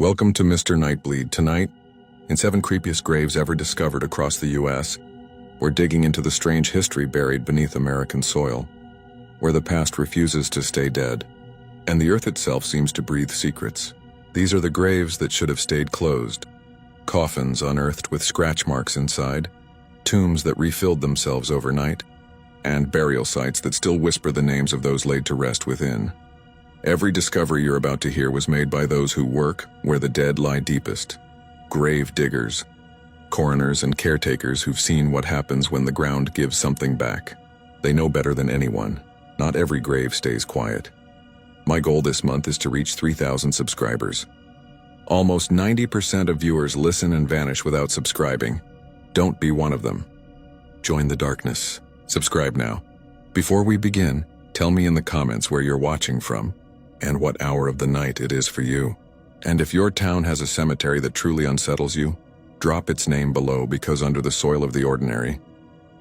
Welcome to Mr. Nightbleed. Tonight, in 7 creepiest graves ever discovered across the U.S., we're digging into the strange history buried beneath American soil, where the past refuses to stay dead, and the earth itself seems to breathe secrets. These are the graves that should have stayed closed, coffins unearthed with scratch marks inside, tombs that refilled themselves overnight, and burial sites that still whisper the names of those laid to rest within. Every discovery you're about to hear was made by those who work where the dead lie deepest. Grave diggers, coroners and caretakers who've seen what happens when the ground gives something back. They know better than anyone. Not every grave stays quiet. My goal this month is to reach 3,000 subscribers. Almost 90% of viewers listen and vanish without subscribing. Don't be one of them. Join the darkness. Subscribe now. Before we begin, tell me in the comments where you're watching from, and what hour of the night it is for you. And if your town has a cemetery that truly unsettles you, drop its name below, because under the soil of the ordinary,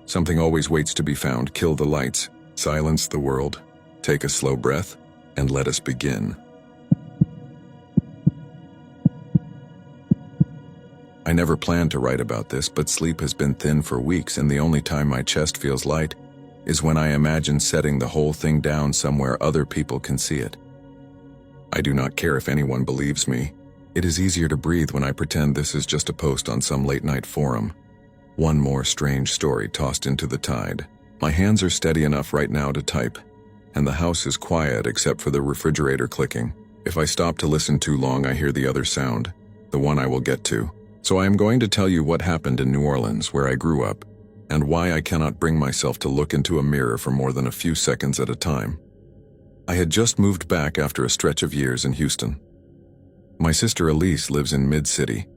something always waits to be found. Kill the lights, silence the world, take a slow breath, and let us begin. I never planned to write about this, but sleep has been thin for weeks, and the only time my chest feels light is when I imagine setting the whole thing down somewhere other people can see it. I do not care if anyone believes me. It is easier to breathe when I pretend this is just a post on some late-night forum. One more strange story tossed into the tide. My hands are steady enough right now to type, and the house is quiet except for the refrigerator clicking. If I stop to listen too long, I hear the other sound, the one I will get to. So I am going to tell you what happened in New Orleans, where I grew up, and why I cannot bring myself to look into a mirror for more than a few seconds at a time. I had just moved back after a stretch of years in Houston. My sister Elise lives in Mid-City,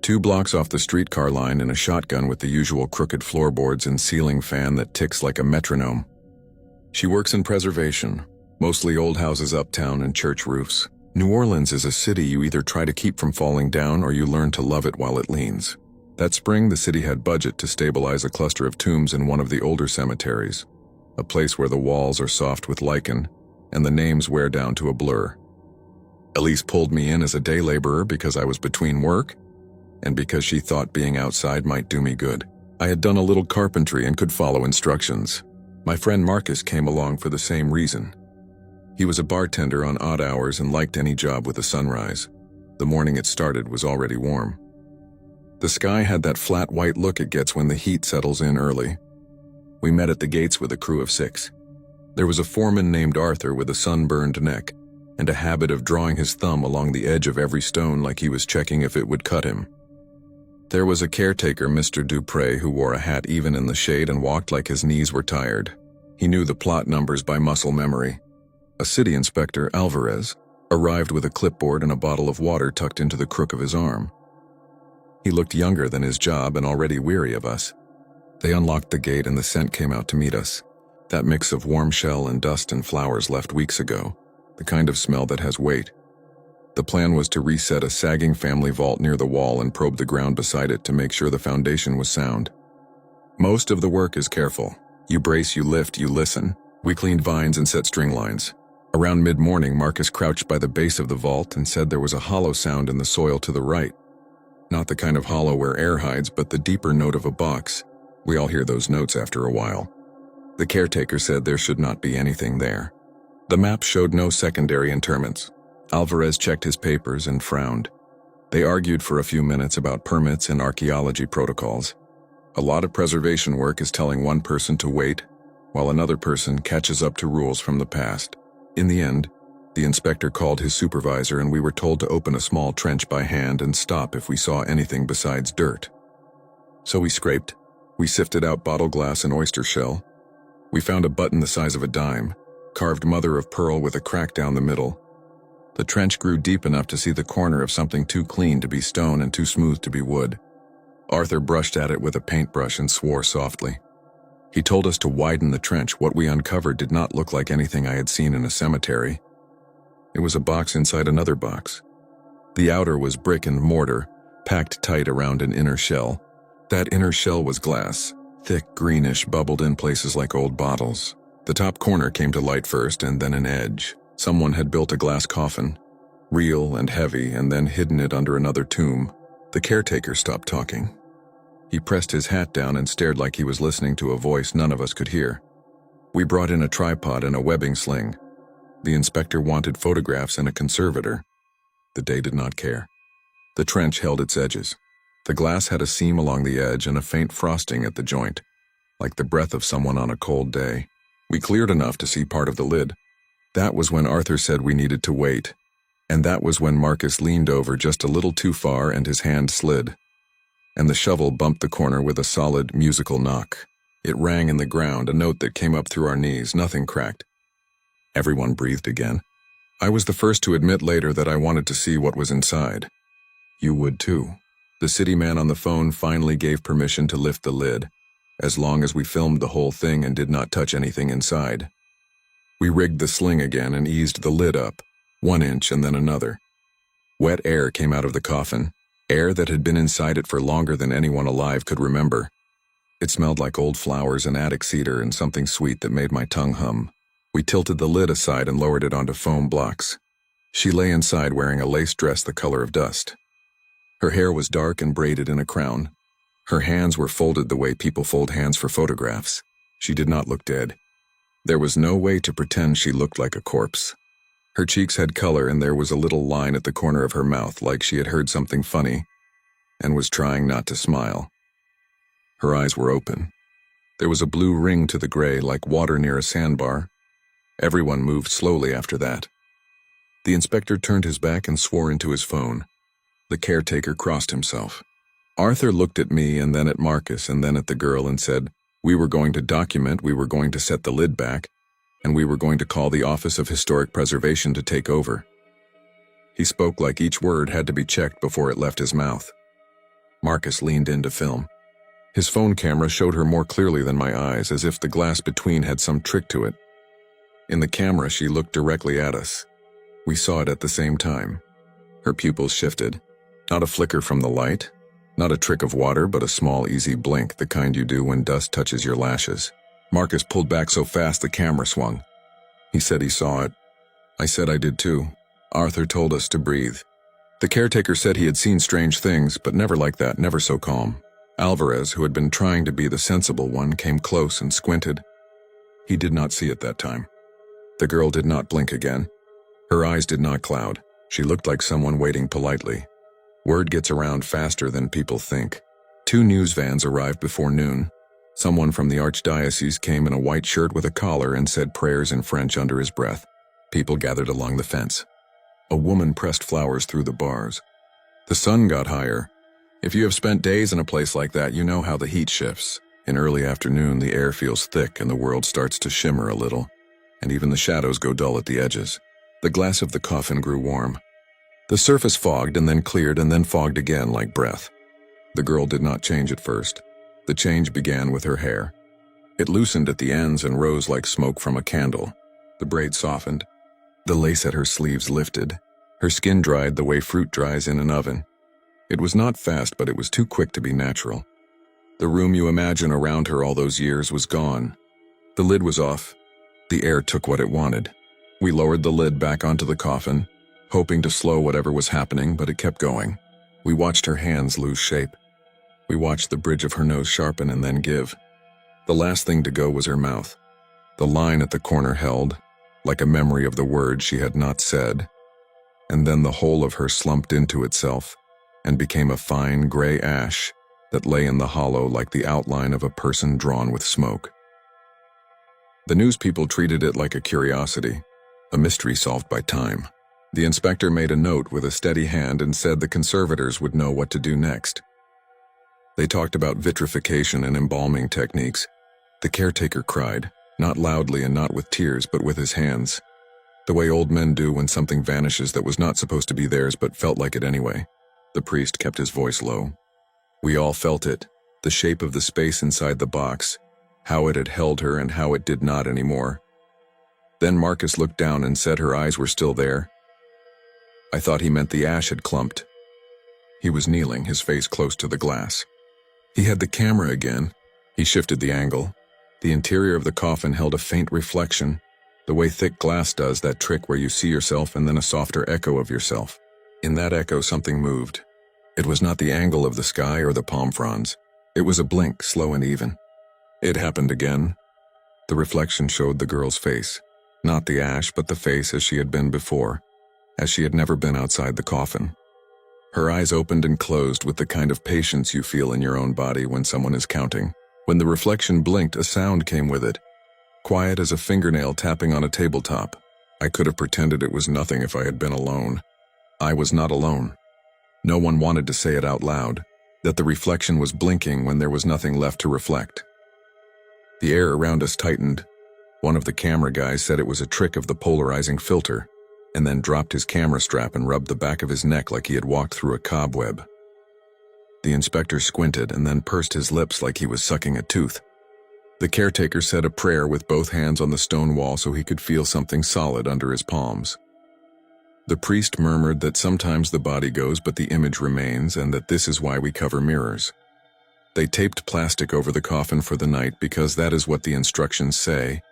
2 blocks off the streetcar line, in a shotgun with the usual crooked floorboards and ceiling fan that ticks like a metronome. She works in preservation, mostly old houses uptown and church roofs. New Orleans is a city you either try to keep from falling down or you learn to love it while it leans. That spring, the city had budget to stabilize a cluster of tombs in one of the older cemeteries, a place where the walls are soft with lichen and the names wear down to a blur. Elise pulled me in as a day laborer because I was between work and because she thought being outside might do me good. I had done a little carpentry and could follow instructions. My friend Marcus came along for the same reason. He was a bartender on odd hours and liked any job with a sunrise. The morning it started was already warm. The sky had that flat white look it gets when the heat settles in early. We met at the gates with a crew of 6. There was a foreman named Arthur with a sunburned neck and a habit of drawing his thumb along the edge of every stone like he was checking if it would cut him. There was a caretaker, Mr. Dupre, who wore a hat even in the shade and walked like his knees were tired. He knew the plot numbers by muscle memory. A city inspector, Alvarez, arrived with a clipboard and a bottle of water tucked into the crook of his arm. He looked younger than his job and already weary of us. They unlocked the gate and the scent came out to meet us. That mix of warm shell and dust and flowers left weeks ago, the kind of smell that has weight. The plan was to reset a sagging family vault near the wall and probe the ground beside it to make sure the foundation was sound. Most of the work is careful. You brace, you lift, you listen. We cleaned vines and set string lines. Around mid-morning, Marcus crouched by the base of the vault and said there was a hollow sound in the soil to the right. Not the kind of hollow where air hides, but the deeper note of a box. We all hear those notes after a while. The caretaker said there should not be anything there. The map showed no secondary interments. Alvarez checked his papers and frowned. They argued for a few minutes about permits and archaeology protocols. A lot of preservation work is telling one person to wait, while another person catches up to rules from the past. In the end, the inspector called his supervisor and we were told to open a small trench by hand and stop if we saw anything besides dirt. So we scraped. We sifted out bottle glass and oyster shell. We found a button the size of a dime, carved mother of pearl with a crack down the middle. The trench grew deep enough to see the corner of something too clean to be stone and too smooth to be wood. Arthur brushed at it with a paintbrush and swore softly. He told us to widen the trench. What we uncovered did not look like anything I had seen in a cemetery. It was a box inside another box. The outer was brick and mortar, packed tight around an inner shell. That inner shell was glass, thick, greenish, bubbled in places like old bottles. The top corner came to light first and then an edge. Someone had built a glass coffin, real and heavy, and then hidden it under another tomb. The caretaker stopped talking. He pressed his hat down and stared like he was listening to a voice none of us could hear. We brought in a tripod and a webbing sling. The inspector wanted photographs and a conservator. The day did not care. The trench held its edges. The glass had a seam along the edge and a faint frosting at the joint, like the breath of someone on a cold day. We cleared enough to see part of the lid. That was when Arthur said we needed to wait, and that was when Marcus leaned over just a little too far and his hand slid, and the shovel bumped the corner with a solid, musical knock. It rang in the ground, a note that came up through our knees. Nothing cracked. Everyone breathed again. I was the first to admit later that I wanted to see what was inside. You would too. The city man on the phone finally gave permission to lift the lid, as long as we filmed the whole thing and did not touch anything inside. We rigged the sling again and eased the lid up, 1 inch and then another. Wet air came out of the coffin, air that had been inside it for longer than anyone alive could remember. It smelled like old flowers and attic cedar and something sweet that made my tongue hum. We tilted the lid aside and lowered it onto foam blocks. She lay inside wearing a lace dress the color of dust. Her hair was dark and braided in a crown. Her hands were folded the way people fold hands for photographs. She did not look dead. There was no way to pretend she looked like a corpse. Her cheeks had color and there was a little line at the corner of her mouth like she had heard something funny and was trying not to smile. Her eyes were open. There was a blue ring to the gray like water near a sandbar. Everyone moved slowly after that. The inspector turned his back and swore into his phone. The caretaker crossed himself. Arthur looked at me and then at Marcus and then at the girl and said, "We were going to document, we were going to set the lid back, and we were going to call the Office of Historic Preservation to take over." He spoke like each word had to be checked before it left his mouth. Marcus leaned in to film. His phone camera showed her more clearly than my eyes, as if the glass between had some trick to it. In the camera, she looked directly at us. We saw it at the same time. Her pupils shifted. Not a flicker from the light, not a trick of water, but a small, easy blink, the kind you do when dust touches your lashes. Marcus pulled back so fast the camera swung. He said he saw it. I said I did too. Arthur told us to breathe. The caretaker said he had seen strange things, but never like that, never so calm. Alvarez, who had been trying to be the sensible one, came close and squinted. He did not see it that time. The girl did not blink again. Her eyes did not cloud. She looked like someone waiting politely. Word gets around faster than people think. 2 news vans arrived before noon. Someone from the archdiocese came in a white shirt with a collar and said prayers in French under his breath. People gathered along the fence. A woman pressed flowers through the bars. The sun got higher. If you have spent days in a place like that, you know how the heat shifts. In early afternoon, the air feels thick and the world starts to shimmer a little, and even the shadows go dull at the edges. The glass of the coffin grew warm. The surface fogged and then cleared and then fogged again like breath. The girl did not change at first. The change began with her hair. It loosened at the ends and rose like smoke from a candle. The braid softened. The lace at her sleeves lifted. Her skin dried the way fruit dries in an oven. It was not fast, but it was too quick to be natural. The room you imagine around her all those years was gone. The lid was off. The air took what it wanted. We lowered the lid back onto the coffin, hoping to slow whatever was happening, but it kept going. We watched her hands lose shape. We watched the bridge of her nose sharpen and then give. The last thing to go was her mouth. The line at the corner held, like a memory of the words she had not said, and then the whole of her slumped into itself and became a fine gray ash that lay in the hollow like the outline of a person drawn with smoke. The news people treated it like a curiosity, a mystery solved by time. The inspector made a note with a steady hand and said the conservators would know what to do next. They talked about vitrification and embalming techniques. The caretaker cried, not loudly and not with tears, but with his hands, the way old men do when something vanishes that was not supposed to be theirs but felt like it anyway. The priest kept his voice low. We all felt it, the shape of the space inside the box, how it had held her and how it did not anymore. Then Marcus looked down and said her eyes were still there. I thought he meant the ash had clumped. He was kneeling, his face close to the glass. He had the camera again. He shifted the angle. The interior of the coffin held a faint reflection, The way thick glass does that trick where you see yourself and then a softer echo of yourself. In that echo, something moved. It was not the angle of the sky or the palm fronds. It was a blink, slow and even. It happened again. The reflection showed the girl's face. Not the ash, but the face as she had been before, as she had never been outside the coffin. Her eyes opened and closed with the kind of patience you feel in your own body when someone is counting. When the reflection blinked, a sound came with it, quiet as a fingernail tapping on a tabletop. I could have pretended it was nothing if I had been alone. I was not alone. No one wanted to say it out loud, that the reflection was blinking when there was nothing left to reflect. The air around us tightened. One of the camera guys said it was a trick of the polarizing filter, and then dropped his camera strap and rubbed the back of his neck like he had walked through a cobweb. The inspector squinted and then pursed his lips like he was sucking a tooth. The caretaker said a prayer with both hands on the stone wall so he could feel something solid under his palms. The priest murmured that sometimes the body goes but the image remains, and that this is why we cover mirrors. They taped plastic over the coffin for the night because that is what the instructions say,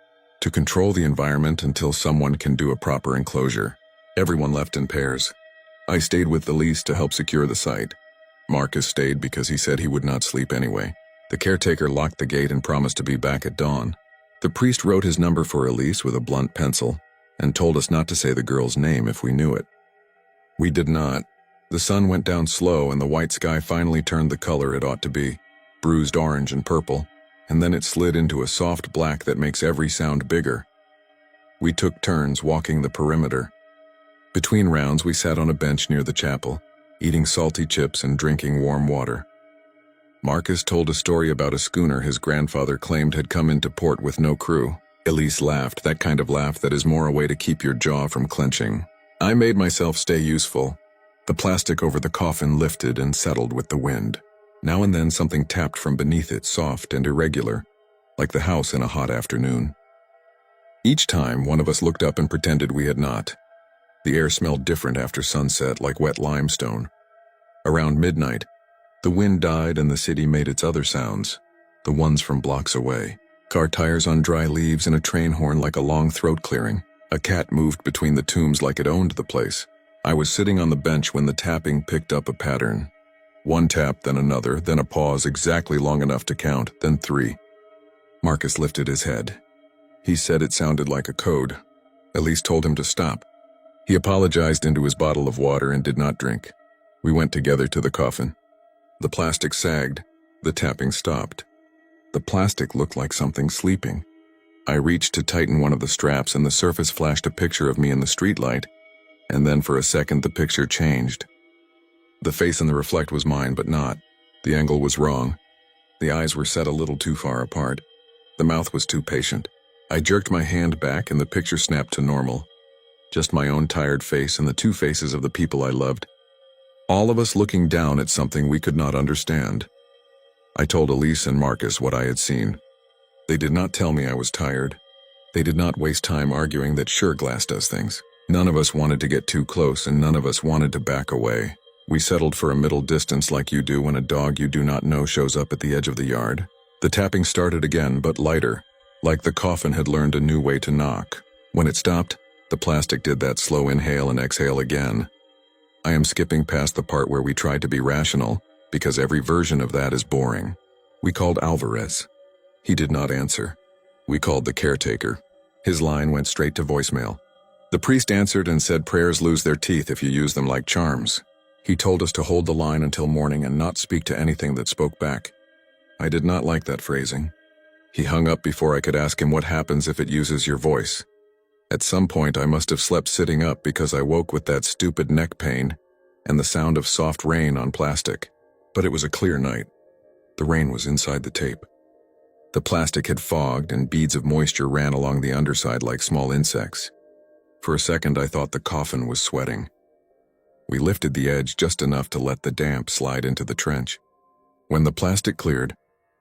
to control the environment until someone can do a proper enclosure. Everyone left in pairs. I stayed with Elise to help secure the site. Marcus stayed because he said he would not sleep anyway. The caretaker locked the gate and promised to be back at dawn. The priest wrote his number for Elise with a blunt pencil and told us not to say the girl's name if we knew it. We did not. The sun went down slow and the white sky finally turned the color it ought to be, bruised orange and purple, and then it slid into a soft black that makes every sound bigger. We took turns walking the perimeter. Between rounds, we sat on a bench near the chapel, eating salty chips and drinking warm water. Marcus told a story about a schooner his grandfather claimed had come into port with no crew. Elise laughed, that kind of laugh that is more a way to keep your jaw from clenching. I made myself stay useful. The plastic over the coffin lifted and settled with the wind. Now and then something tapped from beneath it, soft and irregular, like the house in a hot afternoon. Each time, one of us looked up and pretended we had not. The air smelled different after sunset, like wet limestone. Around midnight, the wind died and the city made its other sounds, the ones from blocks away. Car tires on dry leaves and a train horn like a long throat clearing. A cat moved between the tombs like it owned the place. I was sitting on the bench when the tapping picked up a pattern. One tap, then another, then a pause exactly long enough to count, then 3. Marcus lifted his head. He said it sounded like a code. Elise told him to stop. He apologized into his bottle of water and did not drink. We went together to the coffin. The plastic sagged. The tapping stopped. The plastic looked like something sleeping. I reached to tighten one of the straps and the surface flashed a picture of me in the streetlight, and then for a second the picture changed. The face in the reflect was mine, but not. The angle was wrong. The eyes were set a little too far apart. The mouth was too patient. I jerked my hand back and the picture snapped to normal. Just my own tired face and the two faces of the people I loved. All of us looking down at something we could not understand. I told Elise and Marcus what I had seen. They did not tell me I was tired. They did not waste time arguing that sure, glass does things. None of us wanted to get too close and none of us wanted to back away. We settled for a middle distance like you do when a dog you do not know shows up at the edge of the yard. The tapping started again, but lighter, like the coffin had learned a new way to knock. When it stopped, the plastic did that slow inhale and exhale again. I am skipping past the part where we tried to be rational, because every version of that is boring. We called Alvarez. He did not answer. We called the caretaker. His line went straight to voicemail. The priest answered and said prayers lose their teeth if you use them like charms. He told us to hold the line until morning and not speak to anything that spoke back. I did not like that phrasing. He hung up before I could ask him what happens if it uses your voice. At some point I must have slept sitting up because I woke with that stupid neck pain and the sound of soft rain on plastic. But it was a clear night. The rain was inside the tape. The plastic had fogged and beads of moisture ran along the underside like small insects. For a second I thought the coffin was sweating. We lifted the edge just enough to let the damp slide into the trench. When the plastic cleared,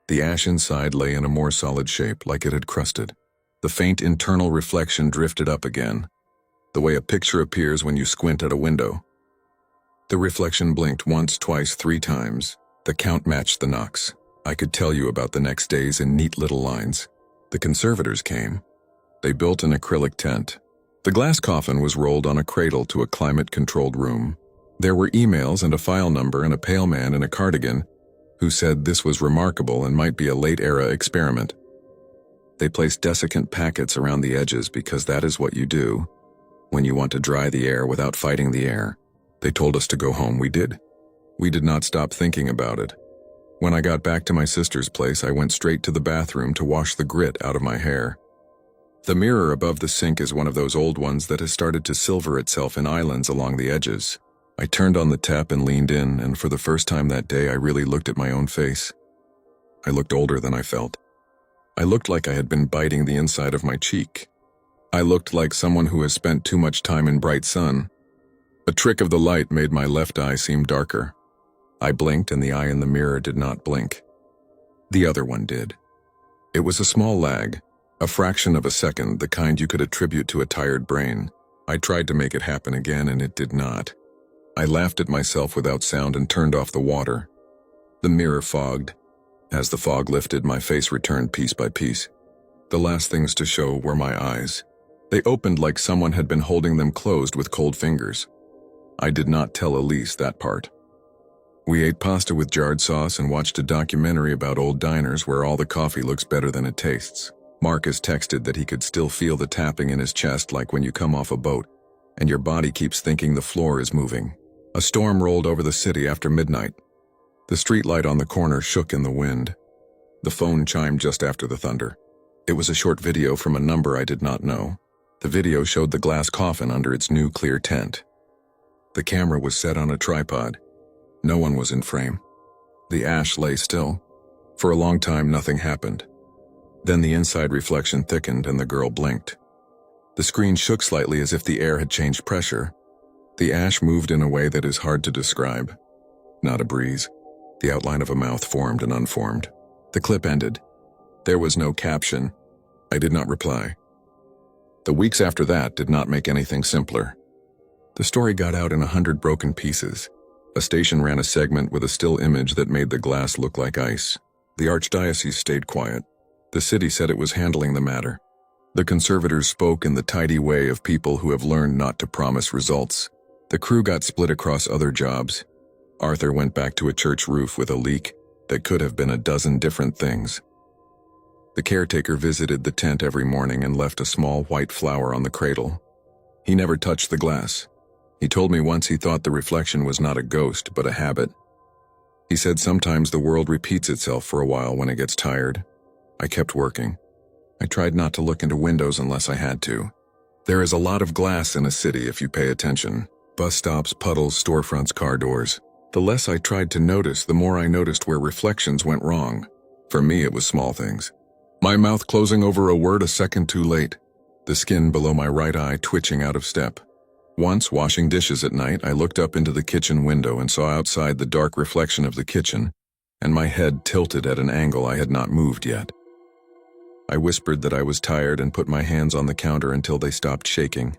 the ash inside lay in a more solid shape like it had crusted. The faint internal reflection drifted up again, the way a picture appears when you squint at a window. The reflection blinked once, twice, 3 times. The count matched the knocks. I could tell you about the next days in neat little lines. The conservators came. They built an acrylic tent. The glass coffin was rolled on a cradle to a climate-controlled room. There were emails and a file number and a pale man in a cardigan who said this was remarkable and might be a late-era experiment. They placed desiccant packets around the edges because that is what you do when you want to dry the air without fighting the air. They told us to go home. We did. We did not stop thinking about it. When I got back to my sister's place, I went straight to the bathroom to wash the grit out of my hair. The mirror above the sink is one of those old ones that has started to silver itself in islands along the edges. I turned on the tap and leaned in, and for the first time that day I really looked at my own face. I looked older than I felt. I looked like I had been biting the inside of my cheek. I looked like someone who has spent too much time in bright sun. A trick of the light made my left eye seem darker. I blinked and the eye in the mirror did not blink. The other one did. It was a small lag, a fraction of a second, the kind you could attribute to a tired brain. I tried to make it happen again and it did not. I laughed at myself without sound and turned off the water. The mirror fogged. As the fog lifted, my face returned piece by piece. The last things to show were my eyes. They opened like someone had been holding them closed with cold fingers. I did not tell Elise that part. We ate pasta with jarred sauce and watched a documentary about old diners where all the coffee looks better than it tastes. Marcus texted that he could still feel the tapping in his chest like when you come off a boat, and your body keeps thinking the floor is moving. A storm rolled over the city after midnight. The streetlight on the corner shook in the wind. The phone chimed just after the thunder. It was a short video from a number I did not know. The video showed the glass coffin under its new clear tent. The camera was set on a tripod. No one was in frame. The ash lay still. For a long time, nothing happened. Then the inside reflection thickened and the girl blinked. The screen shook slightly as if the air had changed pressure. The ash moved in a way that is hard to describe. Not a breeze. The outline of a mouth formed and unformed. The clip ended. There was no caption. I did not reply. The weeks after that did not make anything simpler. The story got out in 100 broken pieces. A station ran a segment with a still image that made the glass look like ice. The archdiocese stayed quiet. The city said it was handling the matter. The conservators spoke in the tidy way of people who have learned not to promise results. The crew got split across other jobs. Arthur went back to a church roof with a leak that could have been a dozen different things. The caretaker visited the tent every morning and left a small white flower on the cradle. He never touched the glass. He told me once he thought the reflection was not a ghost, but a habit. He said sometimes the world repeats itself for a while when it gets tired. I kept working. I tried not to look into windows unless I had to. There is a lot of glass in a city if you pay attention. Bus stops, puddles, storefronts, car doors. The less I tried to notice, the more I noticed where reflections went wrong. For me, it was small things. My mouth closing over a word a second too late. The skin below my right eye twitching out of step. Once, washing dishes at night, I looked up into the kitchen window and saw outside the dark reflection of the kitchen, and my head tilted at an angle I had not moved yet. I whispered that I was tired and put my hands on the counter until they stopped shaking.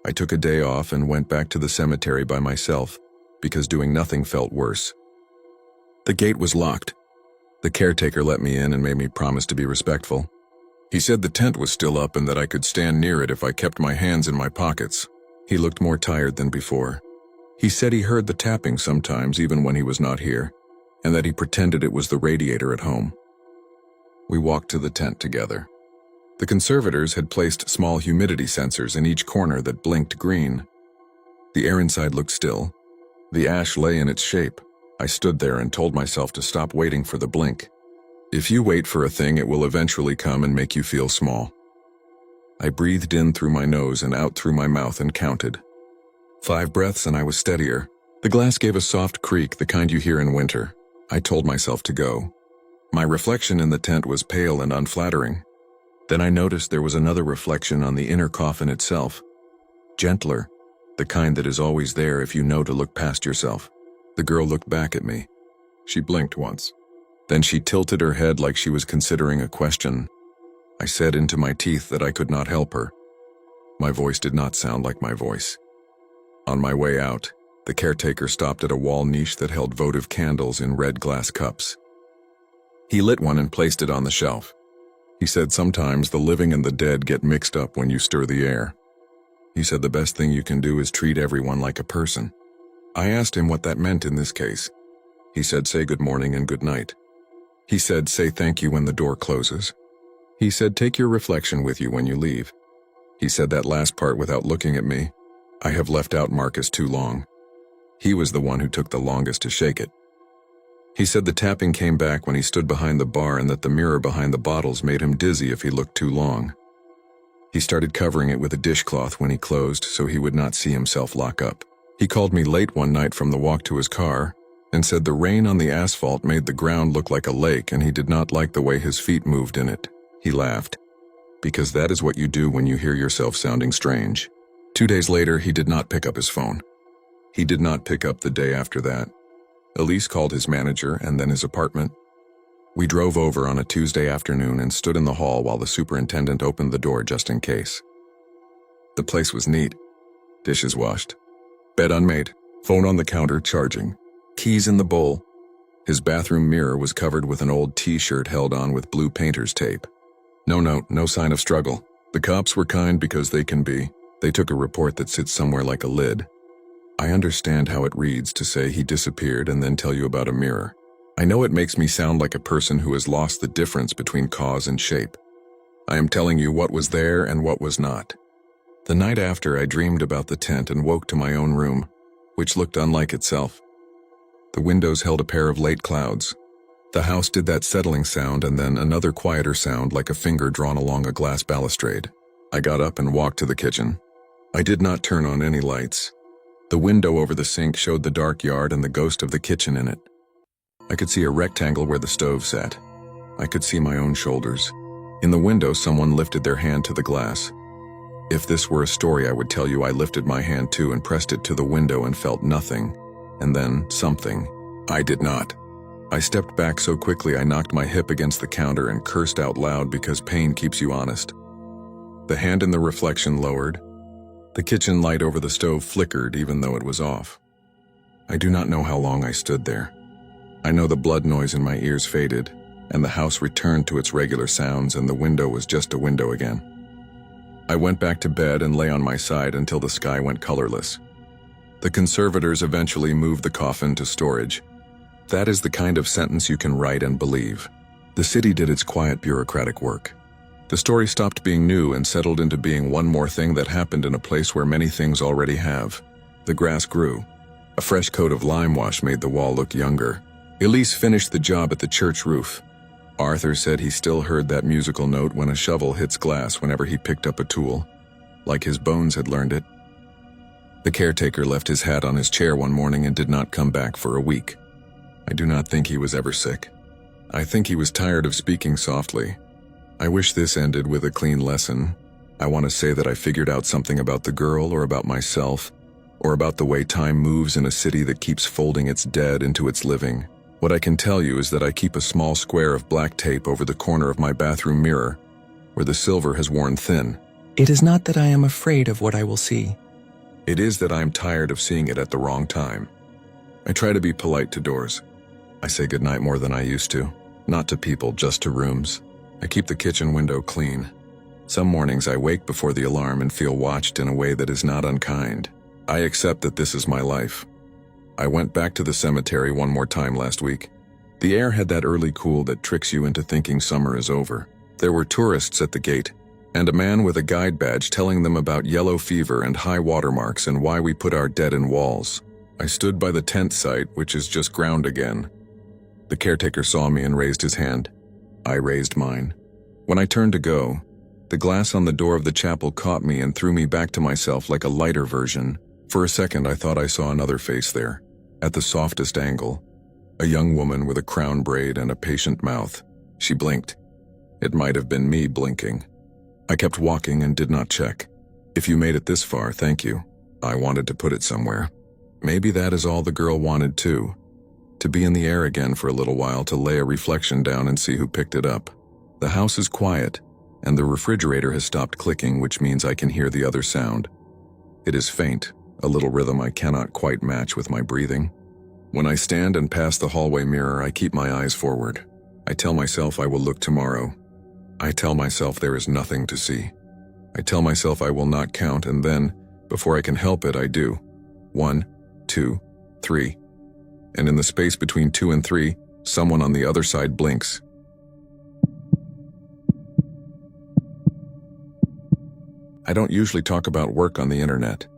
I took a day off and went back to the cemetery by myself, because doing nothing felt worse. The gate was locked. The caretaker let me in and made me promise to be respectful. He said the tent was still up and that I could stand near it if I kept my hands in my pockets. He looked more tired than before. He said he heard the tapping sometimes even when he was not here, and that he pretended it was the radiator at home. We walked to the tent together. The conservators had placed small humidity sensors in each corner that blinked green. The air inside looked still. The ash lay in its shape. I stood there and told myself to stop waiting for the blink. If you wait for a thing, it will eventually come and make you feel small. I breathed in through my nose and out through my mouth and counted. 5 breaths and I was steadier. The glass gave a soft creak, the kind you hear in winter. I told myself to go. My reflection in the tent was pale and unflattering. Then I noticed there was another reflection on the inner coffin itself. Gentler, the kind that is always there if you know to look past yourself. The girl looked back at me. She blinked once. Then she tilted her head like she was considering a question. I said into my teeth that I could not help her. My voice did not sound like my voice. On my way out, the caretaker stopped at a wall niche that held votive candles in red glass cups. He lit one and placed it on the shelf. He said sometimes the living and the dead get mixed up when you stir the air. He said the best thing you can do is treat everyone like a person. I asked him what that meant in this case. He said say good morning and good night. He said say thank you when the door closes. He said take your reflection with you when you leave. He said that last part without looking at me. I have left out Marcus too long. He was the one who took the longest to shake it. He said the tapping came back when he stood behind the bar and that the mirror behind the bottles made him dizzy if he looked too long. He started covering it with a dishcloth when he closed so he would not see himself lock up. He called me late one night from the walk to his car and said the rain on the asphalt made the ground look like a lake and he did not like the way his feet moved in it. He laughed. Because that is what you do when you hear yourself sounding strange. 2 days later, he did not pick up his phone. He did not pick up the day after that. Elise called his manager and then his apartment. We drove over on a Tuesday afternoon and stood in the hall while the superintendent opened the door just in case. The place was neat. Dishes washed. Bed unmade. Phone on the counter charging. Keys in the bowl. His bathroom mirror was covered with an old t-shirt held on with blue painter's tape. No note, no sign of struggle. The cops were kind because they can be. They took a report that sits somewhere like a lid. I understand how it reads to say he disappeared and then tell you about a mirror. I know it makes me sound like a person who has lost the difference between cause and shape. I am telling you what was there and what was not. The night after, I dreamed about the tent and woke to my own room, which looked unlike itself. The windows held a pair of late clouds. The house did that settling sound and then another quieter sound like a finger drawn along a glass balustrade. I got up and walked to the kitchen. I did not turn on any lights. The window over the sink showed the dark yard and the ghost of the kitchen in it. I could see a rectangle where the stove sat. I could see my own shoulders. In the window, someone lifted their hand to the glass. If this were a story, I would tell you I lifted my hand too and pressed it to the window and felt nothing, and then something. I did not. I stepped back so quickly I knocked my hip against the counter and cursed out loud because pain keeps you honest. The hand in the reflection lowered. The kitchen light over the stove flickered even though it was off. I do not know how long I stood there. I know the blood noise in my ears faded, and the house returned to its regular sounds and the window was just a window again. I went back to bed and lay on my side until the sky went colorless. The conservators eventually moved the coffin to storage. That is the kind of sentence you can write and believe. The city did its quiet bureaucratic work. The story stopped being new and settled into being one more thing that happened in a place where many things already have. The grass grew. A fresh coat of lime wash made the wall look younger. Elise finished the job at the church roof. Arthur said he still heard that musical note when a shovel hits glass whenever he picked up a tool, like his bones had learned it. The caretaker left his hat on his chair one morning and did not come back for a week. I do not think he was ever sick. I think he was tired of speaking softly. I wish this ended with a clean lesson. I want to say that I figured out something about the girl or about myself, or about the way time moves in a city that keeps folding its dead into its living. What I can tell you is that I keep a small square of black tape over the corner of my bathroom mirror, where the silver has worn thin. It is not that I am afraid of what I will see. It is that I am tired of seeing it at the wrong time. I try to be polite to doors. I say goodnight more than I used to. Not to people, just to rooms. I keep the kitchen window clean. Some mornings I wake before the alarm and feel watched in a way that is not unkind. I accept that this is my life. I went back to the cemetery one more time last week. The air had that early cool that tricks you into thinking summer is over. There were tourists at the gate, and a man with a guide badge telling them about yellow fever and high water marks and why we put our dead in walls. I stood by the tent site, which is just ground again. The caretaker saw me and raised his hand. I raised mine. When I turned to go, the glass on the door of the chapel caught me and threw me back to myself like a lighter version. For a second, I thought I saw another face there, at the softest angle. A young woman with a crown braid and a patient mouth. She blinked. It might have been me blinking. I kept walking and did not check. If you made it this far, thank you. I wanted to put it somewhere. Maybe that is all the girl wanted too. To be in the air again for a little while, to lay a reflection down and see who picked it up. The house is quiet, and the refrigerator has stopped clicking, which means I can hear the other sound. It is faint, a little rhythm I cannot quite match with my breathing. When I stand and pass the hallway mirror, I keep my eyes forward. I tell myself I will look tomorrow. I tell myself there is nothing to see. I tell myself I will not count, and then, before I can help it, I do. 1, 2, 3. And in the space between 2 and 3, someone on the other side blinks. I don't usually talk about work on the internet,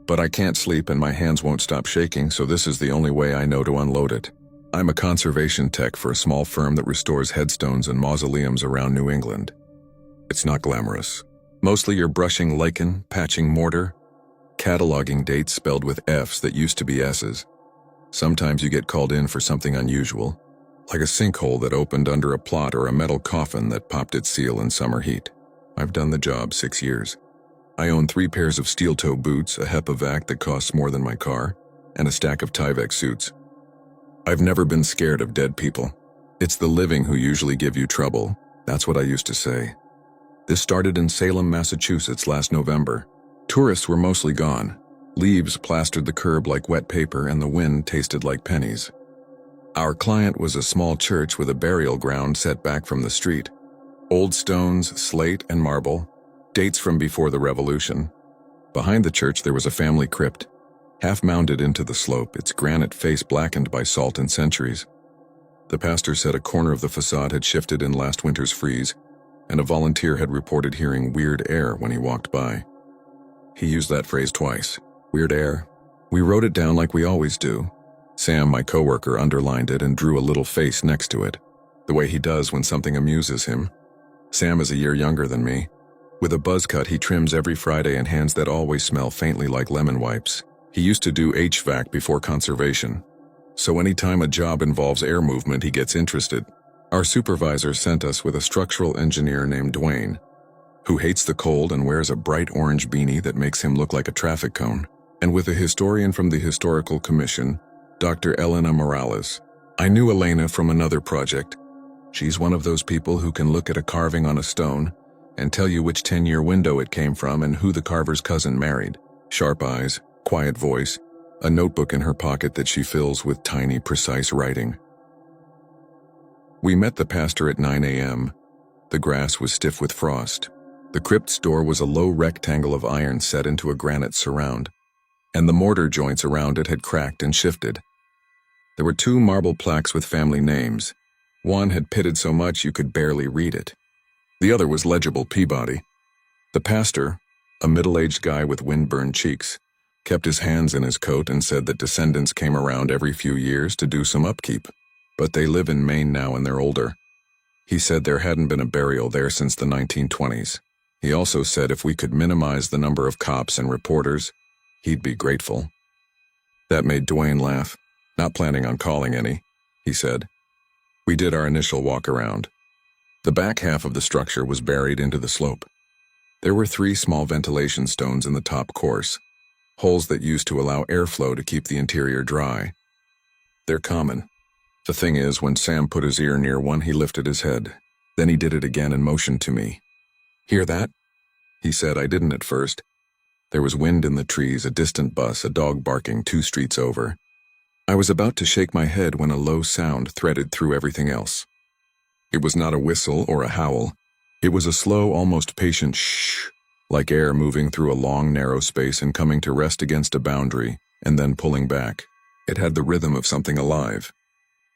but I can't sleep and my hands won't stop shaking, so this is the only way I know to unload it. I'm a conservation tech for a small firm that restores headstones and mausoleums around New England. It's not glamorous. Mostly you're brushing lichen, patching mortar, cataloging dates spelled with F's that used to be S's. Sometimes you get called in for something unusual, like a sinkhole that opened under a plot or a metal coffin that popped its seal in summer heat. I've done the job 6 years. I own 3 pairs of steel-toe boots, a HEPA vac that costs more than my car, and a stack of Tyvek suits. I've never been scared of dead people. It's the living who usually give you trouble. That's what I used to say. This started in Salem, Massachusetts last November. Tourists were mostly gone. Leaves plastered the curb like wet paper and the wind tasted like pennies. Our client was a small church with a burial ground set back from the street. Old stones, slate, and marble, dates from before the Revolution. Behind the church there was a family crypt, half mounded into the slope, its granite face blackened by salt and centuries. The pastor said a corner of the facade had shifted in last winter's freeze, and a volunteer had reported hearing weird air when he walked by. He used that phrase twice. Weird air. We wrote it down like we always do. Sam, my coworker, underlined it and drew a little face next to it, the way he does when something amuses him. Sam is a year younger than me. With a buzz cut he trims every Friday and hands that always smell faintly like lemon wipes. He used to do HVAC before conservation, so anytime a job involves air movement he gets interested. Our supervisor sent us with a structural engineer named Dwayne, who hates the cold and wears a bright orange beanie that makes him look like a traffic cone, and with a historian from the Historical Commission, Dr. Elena Morales. I knew Elena from another project. She's one of those people who can look at a carving on a stone and tell you which 10-year window it came from and who the carver's cousin married. Sharp eyes, quiet voice, a notebook in her pocket that she fills with tiny, precise writing. We met the pastor at 9 a.m. The grass was stiff with frost. The crypt's door was a low rectangle of iron set into a granite surround, and the mortar joints around it had cracked and shifted. There were 2 marble plaques with family names. One had pitted so much you could barely read it. The other was legible Peabody. The pastor, a middle-aged guy with wind-burned cheeks, kept his hands in his coat and said that descendants came around every few years to do some upkeep, but they live in Maine now and they're older. He said there hadn't been a burial there since the 1920s. He also said if we could minimize the number of cops and reporters, he'd be grateful. That made Dwayne laugh. Not planning on calling any, he said. We did our initial walk around. The back half of the structure was buried into the slope. There were 3 small ventilation stones in the top course, holes that used to allow airflow to keep the interior dry. They're common. The thing is, when Sam put his ear near one, he lifted his head. Then he did it again and motioned to me. Hear that? He said. I didn't at first. There was wind in the trees, a distant bus, a dog barking 2 streets over. I was about to shake my head when a low sound threaded through everything else. It was not a whistle or a howl. It was a slow, almost patient shh, like air moving through a long, narrow space and coming to rest against a boundary, and then pulling back. It had the rhythm of something alive.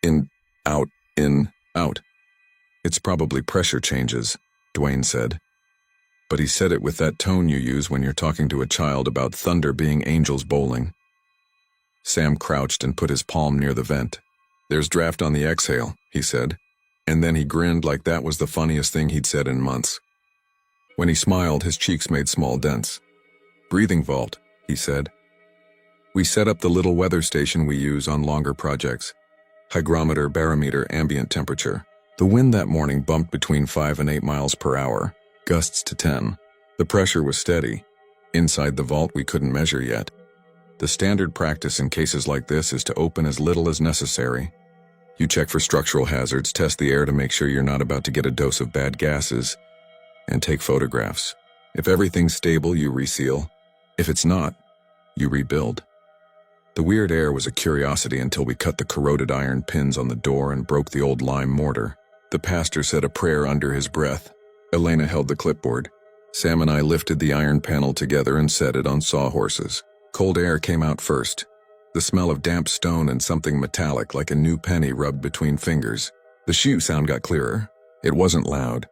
In, out, in, out. It's probably pressure changes, Dwayne said. But he said it with that tone you use when you're talking to a child about thunder being angels bowling. Sam crouched and put his palm near the vent. There's draft on the exhale, he said, and then he grinned like that was the funniest thing he'd said in months. When he smiled, his cheeks made small dents. Breathing vault, he said. We set up the little weather station we use on longer projects. Hygrometer, barometer, ambient temperature. The wind that morning bumped between 5 and 8 miles per hour, gusts to 10. The pressure was steady. Inside the vault we couldn't measure yet. The standard practice in cases like this is to open as little as necessary. You check for structural hazards, test the air to make sure you're not about to get a dose of bad gases, and take photographs. If everything's stable, you reseal. If it's not, you rebuild. The weird air was a curiosity until we cut the corroded iron pins on the door and broke the old lime mortar. The pastor said a prayer under his breath. Elena held the clipboard. Sam and I lifted the iron panel together and set it on sawhorses. Cold air came out first. The smell of damp stone and something metallic like a new penny rubbed between fingers. The shoe sound got clearer. It wasn't loud.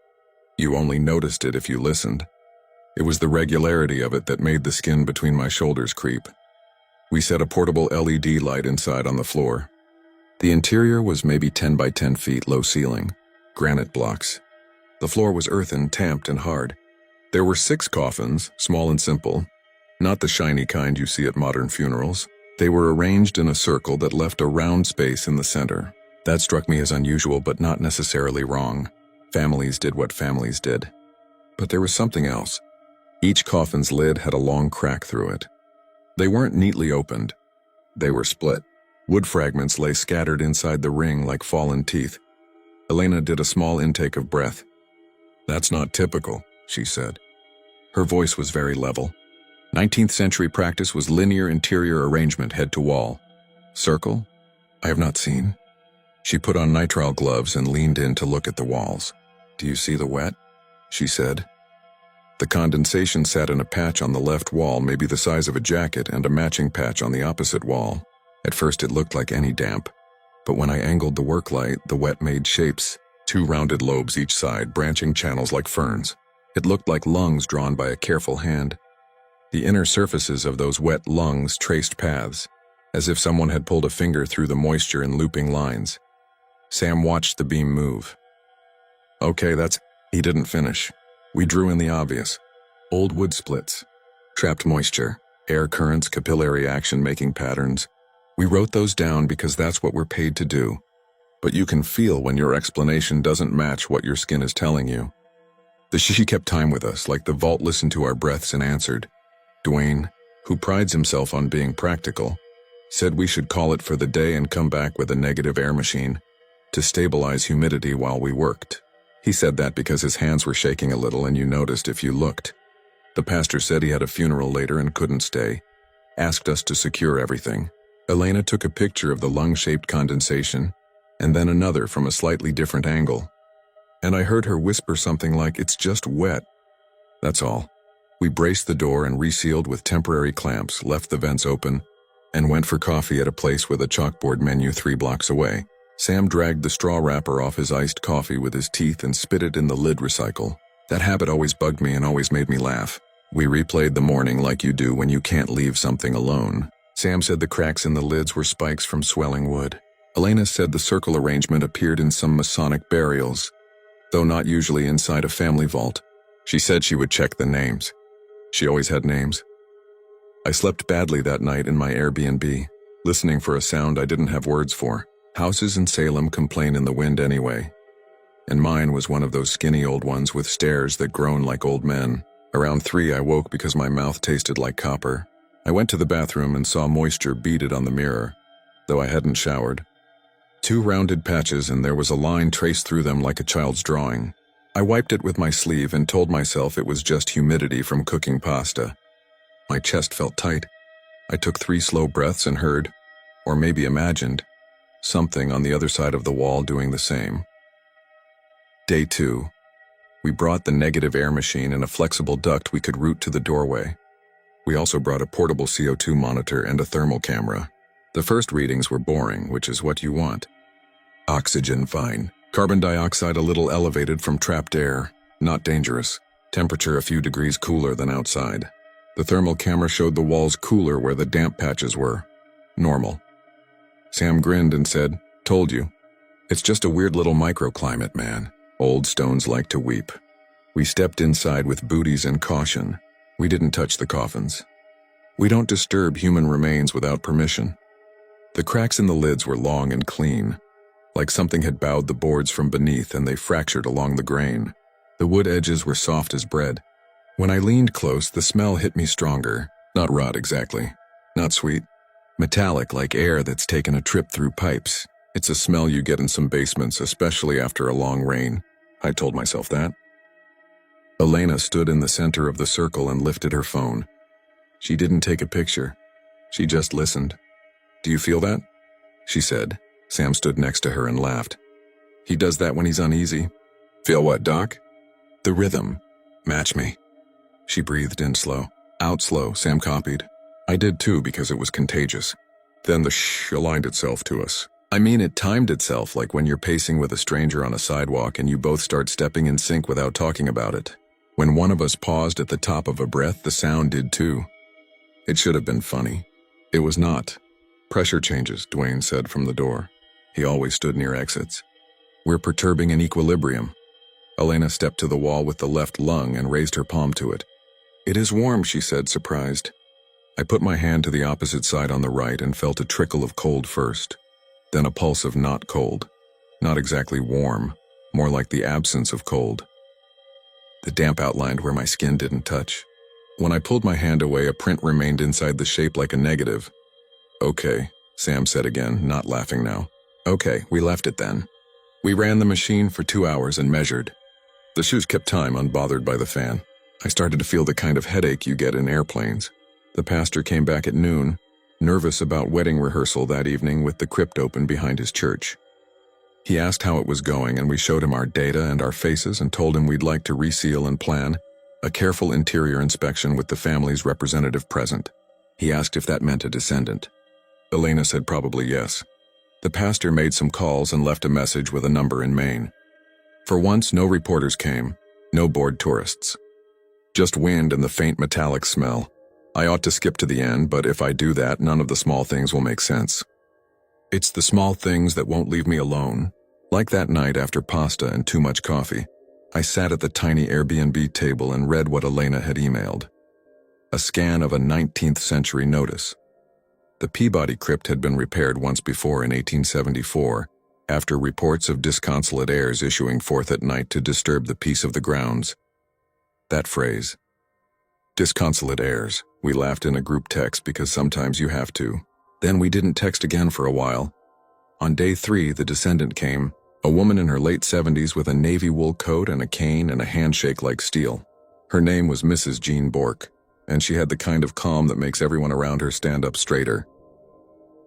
You only noticed it if you listened. It was the regularity of it that made the skin between my shoulders creep. We set a portable LED light inside on the floor. The interior was maybe 10 by 10 feet low ceiling. Granite blocks. The floor was earthen, tamped, and hard. There were 6 coffins, small and simple. Not the shiny kind you see at modern funerals. They were arranged in a circle that left a round space in the center. That struck me as unusual but not necessarily wrong. Families did what families did. But there was something else. Each coffin's lid had a long crack through it. They weren't neatly opened. They were split. Wood fragments lay scattered inside the ring like fallen teeth. Elena did a small intake of breath. "That's not typical," she said. Her voice was very level. 19th century practice was linear interior arrangement head to wall. Circle? I have not seen. She put on nitrile gloves and leaned in to look at the walls. "Do you see the wet?" she said. The condensation sat in a patch on the left wall, maybe the size of a jacket, and a matching patch on the opposite wall. At first it looked like any damp, but when I angled the work light, the wet made shapes, 2 rounded lobes each side, branching channels like ferns. It looked like lungs drawn by a careful hand. The inner surfaces of those wet lungs traced paths, as if someone had pulled a finger through the moisture in looping lines. Sam watched the beam move. "Okay, He didn't finish. We drew in the obvious. Old wood splits. Trapped moisture, air currents, capillary action making patterns. We wrote those down because that's what we're paid to do. But you can feel when your explanation doesn't match what your skin is telling you." She kept time with us, like the vault listened to our breaths and answered. Dwayne, who prides himself on being practical, said we should call it for the day and come back with a negative air machine to stabilize humidity while we worked. He said that because his hands were shaking a little and you noticed if you looked. The pastor said he had a funeral later and couldn't stay. Asked us to secure everything. Elena took a picture of the lung-shaped condensation, and then another from a slightly different angle. And I heard her whisper something like, "It's just wet." That's all. We braced the door and resealed with temporary clamps, left the vents open, and went for coffee at a place with a chalkboard menu 3 blocks away. Sam dragged the straw wrapper off his iced coffee with his teeth and spit it in the lid recycle. That habit always bugged me and always made me laugh. We replayed the morning like you do when you can't leave something alone. Sam said the cracks in the lids were spikes from swelling wood. Elena said the circle arrangement appeared in some Masonic burials, though not usually inside a family vault. She said she would check the names. She always had names. I slept badly that night in my Airbnb, listening for a sound I didn't have words for. Houses in Salem complain in the wind anyway. And mine was one of those skinny old ones with stairs that groan like old men. Around 3 I woke because my mouth tasted like copper. I went to the bathroom and saw moisture beaded on the mirror, though I hadn't showered. 2 rounded patches and there was a line traced through them like a child's drawing. I wiped it with my sleeve and told myself it was just humidity from cooking pasta. My chest felt tight. I took 3 slow breaths and heard, or maybe imagined, something on the other side of the wall doing the same. Day 2. We brought the negative air machine and a flexible duct we could route to the doorway. We also brought a portable CO2 monitor and a thermal camera. The first readings were boring, which is what you want. Oxygen fine. Carbon dioxide a little elevated from trapped air. Not dangerous. Temperature a few degrees cooler than outside. The thermal camera showed the walls cooler where the damp patches were. Normal. Sam grinned and said, "Told you. It's just a weird little microclimate, man. Old stones like to weep." We stepped inside with booties and caution. We didn't touch the coffins. We don't disturb human remains without permission. The cracks in the lids were long and clean, like something had bowed the boards from beneath and they fractured along the grain. The wood edges were soft as bread. When I leaned close, the smell hit me stronger. Not rot exactly. Not sweet. Metallic like air that's taken a trip through pipes. It's a smell you get in some basements, especially after a long rain. I told myself that. Elena stood in the center of the circle and lifted her phone. She didn't take a picture. She just listened. "Do you feel that?" she said. Sam stood next to her and laughed. "He does that when he's uneasy." "Feel what, Doc?" The rhythm. Match me. She breathed in slow. Out slow, Sam copied. I did too because it was contagious. Then the shh aligned itself to us. I mean, it timed itself like when you're pacing with a stranger on a sidewalk and you both start stepping in sync without talking about it. When one of us paused at the top of a breath, the sound did too. It should have been funny. It was not. Pressure changes, Dwayne said from the door. He always stood near exits. We're perturbing an equilibrium. Elena stepped to the wall with the left lung and raised her palm to it. It is warm, she said, surprised. I put my hand to the opposite side on the right and felt a trickle of cold first, then a pulse of not cold. Not exactly warm, more like the absence of cold. The damp outlined where my skin didn't touch. When I pulled my hand away, a print remained inside the shape like a negative. Okay, Sam said again, not laughing now. Okay, we left it then. We ran the machine for 2 hours and measured. The shoes kept time unbothered by the fan. I started to feel the kind of headache you get in airplanes. The pastor came back at noon, nervous about wedding rehearsal that evening with the crypt open behind his church. He asked how it was going, and we showed him our data and our faces and told him we'd like to reseal and plan a careful interior inspection with the family's representative present. He asked if that meant a descendant. Elena said probably yes. The pastor made some calls and left a message with a number in Maine. For once, no reporters came, no bored tourists. Just wind and the faint metallic smell. I ought to skip to the end, but if I do that, none of the small things will make sense. It's the small things that won't leave me alone. Like that night after pasta and too much coffee, I sat at the tiny Airbnb table and read what Elena had emailed. A scan of a 19th century notice. The Peabody crypt had been repaired once before in 1874, after reports of disconsolate heirs issuing forth at night to disturb the peace of the grounds. That phrase. Disconsolate heirs. We laughed in a group text because sometimes you have to. Then we didn't text again for a while. On day 3, the descendant came, a woman in her late 70s with a navy wool coat and a cane and a handshake like steel. Her name was Mrs. Jean Bork, and she had the kind of calm that makes everyone around her stand up straighter.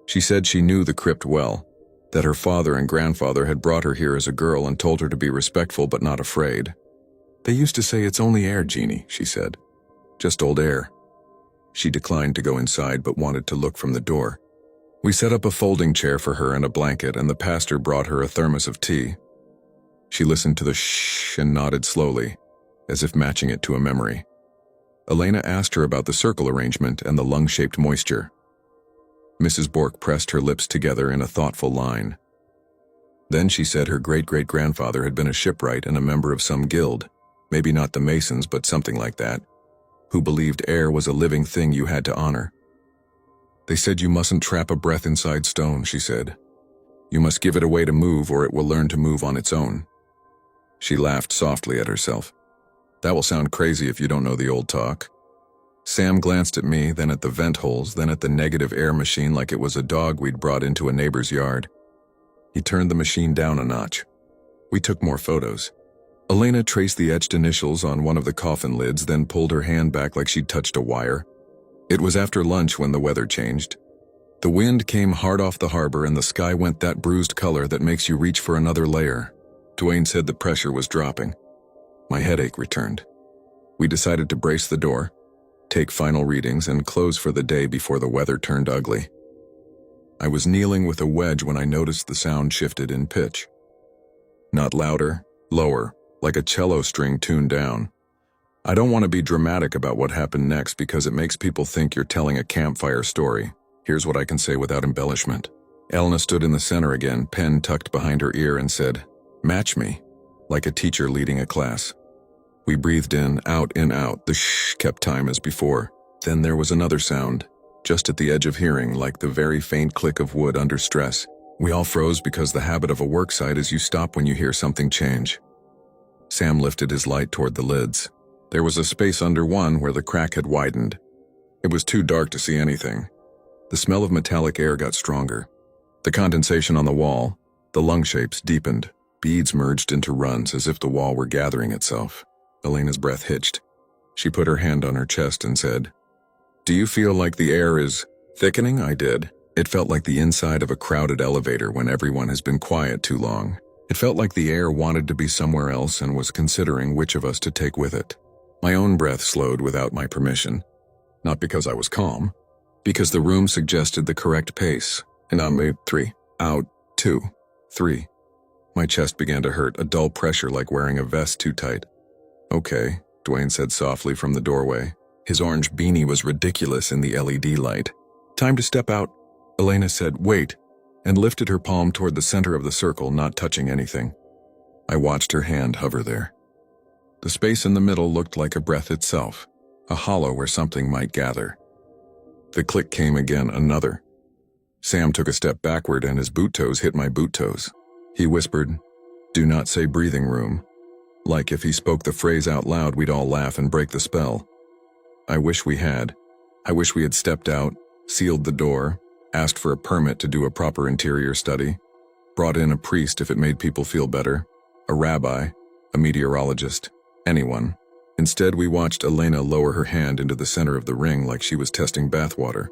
She said she knew the crypt well, that her father and grandfather had brought her here as a girl and told her to be respectful but not afraid. They used to say it's only air, Jeannie, she said. Just old air. She declined to go inside but wanted to look from the door. We set up a folding chair for her and a blanket, and the pastor brought her a thermos of tea. She listened to the shh and nodded slowly, as if matching it to a memory. Elena asked her about the circle arrangement and the lung-shaped moisture. Mrs. Bork pressed her lips together in a thoughtful line. Then she said her great-great-grandfather had been a shipwright and a member of some guild, maybe not the Masons but something like that, who believed air was a living thing you had to honor. They said you mustn't trap a breath inside stone, she said. You must give it a way to move or it will learn to move on its own. She laughed softly at herself. That will sound crazy if you don't know the old talk. Sam glanced at me, then at the vent holes, then at the negative air machine like it was a dog we'd brought into a neighbor's yard. He turned the machine down a notch. We took more photos. Elena traced the etched initials on one of the coffin lids, then pulled her hand back like she'd touched a wire. It was after lunch when the weather changed. The wind came hard off the harbor and the sky went that bruised color that makes you reach for another layer. Dwayne said the pressure was dropping. My headache returned. We decided to brace the door, take final readings, and close for the day before the weather turned ugly. I was kneeling with a wedge when I noticed the sound shifted in pitch. Not louder, lower, like a cello string tuned down. I don't want to be dramatic about what happened next because it makes people think you're telling a campfire story. Here's what I can say without embellishment. Elena stood in the center again, pen tucked behind her ear, and said, "Match me," like a teacher leading a class. We breathed in, out, the shh kept time as before. Then there was another sound, just at the edge of hearing, like the very faint click of wood under stress. We all froze because the habit of a work site is you stop when you hear something change. Sam lifted his light toward the lids. There was a space under one where the crack had widened. It was too dark to see anything. The smell of metallic air got stronger. The condensation on the wall, the lung shapes deepened. Beads merged into runs as if the wall were gathering itself. Elena's breath hitched. She put her hand on her chest and said, "Do you feel like the air is thickening?" I did. It felt like the inside of a crowded elevator when everyone has been quiet too long. It felt like the air wanted to be somewhere else and was considering which of us to take with it. My own breath slowed without my permission. Not because I was calm, because the room suggested the correct pace. And I made 3, out, 2, 3. My chest began to hurt, a dull pressure like wearing a vest too tight. Okay, Dwayne said softly from the doorway. His orange beanie was ridiculous in the LED light. Time to step out. Elena said, wait, and lifted her palm toward the center of the circle, not touching anything. I watched her hand hover there. The space in the middle looked like a breath itself, a hollow where something might gather. The click came again, another. Sam took a step backward and his boot toes hit my boot toes. He whispered, do not say breathing room. Like if he spoke the phrase out loud, we'd all laugh and break the spell. I wish we had. I wish we had stepped out, sealed the door, asked for a permit to do a proper interior study, brought in a priest if it made people feel better, a rabbi, a meteorologist, anyone. Instead, we watched Elena lower her hand into the center of the ring like she was testing bathwater.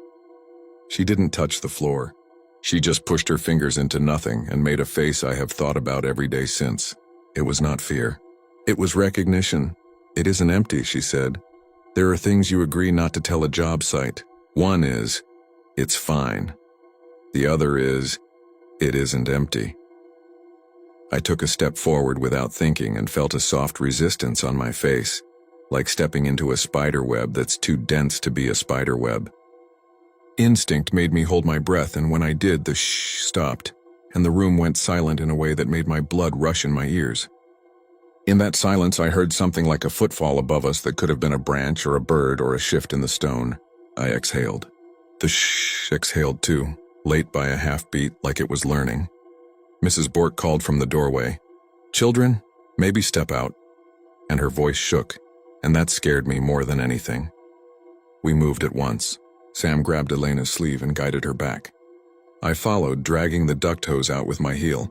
She didn't touch the floor. She just pushed her fingers into nothing and made a face I have thought about every day since. It was not fear. It was recognition. It isn't empty, she said. There are things you agree not to tell a job site. One is, it's fine. The other is, it isn't empty. I took a step forward without thinking and felt a soft resistance on my face, like stepping into a spider web that's too dense to be a spider web. Instinct made me hold my breath, and when I did, the shh stopped, and the room went silent in a way that made my blood rush in my ears. In that silence, I heard something like a footfall above us that could have been a branch or a bird or a shift in the stone. I exhaled. The shh exhaled too, late by a half beat, like it was learning. Mrs. Bork called from the doorway, "Children, maybe step out." And her voice shook, and that scared me more than anything. We moved at once. Sam grabbed Elena's sleeve and guided her back. I followed, dragging the duck toes out with my heel.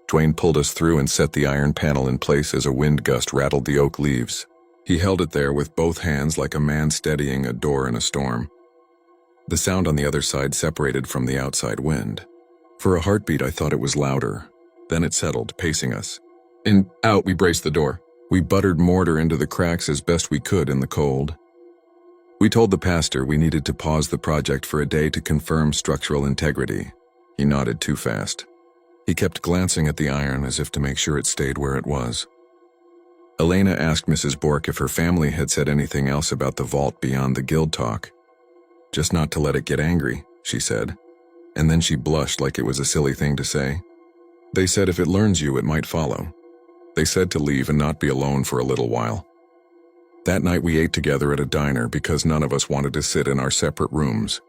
Dwayne pulled us through and set the iron panel in place as a wind gust rattled the oak leaves. He held it there with both hands like a man steadying a door in a storm. The sound on the other side separated from the outside wind. For a heartbeat, I thought it was louder. Then it settled, pacing us. In, out, we braced the door. We buttered mortar into the cracks as best we could in the cold. We told the pastor we needed to pause the project for a day to confirm structural integrity. He nodded too fast. He kept glancing at the iron as if to make sure it stayed where it was. Elena asked Mrs. Bork if her family had said anything else about the vault beyond the guild talk. Just not to let it get angry, she said. And then she blushed like it was a silly thing to say. They said if it learns you, it might follow. They said to leave and not be alone for a little while. That night we ate together at a diner because none of us wanted to sit in our separate rooms.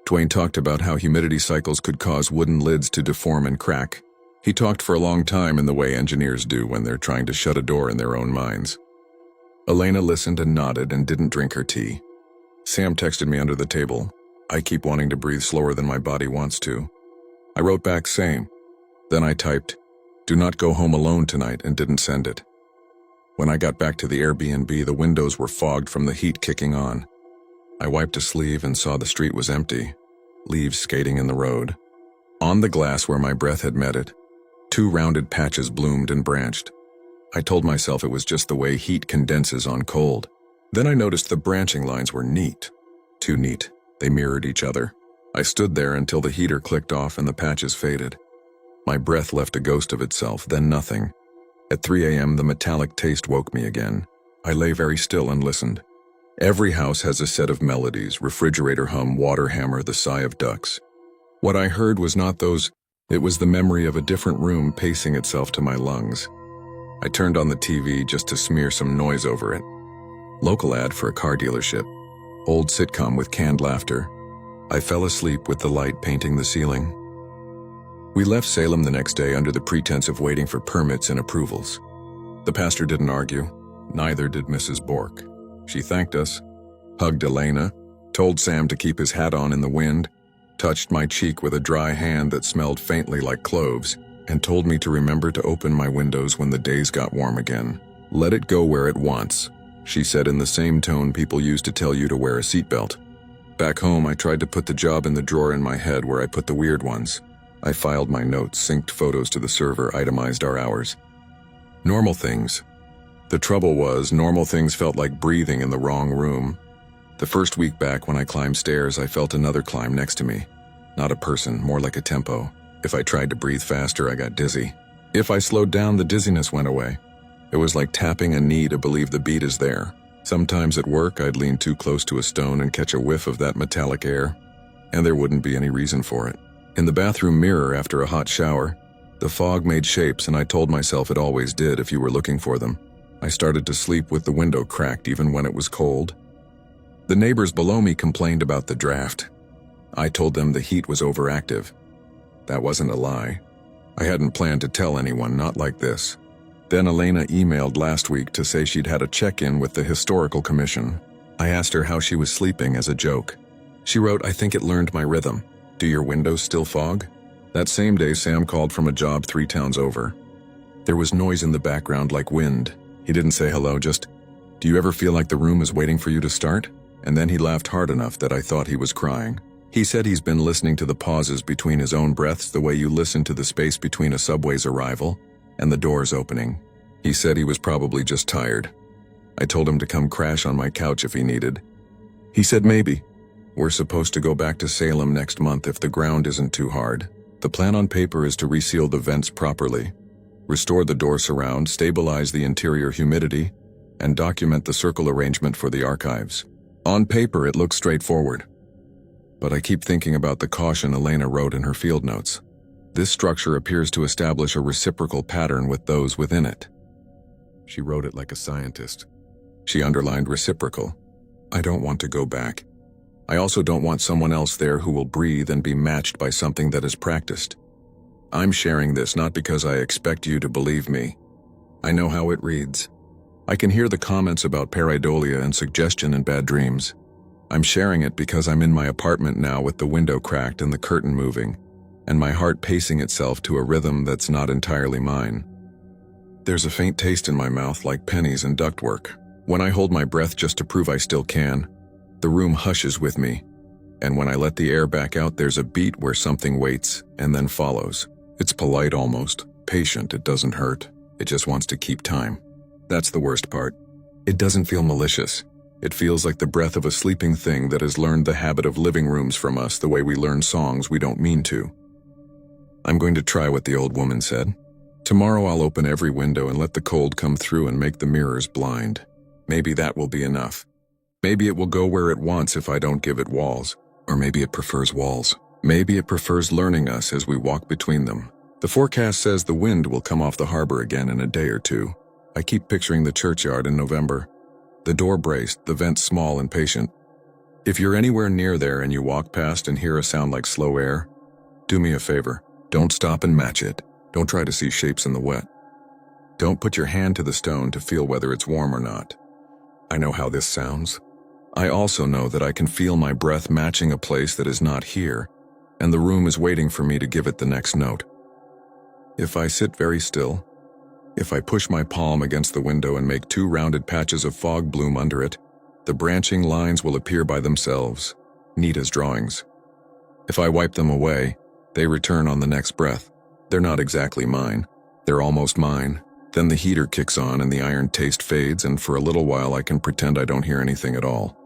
Dwayne talked about how humidity cycles could cause wooden lids to deform and crack. He talked for a long time in the way engineers do when they're trying to shut a door in their own minds. Elena listened and nodded and didn't drink her tea. Sam texted me under the table. I keep wanting to breathe slower than my body wants to. I wrote back, same. Then I typed, do not go home alone tonight, and didn't send it. When I got back to the Airbnb, the windows were fogged from the heat kicking on. I wiped a sleeve and saw the street was empty, leaves skating in the road. On the glass where my breath had met it, 2 rounded patches bloomed and branched. I told myself it was just the way heat condenses on cold. Then I noticed the branching lines were neat. Too neat. They mirrored each other. I stood there until the heater clicked off and the patches faded. My breath left a ghost of itself, then nothing. At 3 a.m., the metallic taste woke me again. I lay very still and listened. Every house has a set of melodies: refrigerator hum, water hammer, the sigh of ducks. What I heard was not those. It was the memory of a different room pacing itself to my lungs. I turned on the TV just to smear some noise over it. Local ad for a car dealership. Old sitcom with canned laughter. I fell asleep with the light painting the ceiling. We left Salem the next day under the pretense of waiting for permits and approvals. The pastor didn't argue. Neither did Mrs. Bork. She thanked us, hugged Elena, told Sam to keep his hat on in the wind, touched my cheek with a dry hand that smelled faintly like cloves, and told me to remember to open my windows when the days got warm again. Let it go where it wants, she said in the same tone people use to tell you to wear a seatbelt. Back home, I tried to put the job in the drawer in my head where I put the weird ones. I filed my notes, synced photos to the server, itemized our hours. Normal things. The trouble was, normal things felt like breathing in the wrong room. The first week back when I climbed stairs, I felt another climb next to me. Not a person, more like a tempo. If I tried to breathe faster, I got dizzy. If I slowed down, the dizziness went away. It was like tapping a knee to believe the beat is there. Sometimes at work, I'd lean too close to a stone and catch a whiff of that metallic air, and there wouldn't be any reason for it. In the bathroom mirror after a hot shower, the fog made shapes, and I told myself it always did if you were looking for them. I started to sleep with the window cracked even when it was cold. The neighbors below me complained about the draft. I told them the heat was overactive. That wasn't a lie. I hadn't planned to tell anyone, not like this. Then Elena emailed last week to say she'd had a check-in with the Historical Commission. I asked her how she was sleeping as a joke. She wrote, "I think it learned my rhythm. Do your windows still fog?" That same day, Sam called from a job 3 towns over. There was noise in the background like wind. He didn't say hello, just, "Do you ever feel like the room is waiting for you to start?" And then he laughed hard enough that I thought he was crying. He said he's been listening to the pauses between his own breaths the way you listen to the space between a subway's arrival and the doors opening. He said he was probably just tired. I told him to come crash on my couch if he needed. He said maybe. We're supposed to go back to Salem next month if the ground isn't too hard. The plan on paper is to reseal the vents properly, restore the door surround, stabilize the interior humidity, and document the circle arrangement for the archives. On paper, it looks straightforward. But I keep thinking about the caution Elena wrote in her field notes. This structure appears to establish a reciprocal pattern with those within it. She wrote it like a scientist. She underlined reciprocal. I don't want to go back. I also don't want someone else there who will breathe and be matched by something that is practiced. I'm sharing this not because I expect you to believe me. I know how it reads. I can hear the comments about pareidolia and suggestion and bad dreams. I'm sharing it because I'm in my apartment now with the window cracked and the curtain moving, and my heart pacing itself to a rhythm that's not entirely mine. There's a faint taste in my mouth like pennies and ductwork. When I hold my breath just to prove I still can, the room hushes with me, and when I let the air back out, there's a beat where something waits and then follows. It's polite almost, patient, it doesn't hurt. It just wants to keep time. That's the worst part. It doesn't feel malicious. It feels like the breath of a sleeping thing that has learned the habit of living rooms from us the way we learn songs we don't mean to. I'm going to try what the old woman said. Tomorrow I'll open every window and let the cold come through and make the mirrors blind. Maybe that will be enough. Maybe it will go where it wants if I don't give it walls. Or maybe it prefers walls. Maybe it prefers learning us as we walk between them. The forecast says the wind will come off the harbor again in a day or two. I keep picturing the churchyard in November. The door braced, the vents small and patient. If you're anywhere near there and you walk past and hear a sound like slow air, do me a favor. Don't stop and match it. Don't try to see shapes in the wet. Don't put your hand to the stone to feel whether it's warm or not. I know how this sounds. I also know that I can feel my breath matching a place that is not here, and the room is waiting for me to give it the next note. If I sit very still, if I push my palm against the window and make 2 rounded patches of fog bloom under it, the branching lines will appear by themselves, neat as drawings. If I wipe them away, they return on the next breath. They're not exactly mine. They're almost mine. Then the heater kicks on and the iron taste fades, and for a little while I can pretend I don't hear anything at all.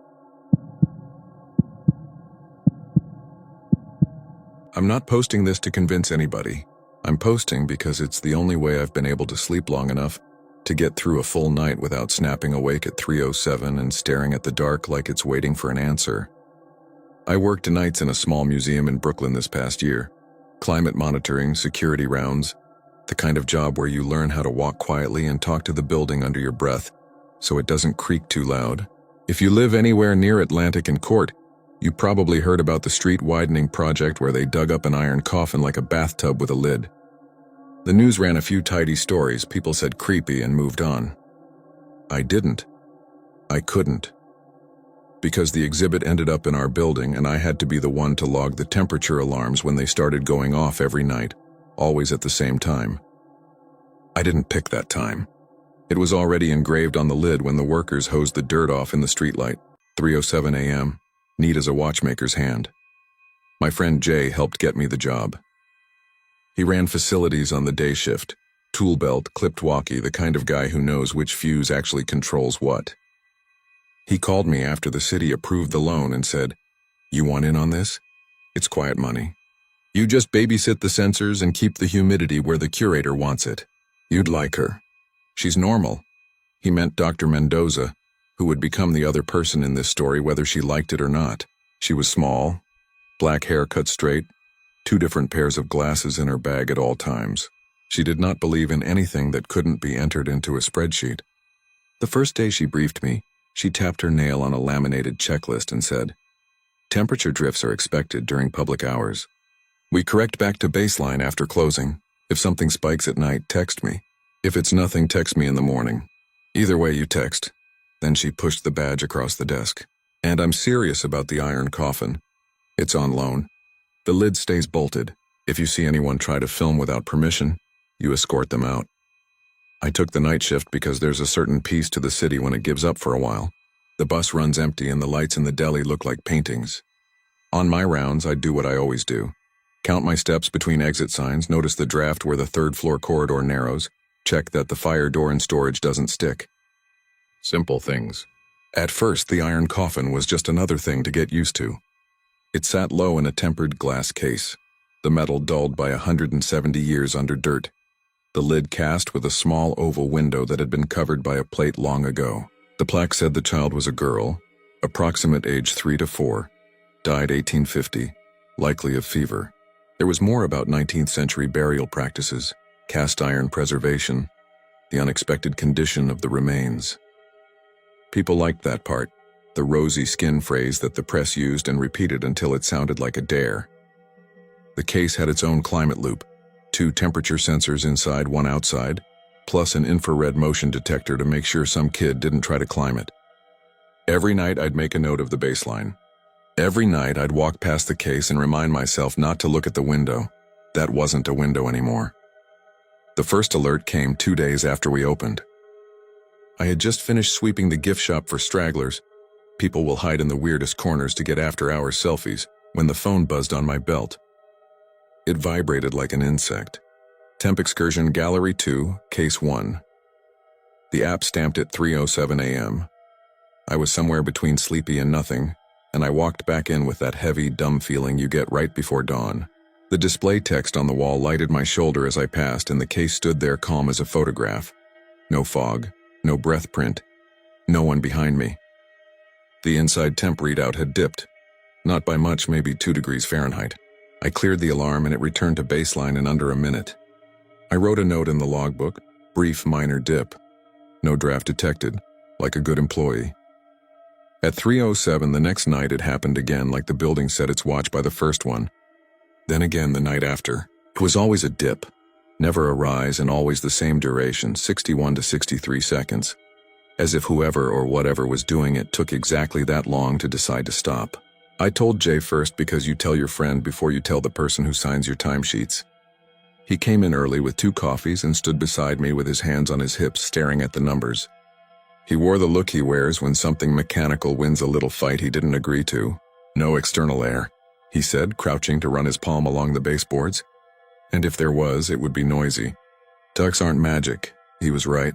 I'm not posting this to convince anybody. I'm posting because it's the only way I've been able to sleep long enough to get through a full night without snapping awake at 3:07 and staring at the dark like it's waiting for an answer. I worked nights in a small museum in Brooklyn this past year. Climate monitoring, security rounds, the kind of job where you learn how to walk quietly and talk to the building under your breath so it doesn't creak too loud. If you live anywhere near Atlantic and Court, you probably heard about the street widening project where they dug up an iron coffin like a bathtub with a lid. The news ran a few tidy stories, people said creepy and moved on. I didn't. I couldn't. Because the exhibit ended up in our building and I had to be the one to log the temperature alarms when they started going off every night, always at the same time. I didn't pick that time. It was already engraved on the lid when the workers hosed the dirt off in the streetlight, 3:07 a.m., neat as a watchmaker's hand. My friend Jay helped get me the job. He ran facilities on the day shift. Tool belt, clipped walkie, the kind of guy who knows which fuse actually controls what. He called me after the city approved the loan and said, "You want in on this? It's quiet money. You just babysit the sensors and keep the humidity where the curator wants it. You'd like her. She's normal." He meant Dr. Mendoza, who would become the other person in this story whether she liked it or not. She was small, black hair cut straight, 2 different pairs of glasses in her bag at all times. She did not believe in anything that couldn't be entered into a spreadsheet. The first day she briefed me, she tapped her nail on a laminated checklist and said, "Temperature drifts are expected during public hours. We correct back to baseline after closing. If something spikes at night, text me. If it's nothing, text me in the morning. Either way, you text." Then she pushed the badge across the desk. "And I'm serious about the iron coffin. It's on loan. The lid stays bolted. If you see anyone try to film without permission, you escort them out." I took the night shift because there's a certain peace to the city when it gives up for a while. The bus runs empty and the lights in the deli look like paintings. On my rounds, I'd do what I always do. Count my steps between exit signs, notice the draft where the 3rd floor corridor narrows, check that the fire door in storage doesn't stick. Simple things. At first, the iron coffin was just another thing to get used to. It sat low in a tempered glass case, the metal dulled by 170 years under dirt, the lid cast with a small oval window that had been covered by a plate long ago. The plaque said the child was a girl, approximate age 3 to 4, died 1850, likely of fever. There was more about 19th century burial practices, cast iron preservation, the unexpected condition of the remains. People liked that part, the rosy skin phrase that the press used and repeated until it sounded like a dare. The case had its own climate loop, 2 temperature sensors inside, 1 outside, plus an infrared motion detector to make sure some kid didn't try to climb it. Every night I'd make a note of the baseline. Every night I'd walk past the case and remind myself not to look at the window. That wasn't a window anymore. The first alert came 2 days after we opened. I had just finished sweeping the gift shop for stragglers. People will hide in the weirdest corners to get after-hours selfies, when the phone buzzed on my belt. It vibrated like an insect. Temp Excursion Gallery 2, Case 1. The app stamped at 3:07 a.m. I was somewhere between sleepy and nothing, and I walked back in with that heavy, dumb feeling you get right before dawn. The display text on the wall lighted my shoulder as I passed, and the case stood there calm as a photograph. No fog, no breath print, no one behind me. The inside temp readout had dipped. Not by much, maybe 2 degrees Fahrenheit. I cleared the alarm and it returned to baseline in under a minute. I wrote a note in the logbook, brief minor dip. No draft detected, like a good employee. At 3:07 the next night it happened again, like the building set its watch by the first one. Then again the night after. It was always a dip, never a rise, and always the same duration, 61 to 63 seconds. As if whoever or whatever was doing it took exactly that long to decide to stop. I told Jay first because you tell your friend before you tell the person who signs your timesheets. He came in early with 2 coffees and stood beside me with his hands on his hips staring at the numbers. He wore the look he wears when something mechanical wins a little fight he didn't agree to. "No external air," he said, crouching to run his palm along the baseboards. And if there was, it would be noisy. Ducks aren't magic. He was right.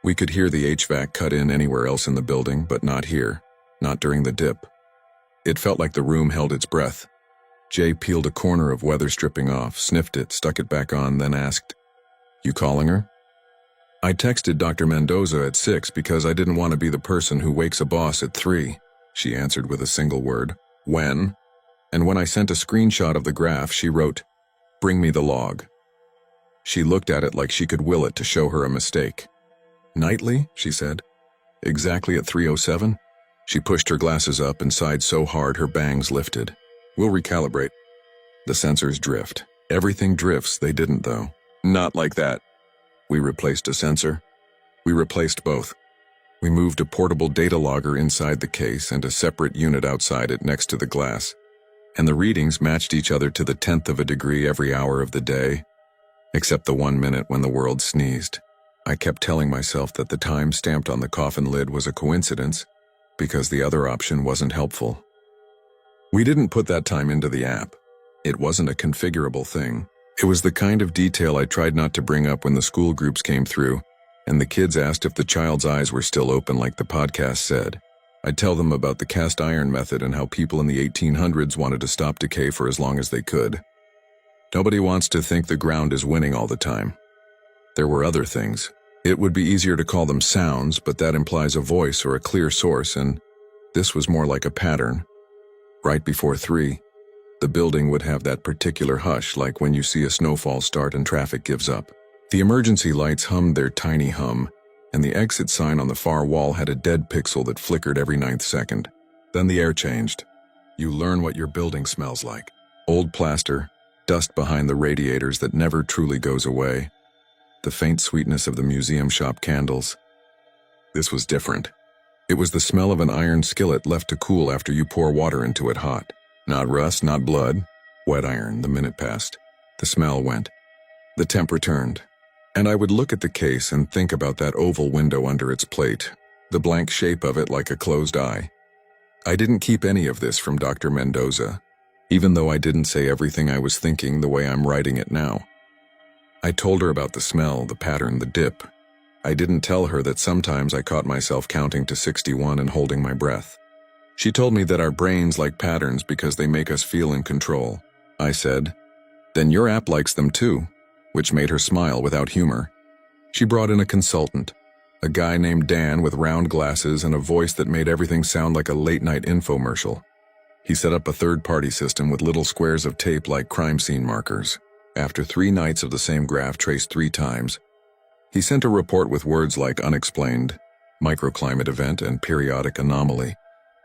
We could hear the HVAC cut in anywhere else in the building, but not here. Not during the dip. It felt like the room held its breath. Jay peeled a corner of weather stripping off, sniffed it, stuck it back on, then asked, "You calling her?" I texted Dr. Mendoza at 6 because I didn't want to be the person who wakes a boss at 3. She answered with a single word, "When?" And when I sent a screenshot of the graph, she wrote, "Bring me the log." She looked at it like she could will it to show her a mistake. "Nightly?" she said. "Exactly at 3:07? She pushed her glasses up and sighed so hard her bangs lifted. "We'll recalibrate." The sensors drift. Everything drifts, they didn't though. Not like that. We replaced a sensor. We replaced both. We moved a portable data logger inside the case and a separate unit outside it next to the glass. And the readings matched each other to the 10th of a degree every hour of the day, except the 1 minute when the world sneezed. I kept telling myself that the time stamped on the coffin lid was a coincidence, because the other option wasn't helpful. We didn't put that time into the app. It wasn't a configurable thing. It was the kind of detail I tried not to bring up when the school groups came through, and the kids asked if the child's eyes were still open like the podcast said. I'd tell them about the cast iron method and how people in the 1800s wanted to stop decay for as long as they could. Nobody wants to think the ground is winning all the time. There were other things. It would be easier to call them sounds, but that implies a voice or a clear source, and this was more like a pattern. Right before 3, the building would have that particular hush, like when you see a snowfall start and traffic gives up. The emergency lights hummed their tiny hum, and the exit sign on the far wall had a dead pixel that flickered every 9th second. Then the air changed. You learn what your building smells like. Old plaster, dust behind the radiators that never truly goes away, the faint sweetness of the museum shop candles. This was different. It was the smell of an iron skillet left to cool after you pour water into it hot. Not rust, not blood. Wet iron. The minute passed. The smell went. The temp returned. And I would look at the case and think about that oval window under its plate, the blank shape of it like a closed eye. I didn't keep any of this from Dr. Mendoza, even though I didn't say everything I was thinking the way I'm writing it now. I told her about the smell, the pattern, the dip. I didn't tell her that sometimes I caught myself counting to 61 and holding my breath. She told me that our brains like patterns because they make us feel in control. I said, "Then your app likes them too," which made her smile without humor. She brought in a consultant, a guy named Dan with round glasses and a voice that made everything sound like a late-night infomercial. He set up a third-party system with little squares of tape like crime scene markers. After 3 nights of the same graph traced 3 times, he sent a report with words like unexplained, microclimate event, and periodic anomaly,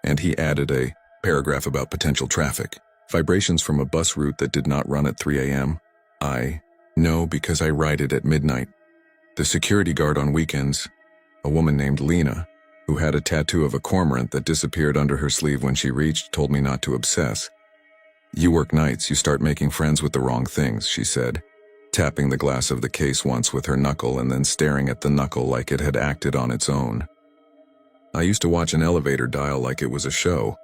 and he added a paragraph about potential traffic, vibrations from a bus route that did not run at 3 a.m. I know because I write it at midnight. The security guard on weekends, a woman named Lena, who had a tattoo of a cormorant that disappeared under her sleeve when she reached, told me not to obsess. "You work nights, you start making friends with the wrong things," she said, tapping the glass of the case once with her knuckle and then staring at the knuckle like it had acted on its own. I used to watch an elevator dial like it was a show.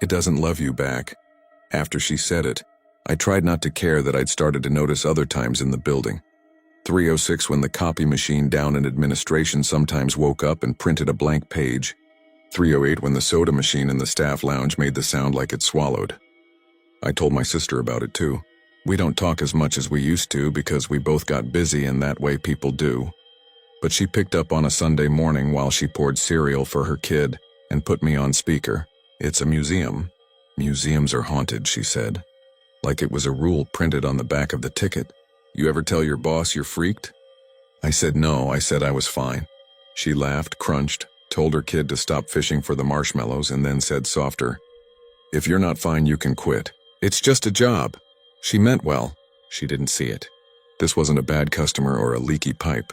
It doesn't love you back. After she said it, I tried not to care that I'd started to notice other times in the building. 3:06 when the copy machine down in administration sometimes woke up and printed a blank page. 3:08 when the soda machine in the staff lounge made the sound like it swallowed. I told my sister about it too. We don't talk as much as we used to because we both got busy and that way people do. But she picked up on a Sunday morning while she poured cereal for her kid and put me on speaker. "It's a museum. Museums are haunted," she said, like it was a rule printed on the back of the ticket. "You ever tell your boss you're freaked?" I said no, I said I was fine. She laughed, crunched, told her kid to stop fishing for the marshmallows, and then said softer, "If you're not fine, you can quit. It's just a job." She meant well. She didn't see it. This wasn't a bad customer or a leaky pipe.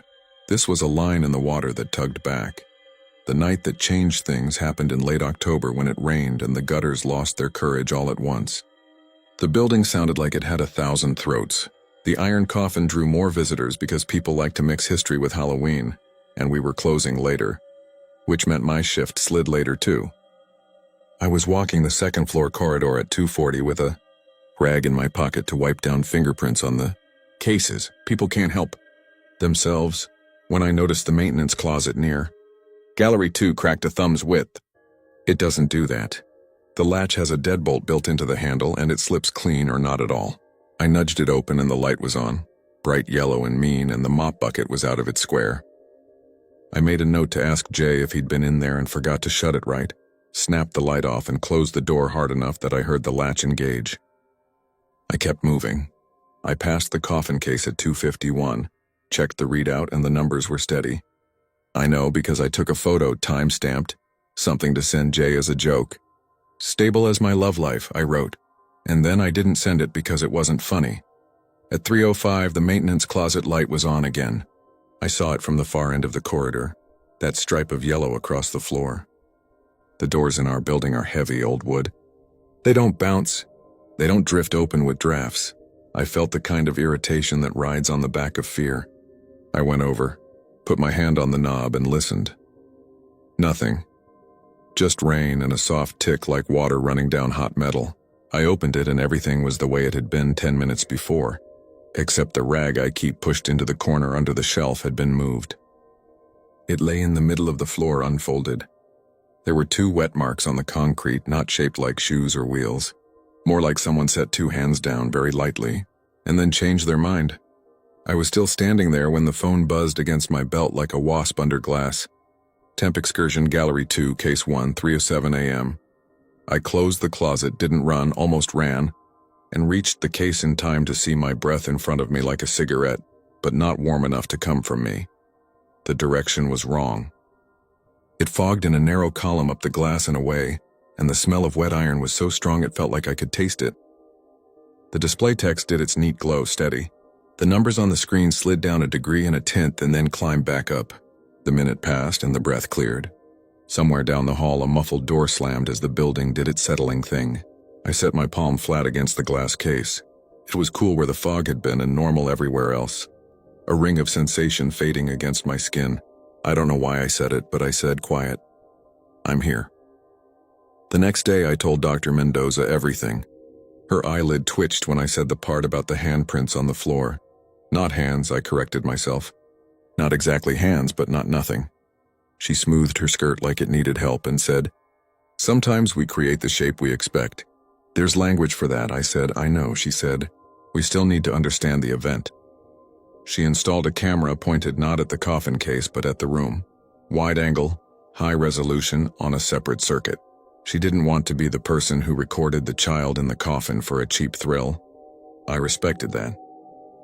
This was a line in the water that tugged back. The night that changed things happened in late October when it rained and the gutters lost their courage all at once. The building sounded like it had 1,000 throats. The iron coffin drew more visitors because people like to mix history with Halloween, and we were closing later, which meant my shift slid later too. I was walking the second-floor corridor at 2:40 with a rag in my pocket to wipe down fingerprints on the cases. People can't help themselves when I noticed the maintenance closet near Gallery 2 cracked a thumb's width. It doesn't do that. The latch has a deadbolt built into the handle and it slips clean or not at all. I nudged it open and the light was on, bright yellow and mean, and the mop bucket was out of its square. I made a note to ask Jay if he'd been in there and forgot to shut it right, snapped the light off and closed the door hard enough that I heard the latch engage. I kept moving. I passed the coffin case at 2:51, checked the readout, and the numbers were steady. I know because I took a photo, time-stamped, something to send Jay as a joke. "Stable as my love life," I wrote, and then I didn't send it because it wasn't funny. At 3:05, the maintenance closet light was on again. I saw it from the far end of the corridor, that stripe of yellow across the floor. The doors in our building are heavy old wood. They don't bounce. They don't drift open with drafts. I felt the kind of irritation that rides on the back of fear. I went over, put my hand on the knob and listened. Nothing. Just rain and a soft tick like water running down hot metal. I opened it and everything was the way it had been 10 minutes before. except the rag I keep pushed into the corner under the shelf had been moved. It lay in the middle of the floor unfolded. There were 2 wet marks on the concrete, not shaped like shoes or wheels. More like someone set 2 hands down very lightly, and then changed their mind. I was still standing there when the phone buzzed against my belt like a wasp under glass. Temp Excursion Gallery 2, Case 1, 3:07 a.m. I closed the closet, didn't run, almost ran, and reached the case in time to see my breath in front of me like a cigarette, but not warm enough to come from me. The direction was wrong. It fogged in a narrow column up the glass and away, and the smell of wet iron was so strong it felt like I could taste it. The display text did its neat glow steady. The numbers on the screen slid down a degree and a tenth and then climbed back up. The minute passed and the breath cleared. Somewhere down the hall, a muffled door slammed as the building did its settling thing. I set my palm flat against the glass case. It was cool where the fog had been and normal everywhere else. A ring of sensation fading against my skin. I don't know why I said it, but I said quiet, "I'm here." The next day I told Dr. Mendoza everything. Her eyelid twitched when I said the part about the handprints on the floor. Not hands, I corrected myself. Not exactly hands, but not nothing. She smoothed her skirt like it needed help and said, "Sometimes we create the shape we expect." "There's language for that," I said. "I know," she said. "We still need to understand the event." She installed a camera pointed not at the coffin case but at the room. Wide angle, high resolution, on a separate circuit. She didn't want to be the person who recorded the child in the coffin for a cheap thrill. I respected that.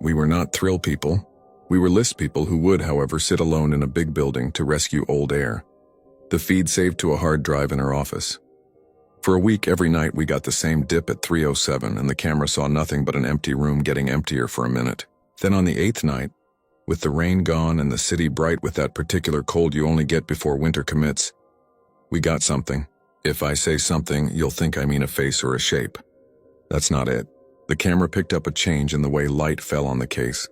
We were not thrill people. We were list people who would, however, sit alone in a big building to rescue old air. The feed saved to a hard drive in her office. For a week, every night we got the same dip at 3:07, and the camera saw nothing but an empty room getting emptier for a minute. Then on the 8th night, with the rain gone and the city bright with that particular cold you only get before winter commits, we got something. If I say something, you'll think I mean a face or a shape. That's not it. The camera picked up a change in the way light fell on the case,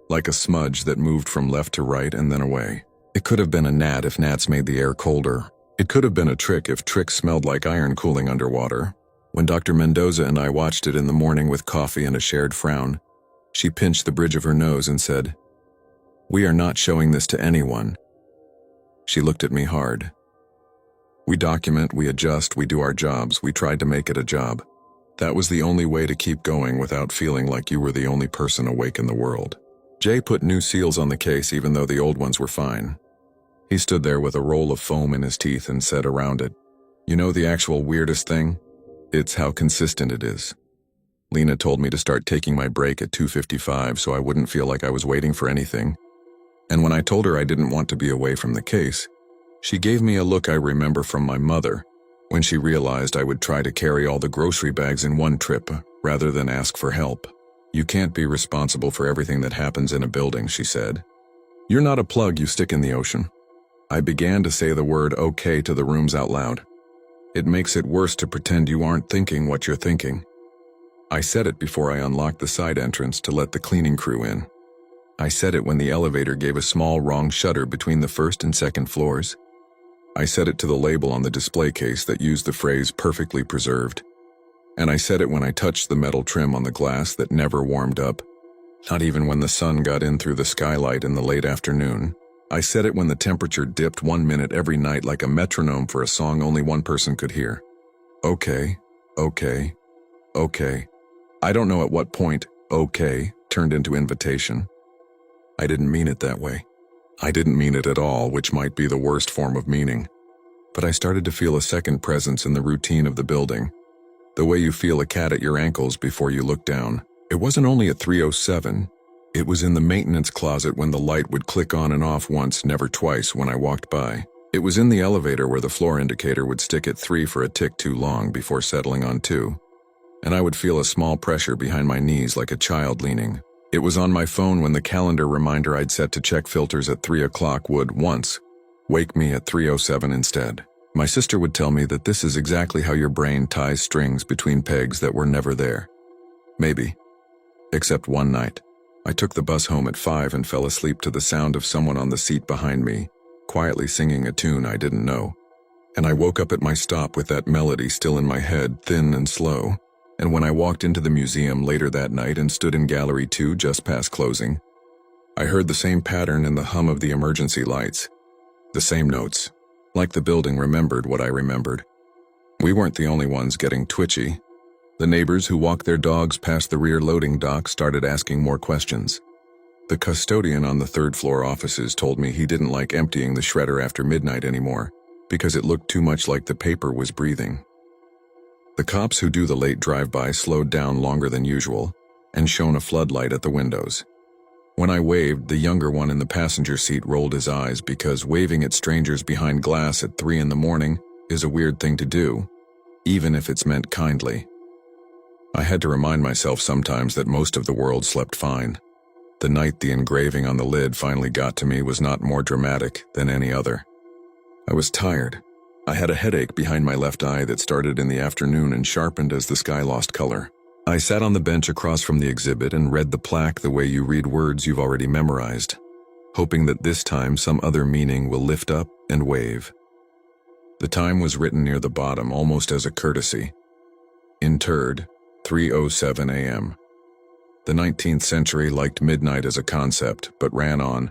like a smudge that moved from left to right and then away. It could have been a gnat if gnats made the air colder. It could have been a trick if tricks smelled like iron cooling underwater. When Dr. Mendoza and I watched it in the morning with coffee and a shared frown, she pinched the bridge of her nose and said, "We are not showing this to anyone." She looked at me hard. "We document, we adjust, we do our jobs. We tried to make it a job. That was the only way to keep going without feeling like you were the only person awake in the world." Jay put new seals on the case even though the old ones were fine. He stood there with a roll of foam in his teeth and said around it, "You know the actual weirdest thing? It's how consistent it is." Lena told me to start taking my break at 2:55 so I wouldn't feel like I was waiting for anything. And when I told her I didn't want to be away from the case, she gave me a look I remember from my mother when she realized I would try to carry all the grocery bags in one trip rather than ask for help. "You can't be responsible for everything that happens in a building," she said. "You're not a plug you stick in the ocean." I began to say the word "okay" to the rooms out loud. It makes it worse to pretend you aren't thinking what you're thinking. I said it before I unlocked the side entrance to let the cleaning crew in. I said it when the elevator gave a small wrong shutter between the first and second floors. I said it to the label on the display case that used the phrase "perfectly preserved." And I said it when I touched the metal trim on the glass that never warmed up, not even when the sun got in through the skylight in the late afternoon. I said it when the temperature dipped 1 minute every night like a metronome for a song only one person could hear. Okay, okay, okay. I don't know at what point "okay" turned into invitation. I didn't mean it that way. I didn't mean it at all, which might be the worst form of meaning. But I started to feel a second presence in the routine of the building. The way you feel a cat at your ankles before you look down. It wasn't only at 3:07. It was in the maintenance closet when the light would click on and off once, never twice, when I walked by. It was in the elevator where the floor indicator would stick at 3 for a tick too long before settling on 2. And I would feel a small pressure behind my knees like a child leaning. It was on my phone when the calendar reminder I'd set to check filters at 3 o'clock would, once, wake me at 3:07 instead. My sister would tell me that this is exactly how your brain ties strings between pegs that were never there. Maybe. Except one night. I took the bus home at 5 and fell asleep to the sound of someone on the seat behind me, quietly singing a tune I didn't know. And I woke up at my stop with that melody still in my head, thin and slow. And when I walked into the museum later that night and stood in Gallery 2 just past closing, I heard the same pattern in the hum of the emergency lights. The same notes, like the building remembered what I remembered. We weren't the only ones getting twitchy. The neighbors who walked their dogs past the rear loading dock started asking more questions. The custodian on the third-floor offices told me he didn't like emptying the shredder after midnight anymore because it looked too much like the paper was breathing. The cops who do the late drive-by slowed down longer than usual and shone a floodlight at the windows. When I waved, the younger one in the passenger seat rolled his eyes because waving at strangers behind glass at 3 in the morning is a weird thing to do, even if it's meant kindly. I had to remind myself sometimes that most of the world slept fine. The night the engraving on the lid finally got to me was not more dramatic than any other. I was tired. I had a headache behind my left eye that started in the afternoon and sharpened as the sky lost color. I sat on the bench across from the exhibit and read the plaque the way you read words you've already memorized, hoping that this time some other meaning will lift up and wave. The time was written near the bottom, almost as a courtesy. Interred, 3:07 a.m. The 19th century liked midnight as a concept, but ran on.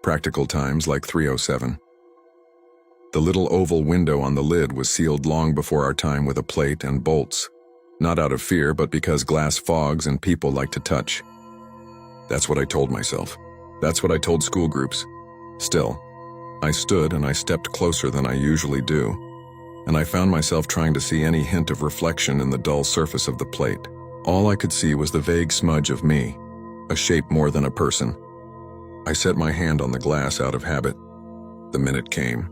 Practical times like 3:07. The little oval window on the lid was sealed long before our time with a plate and bolts, not out of fear, but because glass fogs and people like to touch. That's what I told myself. That's what I told school groups. Still, I stood and I stepped closer than I usually do, and I found myself trying to see any hint of reflection in the dull surface of the plate. All I could see was the vague smudge of me, a shape more than a person. I set my hand on the glass out of habit. The minute came.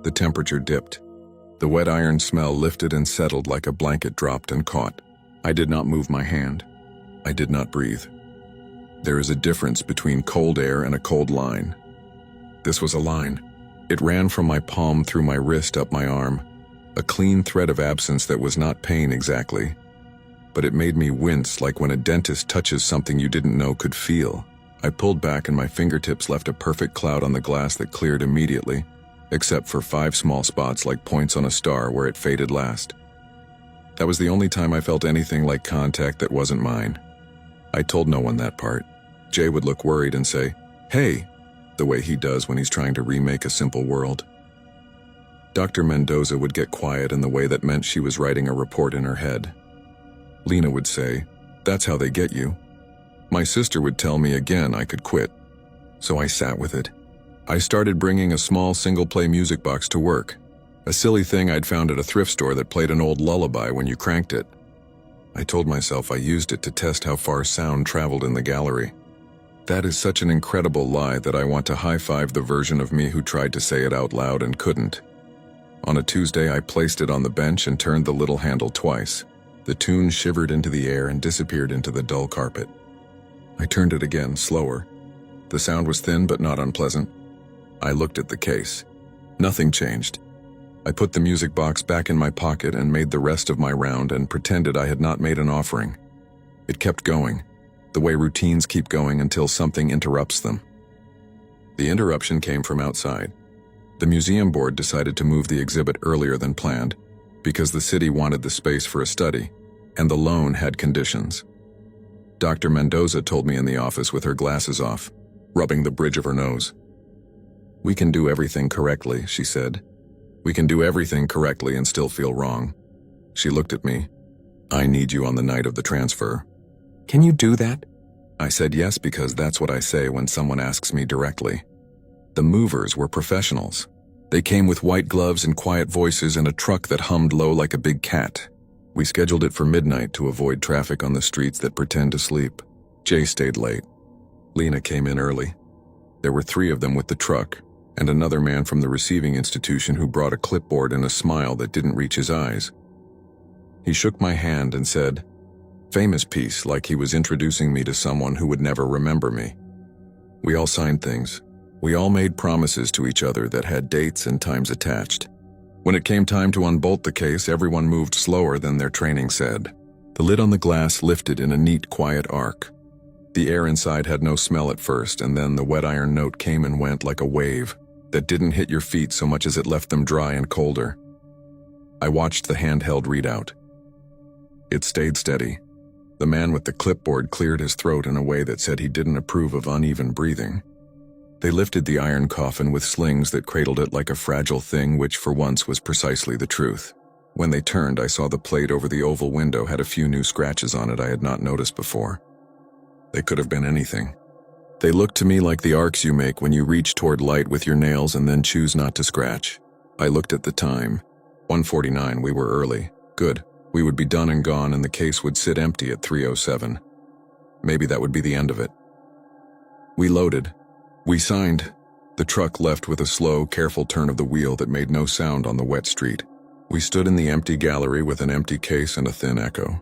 The temperature dipped. The wet iron smell lifted and settled like a blanket dropped and caught. I did not move my hand. I did not breathe. There is a difference between cold air and a cold line. This was a line. It ran from my palm through my wrist up my arm, a clean thread of absence that was not pain exactly, but it made me wince like when a dentist touches something you didn't know could feel. I pulled back and my fingertips left a perfect cloud on the glass that cleared immediately, except for 5 small spots like points on a star where it faded last. That was the only time I felt anything like contact that wasn't mine. I told no one that part. Jay would look worried and say, "Hey," the way he does when he's trying to remake a simple world. Dr. Mendoza would get quiet in the way that meant she was writing a report in her head. Lena would say, "That's how they get you." My sister would tell me again I could quit, so I sat with it. I started bringing a small single-play music box to work, a silly thing I'd found at a thrift store that played an old lullaby when you cranked it. I told myself I used it to test how far sound traveled in the gallery. That is such an incredible lie that I want to high-five the version of me who tried to say it out loud and couldn't. On a Tuesday, I placed it on the bench and turned the little handle twice. The tune shivered into the air and disappeared into the dull carpet. I turned it again, slower. The sound was thin but not unpleasant. I looked at the case. Nothing changed. I put the music box back in my pocket and made the rest of my round and pretended I had not made an offering. It kept going, the way routines keep going until something interrupts them. The interruption came from outside. The museum board decided to move the exhibit earlier than planned because the city wanted the space for a study, and the loan had conditions. Dr. Mendoza told me in the office with her glasses off, rubbing the bridge of her nose. "We can do everything correctly," she said. "We can do everything correctly and still feel wrong." She looked at me. "I need you on the night of the transfer." "Can you do that?" I said yes because that's what I say when someone asks me directly. The movers were professionals. They came with white gloves and quiet voices and a truck that hummed low like a big cat. We scheduled it for midnight to avoid traffic on the streets that pretend to sleep. Jay stayed late. Lena came in early. There were 3 of them with the truck, and another man from the receiving institution who brought a clipboard and a smile that didn't reach his eyes. He shook my hand and said, "Famous piece," like he was introducing me to someone who would never remember me. We all signed things. We all made promises to each other that had dates and times attached. When it came time to unbolt the case, everyone moved slower than their training said. The lid on the glass lifted in a neat, quiet arc. The air inside had no smell at first, and then the wet iron note came and went like a wave that didn't hit your feet so much as it left them dry and colder. I watched the handheld readout. It stayed steady. The man with the clipboard cleared his throat in a way that said he didn't approve of uneven breathing. They lifted the iron coffin with slings that cradled it like a fragile thing, which for once was precisely the truth. When they turned, I saw the plate over the oval window had a few new scratches on it I had not noticed before. They could have been anything. They looked to me like the arcs you make when you reach toward light with your nails and then choose not to scratch. I looked at the time. 1:49, we were early. Good. We would be done and gone and the case would sit empty at 3:07. Maybe that would be the end of it. We loaded. We signed. The truck left with a slow, careful turn of the wheel that made no sound on the wet street. We stood in the empty gallery with an empty case and a thin echo.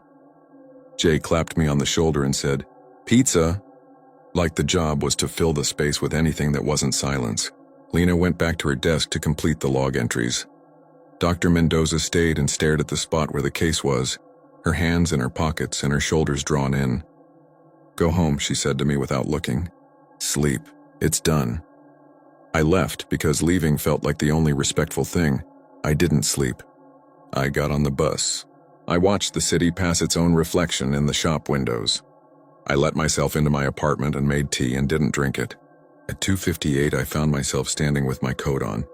Jay clapped me on the shoulder and said, "Pizza!" Like the job was to fill the space with anything that wasn't silence. Lena went back to her desk to complete the log entries. Dr. Mendoza stayed and stared at the spot where the case was, her hands in her pockets and her shoulders drawn in. "Go home," she said to me without looking. "Sleep. It's done." I left because leaving felt like the only respectful thing. I didn't sleep. I got on the bus. I watched the city pass its own reflection in the shop windows. I let myself into my apartment and made tea and didn't drink it. At 2:58, I found myself standing with my coat on,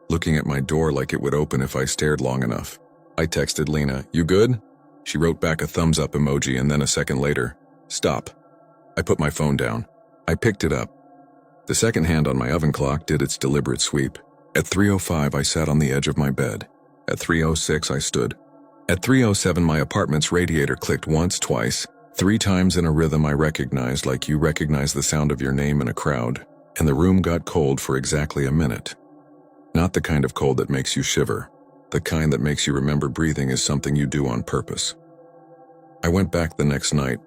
looking at my door like it would open if I stared long enough. I texted Lena, "You good?" She wrote back a thumbs up emoji and then a second later, "Stop." I put my phone down. I picked it up. The second hand on my oven clock did its deliberate sweep. At 3:05, I sat on the edge of my bed. At 3:06, I stood. At 3:07, my apartment's radiator clicked once, twice, 3 times in a rhythm I recognized, like you recognize the sound of your name in a crowd, and the room got cold for exactly a minute. Not the kind of cold that makes you shiver. The kind that makes you remember breathing is something you do on purpose. I went back the next night.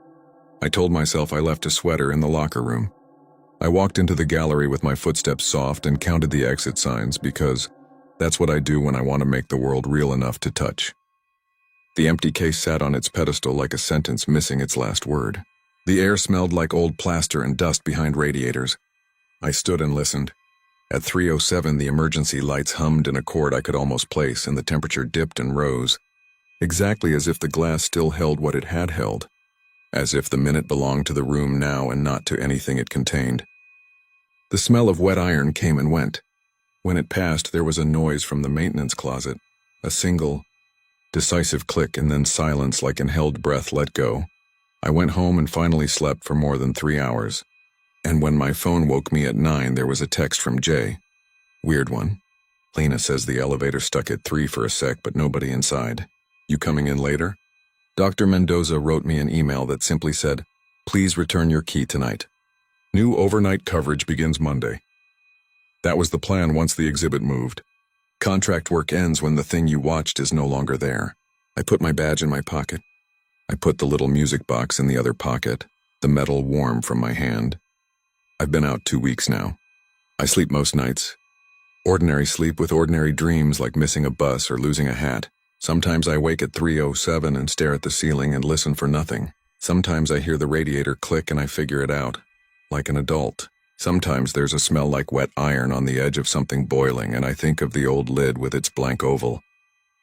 I told myself I left a sweater in the locker room. I walked into the gallery with my footsteps soft and counted the exit signs because that's what I do when I want to make the world real enough to touch. The empty case sat on its pedestal like a sentence missing its last word. The air smelled like old plaster and dust behind radiators. I stood and listened. At 3:07, the emergency lights hummed in a chord I could almost place, and the temperature dipped and rose, exactly as if the glass still held what it had held, as if the minute belonged to the room now and not to anything it contained. The smell of wet iron came and went. When it passed, there was a noise from the maintenance closet, a single, decisive click, and then silence like an held breath let go. I went home and finally slept for more than 3 hours. And when my phone woke me at 9, there was a text from Jay. Weird one. Lena says the elevator stuck at 3 for a sec, but nobody inside. You coming in later? Dr. Mendoza wrote me an email that simply said, "Please return your key tonight. New overnight coverage begins Monday." That was the plan once the exhibit moved. Contract work ends when the thing you watched is no longer there. I put my badge in my pocket. I put the little music box in the other pocket, the metal warm from my hand. I've been out 2 weeks now. I sleep most nights. Ordinary sleep with ordinary dreams, like missing a bus or losing a hat. Sometimes I wake at 3:07 and stare at the ceiling and listen for nothing. Sometimes I hear the radiator click and I figure it out, like an adult. Sometimes there's a smell like wet iron on the edge of something boiling, and I think of the old lid with its blank oval,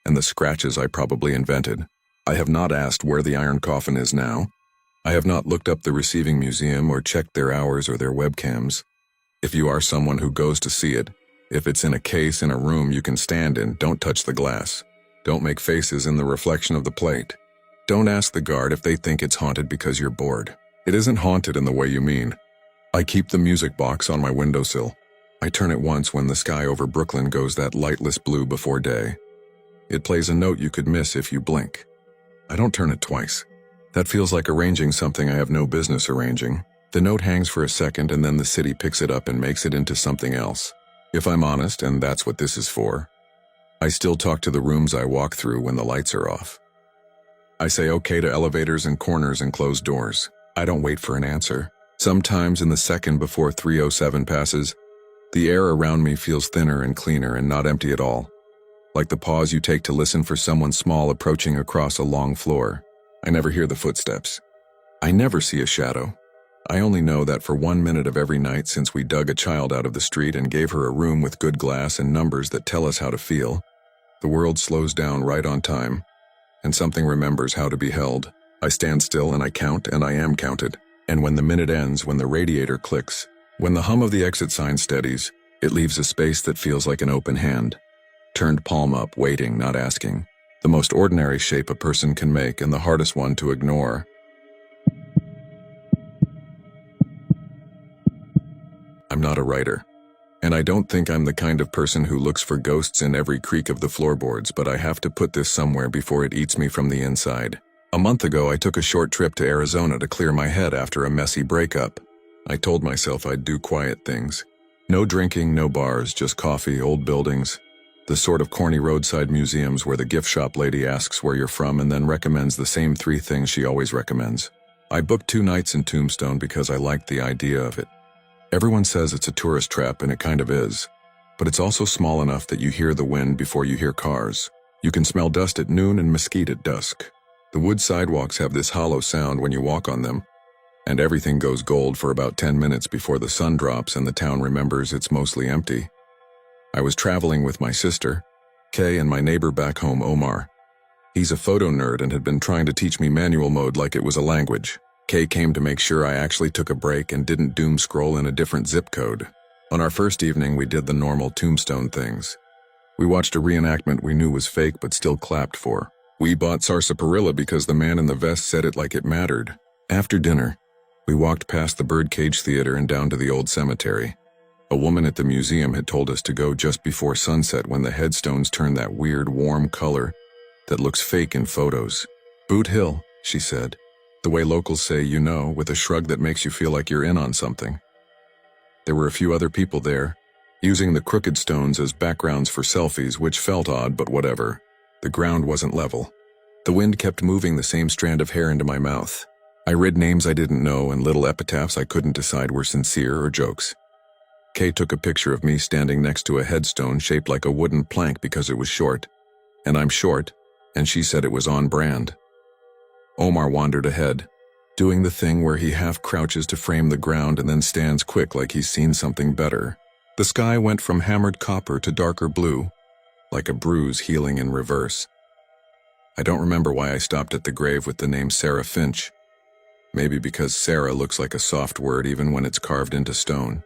and the scratches I probably invented. I have not asked where the iron coffin is now. I have not looked up the receiving museum or checked their hours or their webcams. If you are someone who goes to see it, if it's in a case in a room you can stand in, don't touch the glass. Don't make faces in the reflection of the plate. Don't ask the guard if they think it's haunted because you're bored. It isn't haunted in the way you mean. I keep the music box on my windowsill. I turn it once when the sky over Brooklyn goes that lightless blue before day. It plays a note you could miss if you blink. I don't turn it twice. That feels like arranging something I have no business arranging. The note hangs for a second and then the city picks it up and makes it into something else. If I'm honest, and that's what this is for, I still talk to the rooms I walk through when the lights are off. I say okay to elevators and corners and closed doors. I don't wait for an answer. Sometimes in the second before 3:07 passes, the air around me feels thinner and cleaner and not empty at all. Like the pause you take to listen for someone small approaching across a long floor. I never hear the footsteps. I never see a shadow. I only know that for 1 minute of every night since we dug a child out of the street and gave her a room with good glass and numbers that tell us how to feel, the world slows down right on time, and something remembers how to be held. I stand still and I count and I am counted. And when the minute ends, when the radiator clicks, when the hum of the exit sign steadies, it leaves a space that feels like an open hand. Turned palm up, waiting, not asking. The most ordinary shape a person can make and the hardest one to ignore. I'm not a writer. And I don't think I'm the kind of person who looks for ghosts in every creak of the floorboards, but I have to put this somewhere before it eats me from the inside. A month ago, I took a short trip to Arizona to clear my head after a messy breakup. I told myself I'd do quiet things. No drinking, no bars, just coffee, old buildings. The sort of corny roadside museums where the gift shop lady asks where you're from and then recommends the same 3 things she always recommends. I booked 2 nights in Tombstone because I liked the idea of it. Everyone says it's a tourist trap, and it kind of is. But it's also small enough that you hear the wind before you hear cars. You can smell dust at noon and mesquite at dusk. The wood sidewalks have this hollow sound when you walk on them, and everything goes gold for about 10 minutes before the sun drops and the town remembers it's mostly empty. I was traveling with my sister, Kay, and my neighbor back home, Omar. He's a photo nerd and had been trying to teach me manual mode like it was a language. Kay came to make sure I actually took a break and didn't doom scroll in a different zip code. On our first evening, we did the normal Tombstone things. We watched a reenactment we knew was fake but still clapped for. We bought sarsaparilla because the man in the vest said it like it mattered. After dinner, we walked past the Birdcage Theater and down to the old cemetery. A woman at the museum had told us to go just before sunset when the headstones turn that weird, warm color that looks fake in photos. Boot Hill, she said. The way locals say, you know, with a shrug that makes you feel like you're in on something. There were a few other people there, using the crooked stones as backgrounds for selfies, which felt odd, but whatever. The ground wasn't level. The wind kept moving the same strand of hair into my mouth. I read names I didn't know and little epitaphs I couldn't decide were sincere or jokes. Kay took a picture of me standing next to a headstone shaped like a wooden plank because it was short. And I'm short, and she said it was on brand. Omar wandered ahead, doing the thing where he half crouches to frame the ground and then stands quick like he's seen something better. The sky went from hammered copper to darker blue, like a bruise healing in reverse. I don't remember why I stopped at the grave with the name Sarah Finch. Maybe because Sarah looks like a soft word even when it's carved into stone.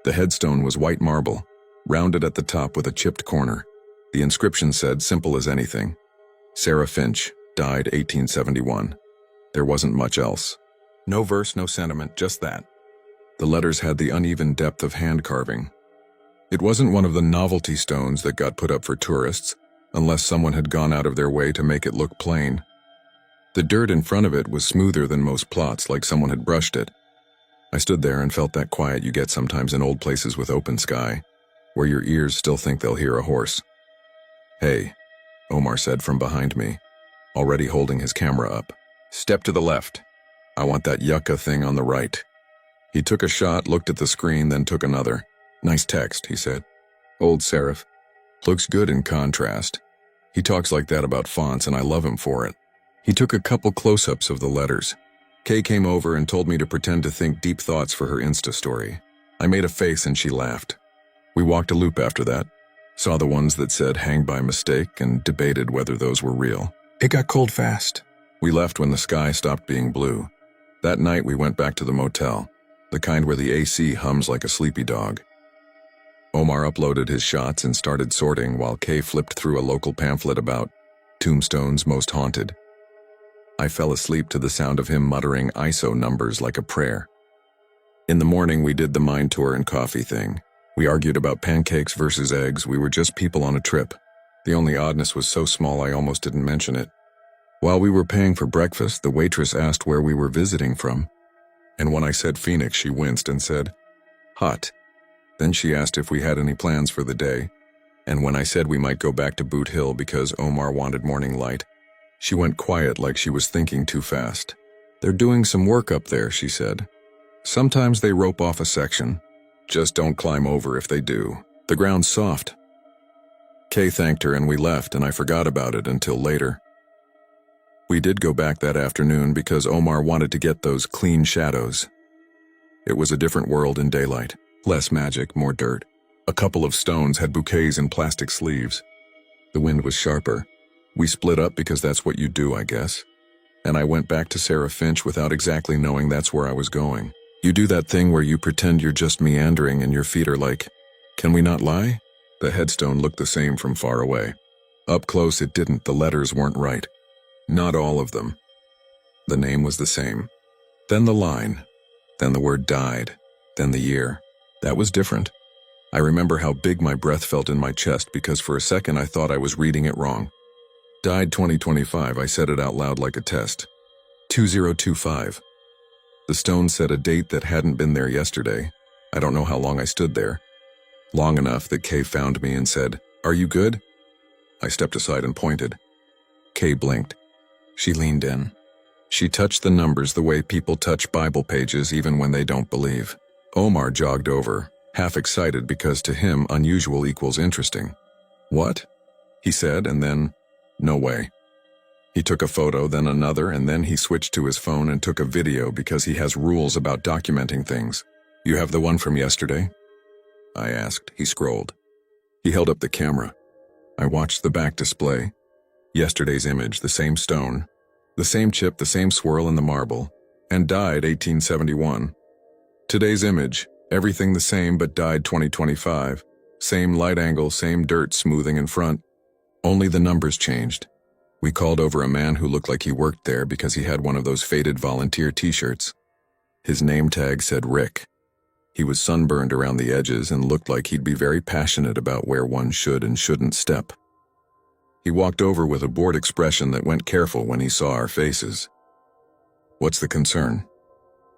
The headstone was white marble, rounded at the top with a chipped corner. The inscription said, simple as anything, Sarah Finch, died 1871. There wasn't much else. No verse, no sentiment, just that. The letters had the uneven depth of hand carving. It wasn't one of the novelty stones that got put up for tourists, unless someone had gone out of their way to make it look plain. The dirt in front of it was smoother than most plots, like someone had brushed it. I stood there and felt that quiet you get sometimes in old places with open sky, where your ears still think they'll hear a horse. Hey, Omar said from behind me, already holding his camera up. Step to the left. I want that yucca thing on the right. He took a shot, looked at the screen, then took another. Nice text, he said. Old serif. Looks good in contrast. He talks like that about fonts, and I love him for it. He took a couple close-ups of the letters. Kay came over and told me to pretend to think deep thoughts for her Insta story. I made a face and she laughed. We walked a loop after that, saw the ones that said hang by mistake, and debated whether those were real. It got cold fast. We left when the sky stopped being blue. That night we went back to the motel, the kind where the AC hums like a sleepy dog. Omar uploaded his shots and started sorting while Kay flipped through a local pamphlet about Tombstone's Most Haunted. I fell asleep to the sound of him muttering ISO numbers like a prayer. In the morning we did the mind tour and coffee thing. We argued about pancakes versus eggs. We were just people on a trip. The only oddness was so small I almost didn't mention it. While we were paying for breakfast, the waitress asked where we were visiting from. And when I said Phoenix, she winced and said, hot. Then she asked if we had any plans for the day. And when I said we might go back to Boot Hill because Omar wanted morning light, she went quiet like she was thinking too fast. They're doing some work up there, she said. Sometimes they rope off a section. Just don't climb over if they do. The ground's soft. Kay thanked her and we left, and I forgot about it until later. We did go back that afternoon because Omar wanted to get those clean shadows. It was a different world in daylight. Less magic, more dirt. A couple of stones had bouquets in plastic sleeves. The wind was sharper. We split up because that's what you do, I guess. And I went back to Sarah Finch without exactly knowing that's where I was going. You do that thing where you pretend you're just meandering and your feet are like, can we not lie? The headstone looked the same from far away. Up close it didn't, the letters weren't right. Not all of them. The name was the same. Then the line. Then the word died. Then the year. That was different. I remember how big my breath felt in my chest because for a second I thought I was reading it wrong. Died 2025, I said it out loud like a test. 2025. The stone said a date that hadn't been there yesterday. I don't know how long I stood there. Long enough that Kay found me and said, "Are you good?" I stepped aside and pointed. Kay blinked. She leaned in. She touched the numbers the way people touch Bible pages even when they don't believe. Omar jogged over, half excited because to him unusual equals interesting. "What?" he said, and then, "No way." He took a photo, then another, and then he switched to his phone and took a video because he has rules about documenting things. "You have the one from yesterday?" I asked. He scrolled. He held up the camera. I watched the back display. Yesterday's image, the same stone, the same chip, the same swirl in the marble, and died 1871. Today's image, everything the same but died 2025. Same light angle, same dirt smoothing in front. Only the numbers changed. We called over a man who looked like he worked there because he had one of those faded volunteer t-shirts. His name tag said Rick. He was sunburned around the edges and looked like he'd be very passionate about where one should and shouldn't step. He walked over with a bored expression that went careful when he saw our faces. "What's the concern?"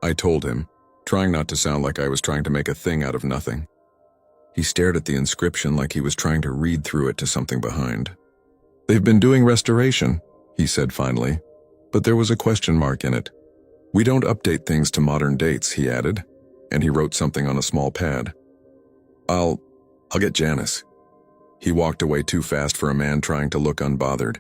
I told him, trying not to sound like I was trying to make a thing out of nothing. He stared at the inscription like he was trying to read through it to something behind. "They've been doing restoration," he said finally, but there was a question mark in it. "We don't update things to modern dates," he added, and he wrote something on a small pad. I'll get Janice." He walked away too fast for a man trying to look unbothered.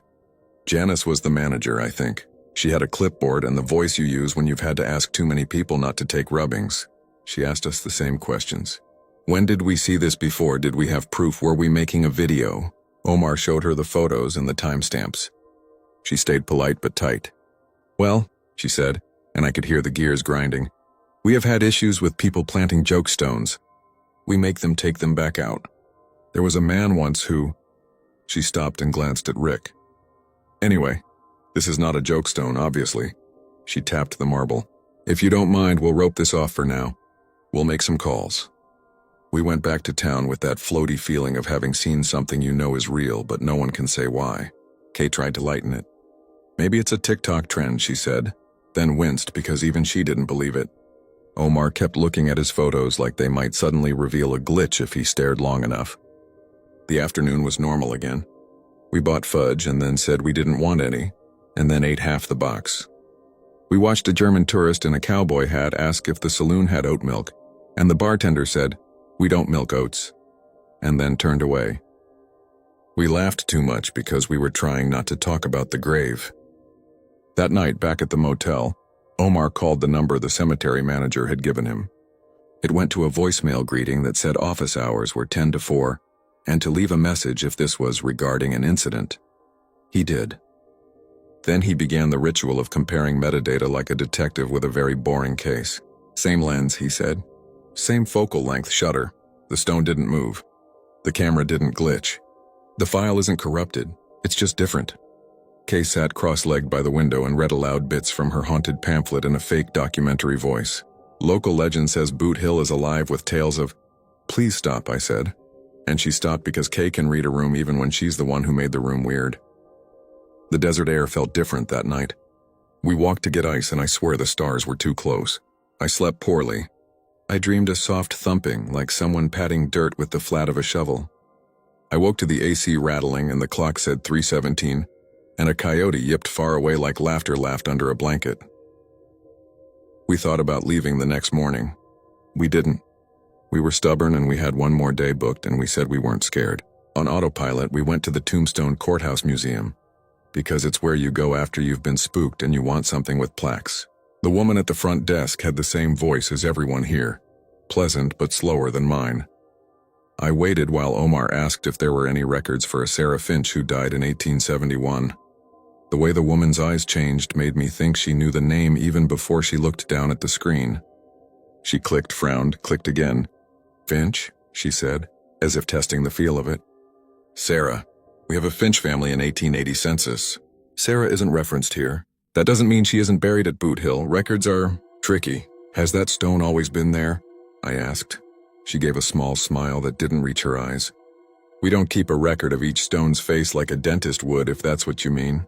Janice was the manager, I think. She had a clipboard and the voice you use when you've had to ask too many people not to take rubbings. She asked us the same questions. "When did we see this before? Did we have proof? Were we making a video?" Omar showed her the photos and the timestamps. She stayed polite but tight. "Well," she said, and I could hear the gears grinding, "we have had issues with people planting joke stones. We make them take them back out. There was a man once who..." She stopped and glanced at Rick. "Anyway, this is not a joke stone, obviously." She tapped the marble. "If you don't mind, we'll rope this off for now. We'll make some calls." We went back to town with that floaty feeling of having seen something you know is real, but no one can say why. Kay tried to lighten it. "Maybe it's a TikTok trend," she said, then winced because even she didn't believe it. Omar kept looking at his photos like they might suddenly reveal a glitch if he stared long enough. The afternoon was normal again. We bought fudge and then said we didn't want any, and then ate half the box. We watched a German tourist in a cowboy hat ask if the saloon had oat milk, and the bartender said, "We don't milk oats," and then turned away. We laughed too much because we were trying not to talk about the grave. That night, back at the motel, Omar called the number the cemetery manager had given him. It went to a voicemail greeting that said office hours were 10 to 4, and to leave a message if this was regarding an incident. He did. Then he began the ritual of comparing metadata like a detective with a very boring case. "Same lens," he said. "Same focal length shutter. The stone didn't move. The camera didn't glitch. The file isn't corrupted. It's just different." Kay sat cross-legged by the window and read aloud bits from her haunted pamphlet in a fake documentary voice. "Local legend says Boot Hill is alive with tales of..." "Please stop," I said. And she stopped because Kay can read a room even when she's the one who made the room weird. The desert air felt different that night. We walked to get ice and I swear the stars were too close. I slept poorly. I dreamed a soft thumping like someone patting dirt with the flat of a shovel. I woke to the AC rattling and the clock said 3:17, and a coyote yipped far away like laughter laughed under a blanket. We thought about leaving the next morning. We didn't. We were stubborn and we had one more day booked and we said we weren't scared. On autopilot, we went to the Tombstone Courthouse Museum, because it's where you go after you've been spooked and you want something with plaques. The woman at the front desk had the same voice as everyone here, pleasant but slower than mine. I waited while Omar asked if there were any records for a Sarah Finch who died in 1871. The way the woman's eyes changed made me think she knew the name even before she looked down at the screen. She clicked, frowned, clicked again. "Finch?" she said, as if testing the feel of it. "Sarah. We have a Finch family in 1880 census. Sarah isn't referenced here. That doesn't mean she isn't buried at Boot Hill. Records are tricky. Has that stone always been there?" I asked. She gave a small smile that didn't reach her eyes. "We don't keep a record of each stone's face like a dentist would, if that's what you mean.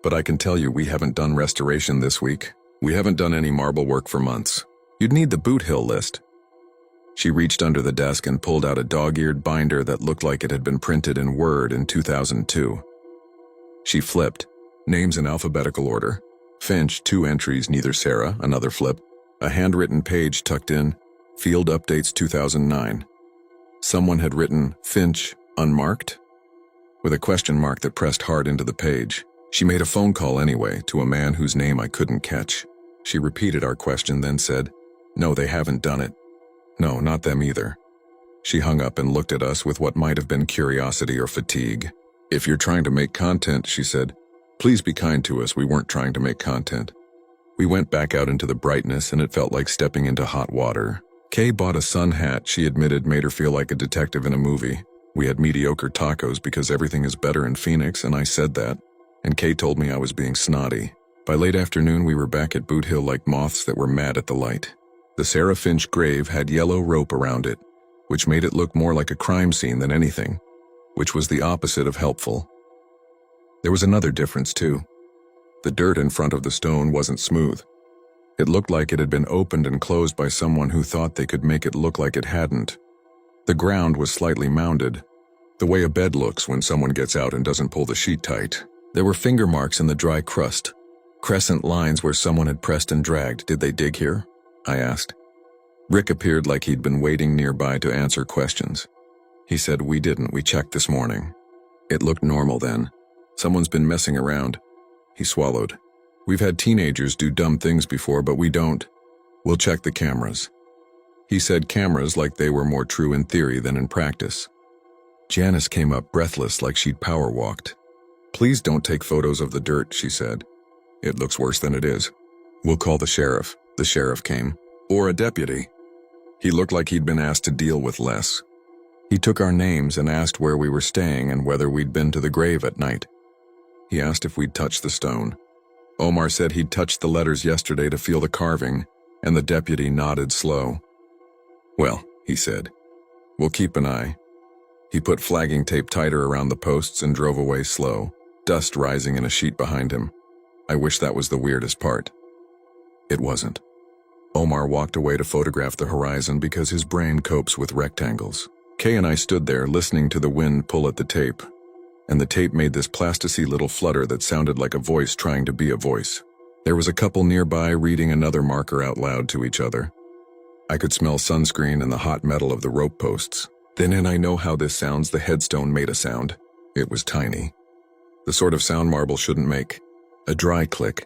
But I can tell you we haven't done restoration this week. We haven't done any marble work for months. You'd need the Boot Hill list." She reached under the desk and pulled out a dog-eared binder that looked like it had been printed in Word in 2002. She flipped. Names in alphabetical order. Finch, 2 entries, neither Sarah, another flip. A handwritten page tucked in. Field updates 2009. Someone had written, "Finch, unmarked?" with a question mark that pressed hard into the page. She made a phone call anyway, to a man whose name I couldn't catch. She repeated our question, then said, "No, they haven't done it. No, not them either." She hung up and looked at us with what might have been curiosity or fatigue. "If you're trying to make content," she said, "please be kind to us. We weren't trying to make content." We went back out into the brightness and it felt like stepping into hot water. Kay bought a sun hat she admitted made her feel like a detective in a movie. We had mediocre tacos because everything is better in Phoenix, and I said that. And Kay told me I was being snotty. By late afternoon, we were back at Boot Hill like moths that were mad at the light. The Sarah Finch grave had yellow rope around it, which made it look more like a crime scene than anything, which was the opposite of helpful. There was another difference, too. The dirt in front of the stone wasn't smooth. It looked like it had been opened and closed by someone who thought they could make it look like it hadn't. The ground was slightly mounded, the way a bed looks when someone gets out and doesn't pull the sheet tight. There were finger marks in the dry crust, crescent lines where someone had pressed and dragged. "Did they dig here?" I asked. Rick appeared like he'd been waiting nearby to answer questions. He said, "We didn't. We checked this morning." It looked normal then. "Someone's been messing around." He swallowed. "We've had teenagers do dumb things before, but we don't. We'll check the cameras." He said cameras like they were more true in theory than in practice. Janice came up breathless like she'd power walked. "Please don't take photos of the dirt," she said. "It looks worse than it is. We'll call the sheriff." The sheriff came. Or a deputy. He looked like he'd been asked to deal with less. He took our names and asked where we were staying and whether we'd been to the grave at night. He asked if we'd touched the stone. Omar said he'd touched the letters yesterday to feel the carving, and the deputy nodded slow. "Well," he said, "we'll keep an eye." He put flagging tape tighter around the posts and drove away slow, dust rising in a sheet behind him. I wish that was the weirdest part. It wasn't. Omar walked away to photograph the horizon because his brain copes with rectangles. Kay and I stood there listening to the wind pull at the tape, and the tape made this plasticine little flutter that sounded like a voice trying to be a voice. There was a couple nearby reading another marker out loud to each other. I could smell sunscreen and the hot metal of the rope posts. Then I know how this sounds. The headstone made a sound. It was tiny. The sort of sound marble shouldn't make. A dry click.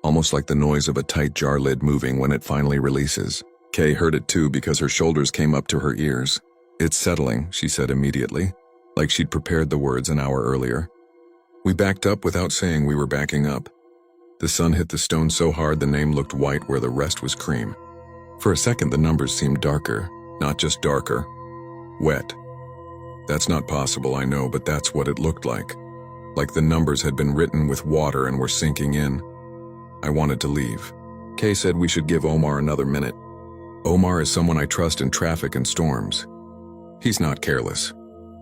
Almost like the noise of a tight jar lid moving when it finally releases. Kay heard it too because her shoulders came up to her ears. "It's settling," she said immediately, like she'd prepared the words an hour earlier. We backed up without saying we were backing up. The sun hit the stone so hard the name looked white where the rest was cream. For a second the numbers seemed darker, not just darker. Wet. That's not possible, I know, but that's what it looked like. Like the numbers had been written with water and were sinking in. I wanted to leave. Kay said we should give Omar another minute. Omar is someone I trust in traffic and storms. He's not careless,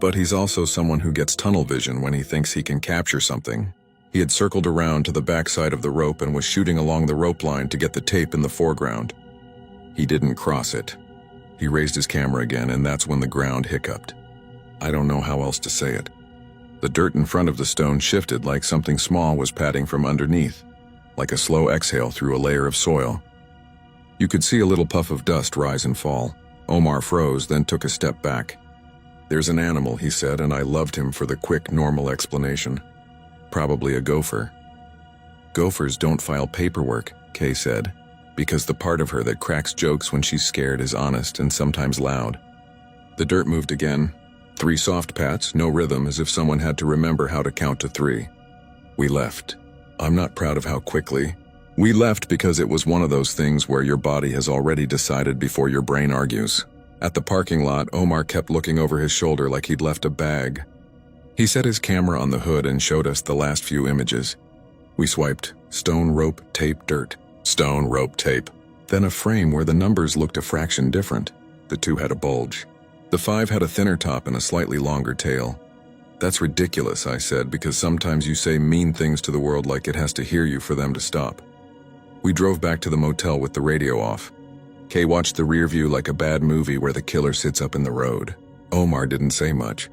but he's also someone who gets tunnel vision when he thinks he can capture something. He had circled around to the backside of the rope and was shooting along the rope line to get the tape in the foreground. He didn't cross it. He raised his camera again, and that's when the ground hiccuped. I don't know how else to say it. The dirt in front of the stone shifted like something small was padding from underneath, like a slow exhale through a layer of soil. You could see a little puff of dust rise and fall. Omar froze, then took a step back. "There's an animal," he said, and I loved him for the quick, normal explanation. "Probably a gopher." "Gophers don't file paperwork," Kay said, because the part of her that cracks jokes when she's scared is honest and sometimes loud. The dirt moved again. 3 soft pats, no rhythm, as if someone had to remember how to count to 3. We left. I'm not proud of how quickly. We left because it was one of those things where your body has already decided before your brain argues. At the parking lot, Omar kept looking over his shoulder like he'd left a bag. He set his camera on the hood and showed us the last few images. We swiped. Stone, rope, tape, dirt. Stone, rope, tape. Then a frame where the numbers looked a fraction different. The 2 had a bulge. The 5 had a thinner top and a slightly longer tail. That's ridiculous, I said, because sometimes you say mean things to the world like it has to hear you for them to stop. We drove back to the motel with the radio off. Kay watched the rear view like a bad movie where the killer sits up in the road. Omar didn't say much.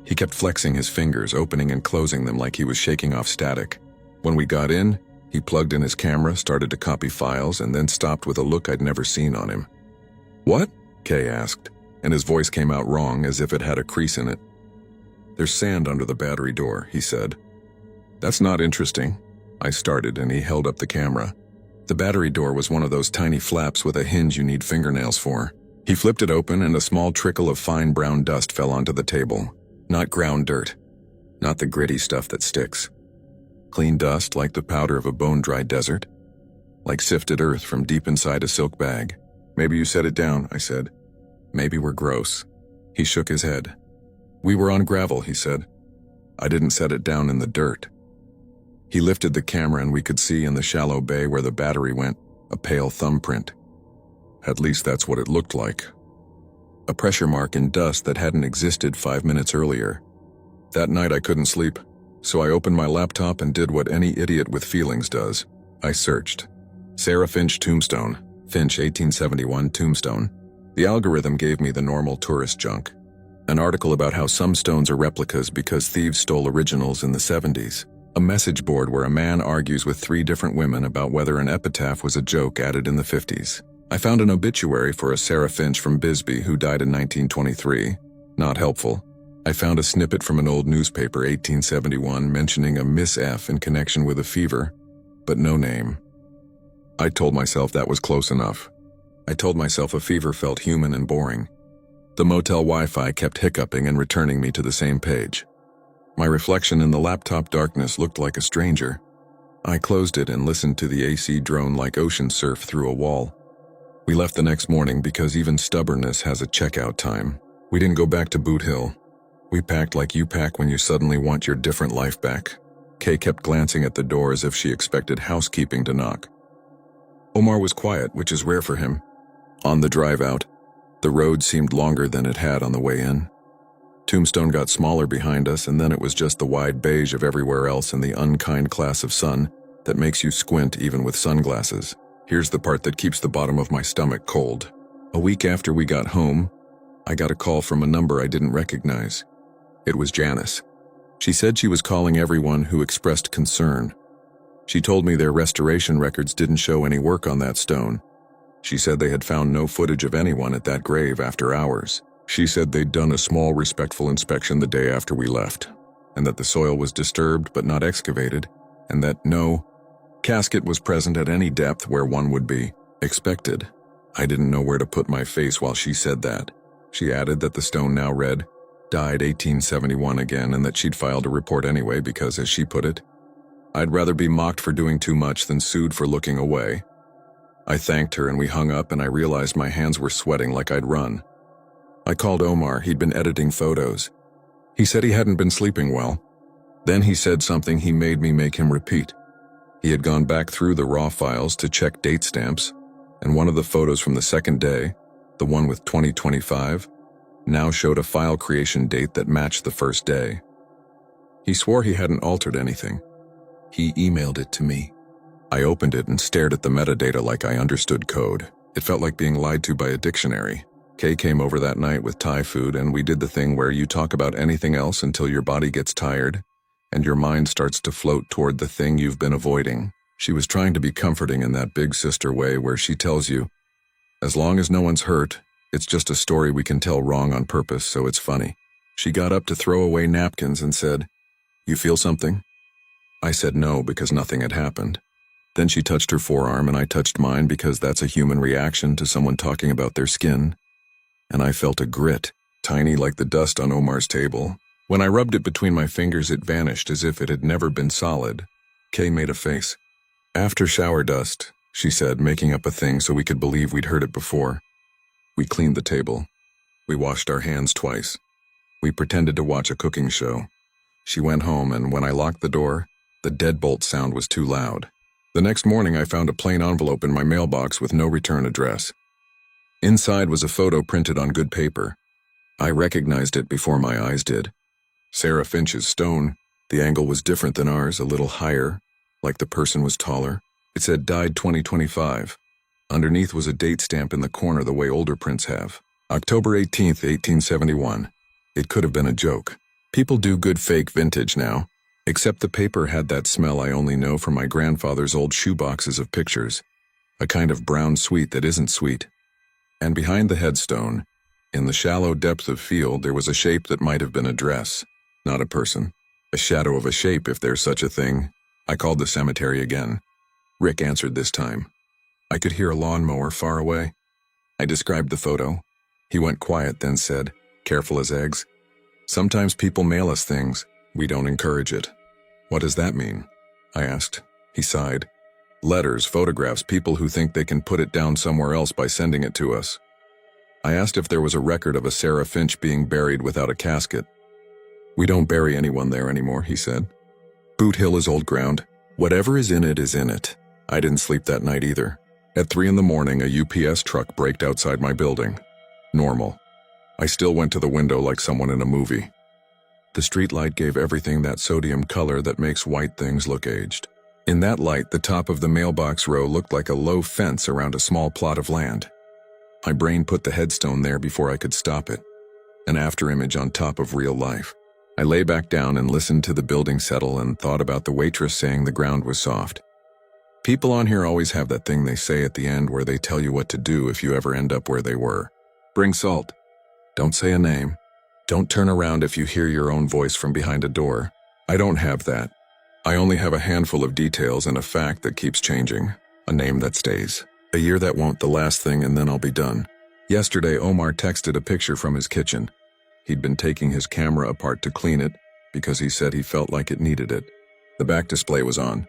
He kept flexing his fingers, opening and closing them like he was shaking off static. When we got in, he plugged in his camera, started to copy files, and then stopped with a look I'd never seen on him. "What?" Kay asked, and his voice came out wrong as if it had a crease in it. "There's sand under the battery door," he said. "That's not interesting." I started, and he held up the camera. The battery door was one of those tiny flaps with a hinge you need fingernails for. He flipped it open, and a small trickle of fine brown dust fell onto the table. Not ground dirt. Not the gritty stuff that sticks. Clean dust like the powder of a bone-dry desert. Like sifted earth from deep inside a silk bag. "Maybe you set it down," I said. "Maybe we're gross." He shook his head. "We were on gravel," he said. "I didn't set it down in the dirt." He lifted the camera and we could see in the shallow bay where the battery went, a pale thumbprint. At least that's what it looked like. A pressure mark in dust that hadn't existed 5 minutes earlier. That night I couldn't sleep, so I opened my laptop and did what any idiot with feelings does. I searched. Sarah Finch tombstone. Finch 1871 tombstone. The algorithm gave me the normal tourist junk. An article about how some stones are replicas because thieves stole originals in the 70s. A message board where a man argues with 3 different women about whether an epitaph was a joke added in the 50s. I found an obituary for a Sarah Finch from Bisbee who died in 1923. Not helpful. I found a snippet from an old newspaper, 1871, mentioning a Miss F in connection with a fever, but no name. I told myself that was close enough. I told myself a fever felt human and boring. The motel Wi-Fi kept hiccuping and returning me to the same page. My reflection in the laptop darkness looked like a stranger. I closed it and listened to the AC drone like ocean surf through a wall. We left the next morning because even stubbornness has a checkout time. We didn't go back to Boot Hill. We packed like you pack when you suddenly want your different life back. Kay kept glancing at the door as if she expected housekeeping to knock. Omar was quiet, which is rare for him. On the drive out, the road seemed longer than it had on the way in. Tombstone got smaller behind us, and then it was just the wide beige of everywhere else in the unkind class of sun that makes you squint even with sunglasses. Here's the part that keeps the bottom of my stomach cold. A week after we got home, I got a call from a number I didn't recognize. It was Janice. She said she was calling everyone who expressed concern. She told me their restoration records didn't show any work on that stone. She said they had found no footage of anyone at that grave after hours. She said they'd done a small respectful inspection the day after we left, and that the soil was disturbed but not excavated, and that no casket was present at any depth where one would be expected. I didn't know where to put my face while she said that. She added that the stone now read, "Died 1871 again," and that she'd filed a report anyway because, as she put it, I'd rather be mocked for doing too much than sued for looking away. I thanked her and we hung up, and I realized my hands were sweating like I'd run. I called Omar. He'd been editing photos. He said he hadn't been sleeping well. Then he said something he made me make him repeat. He had gone back through the raw files to check date stamps, and one of the photos from the second day, the one with 2025, now showed a file creation date that matched the first day. He swore he hadn't altered anything. He emailed it to me. I opened it and stared at the metadata like I understood code. It felt like being lied to by a dictionary. Kay came over that night with Thai food, and we did the thing where you talk about anything else until your body gets tired and your mind starts to float toward the thing you've been avoiding. She was trying to be comforting in that big sister way where she tells you, as long as no one's hurt, it's just a story we can tell wrong on purpose, so it's funny. She got up to throw away napkins and said, "You feel something?" I said no because nothing had happened. Then she touched her forearm and I touched mine because that's a human reaction to someone talking about their skin. And I felt a grit tiny like the dust on Omar's table. When I rubbed it between my fingers, it vanished as if it had never been solid. Kay made a face. After shower dust, she said, making up a thing so we could believe we'd heard it before. We cleaned the table. We washed our hands twice. We pretended to watch a cooking show. She went home, and when I locked the door, the deadbolt sound was too loud. The next morning, I found a plain envelope in my mailbox with no return address. Inside was a photo printed on good paper. I recognized it before my eyes did. Sarah Finch's stone. The angle was different than ours, a little higher, like the person was taller. It said died 2025. Underneath was a date stamp in the corner the way older prints have. October 18th, 1871. It could have been a joke. People do good fake vintage now. Except the paper had that smell I only know from my grandfather's old shoeboxes of pictures. A kind of brown sweet that isn't sweet. And behind the headstone, in the shallow depth of field, there was a shape that might have been a dress, not a person. A shadow of a shape, if there's such a thing. I called the cemetery again. Rick answered this time. I could hear a lawnmower far away. I described the photo. He went quiet, then said, careful as eggs. Sometimes people mail us things. We don't encourage it. What does that mean? I asked. He sighed. Letters, photographs, people who think they can put it down somewhere else by sending it to us. I asked if there was a record of a Sarah Finch being buried without a casket. We don't bury anyone there anymore, he said. Boot Hill is old ground. Whatever is in it is in it. I didn't sleep that night either. At 3 a.m, a UPS truck braked outside my building. Normal. I still went to the window like someone in a movie. The streetlight gave everything that sodium color that makes white things look aged. In that light, the top of the mailbox row looked like a low fence around a small plot of land. My brain put the headstone there before I could stop it. An afterimage on top of real life. I lay back down and listened to the building settle and thought about the waitress saying the ground was soft. People on here always have that thing they say at the end where they tell you what to do if you ever end up where they were. Bring salt. Don't say a name. Don't turn around if you hear your own voice from behind a door. I don't have that. I only have a handful of details and a fact that keeps changing. A name that stays. A year that won't, the last thing, and then I'll be done. Yesterday, Omar texted a picture from his kitchen. He'd been taking his camera apart to clean it because he said he felt like it needed it. The back display was on.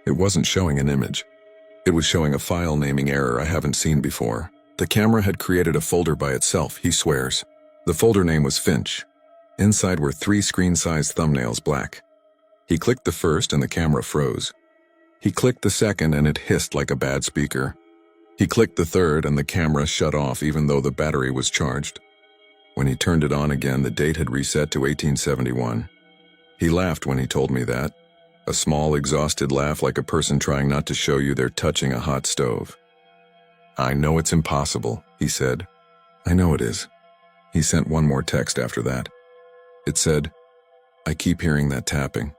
It wasn't showing an image. It was showing a file naming error I haven't seen before. The camera had created a folder by itself, he swears. The folder name was Finch. Inside were 3 screen-sized thumbnails, black. He clicked the first and the camera froze. He clicked the second and it hissed like a bad speaker. He clicked the third and the camera shut off even though the battery was charged. When he turned it on again, the date had reset to 1871. He laughed when he told me that. A small, exhausted laugh like a person trying not to show you they're touching a hot stove. I know it's impossible, he said. I know it is. He sent one more text after that. It said, I keep hearing that tapping.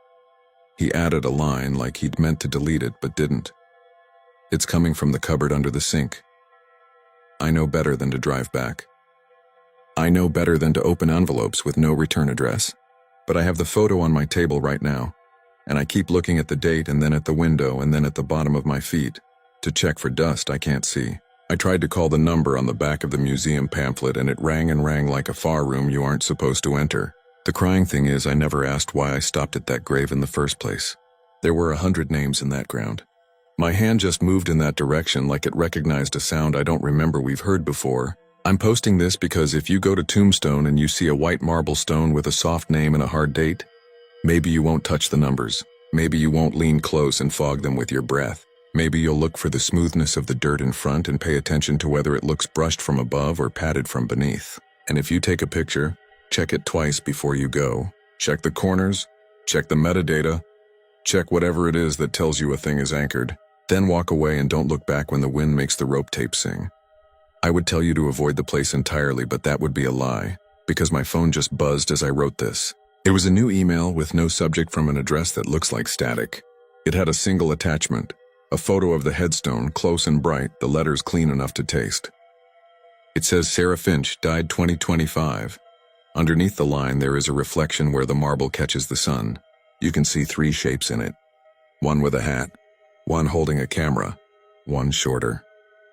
He added a line like he'd meant to delete it but didn't. It's coming from the cupboard under the sink. I know better than to drive back. I know better than to open envelopes with no return address. But I have the photo on my table right now, and I keep looking at the date and then at the window and then at the bottom of my feet to check for dust I can't see. I tried to call the number on the back of the museum pamphlet and it rang and rang like a far room you aren't supposed to enter. The crying thing is I never asked why I stopped at that grave in the first place. There were 100 names in that ground. My hand just moved in that direction like it recognized a sound I don't remember we've heard before. I'm posting this because if you go to Tombstone and you see a white marble stone with a soft name and a hard date, maybe you won't touch the numbers. Maybe you won't lean close and fog them with your breath. Maybe you'll look for the smoothness of the dirt in front and pay attention to whether it looks brushed from above or patted from beneath. And if you take a picture, check it twice before you go. Check the corners, check the metadata, check whatever it is that tells you a thing is anchored. Then walk away and don't look back when the wind makes the rope tape sing. I would tell you to avoid the place entirely, but that would be a lie, because my phone just buzzed as I wrote this. It was a new email with no subject from an address that looks like static. It had a single attachment, a photo of the headstone, close and bright, the letters clean enough to taste. It says Sarah Finch, died 2025. Underneath the line there is a reflection where the marble catches the sun. You can see 3 shapes in it. One with a hat, one holding a camera, one shorter,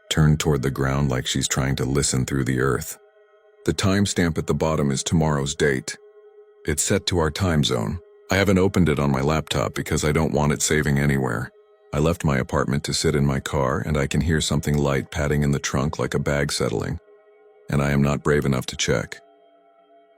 turned toward the ground like she's trying to listen through the earth. The timestamp at the bottom is tomorrow's date. It's set to our time zone. I haven't opened it on my laptop because I don't want it saving anywhere. I left my apartment to sit in my car, and I can hear something light padding in the trunk like a bag settling, and I am not brave enough to check.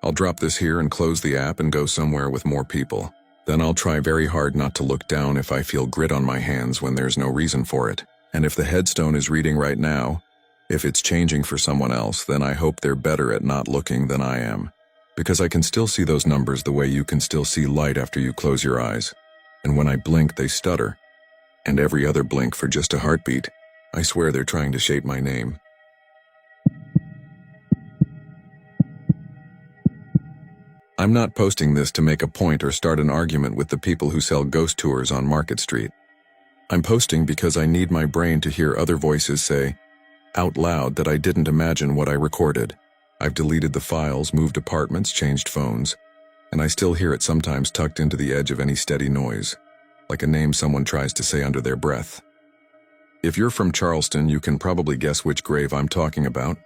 I'll drop this here and close the app and go somewhere with more people. Then I'll try very hard not to look down if I feel grit on my hands when there's no reason for it. And if the headstone is reading right now, if it's changing for someone else, then I hope they're better at not looking than I am. Because I can still see those numbers the way you can still see light after you close your eyes. And when I blink, they stutter. And every other blink for just a heartbeat, I swear they're trying to shape my name. I'm not posting this to make a point or start an argument with the people who sell ghost tours on Market Street. I'm posting because I need my brain to hear other voices say, out loud, that I didn't imagine what I recorded. I've deleted the files, moved apartments, changed phones, and I still hear it sometimes tucked into the edge of any steady noise, like a name someone tries to say under their breath. If you're from Charleston, you can probably guess which grave I'm talking about,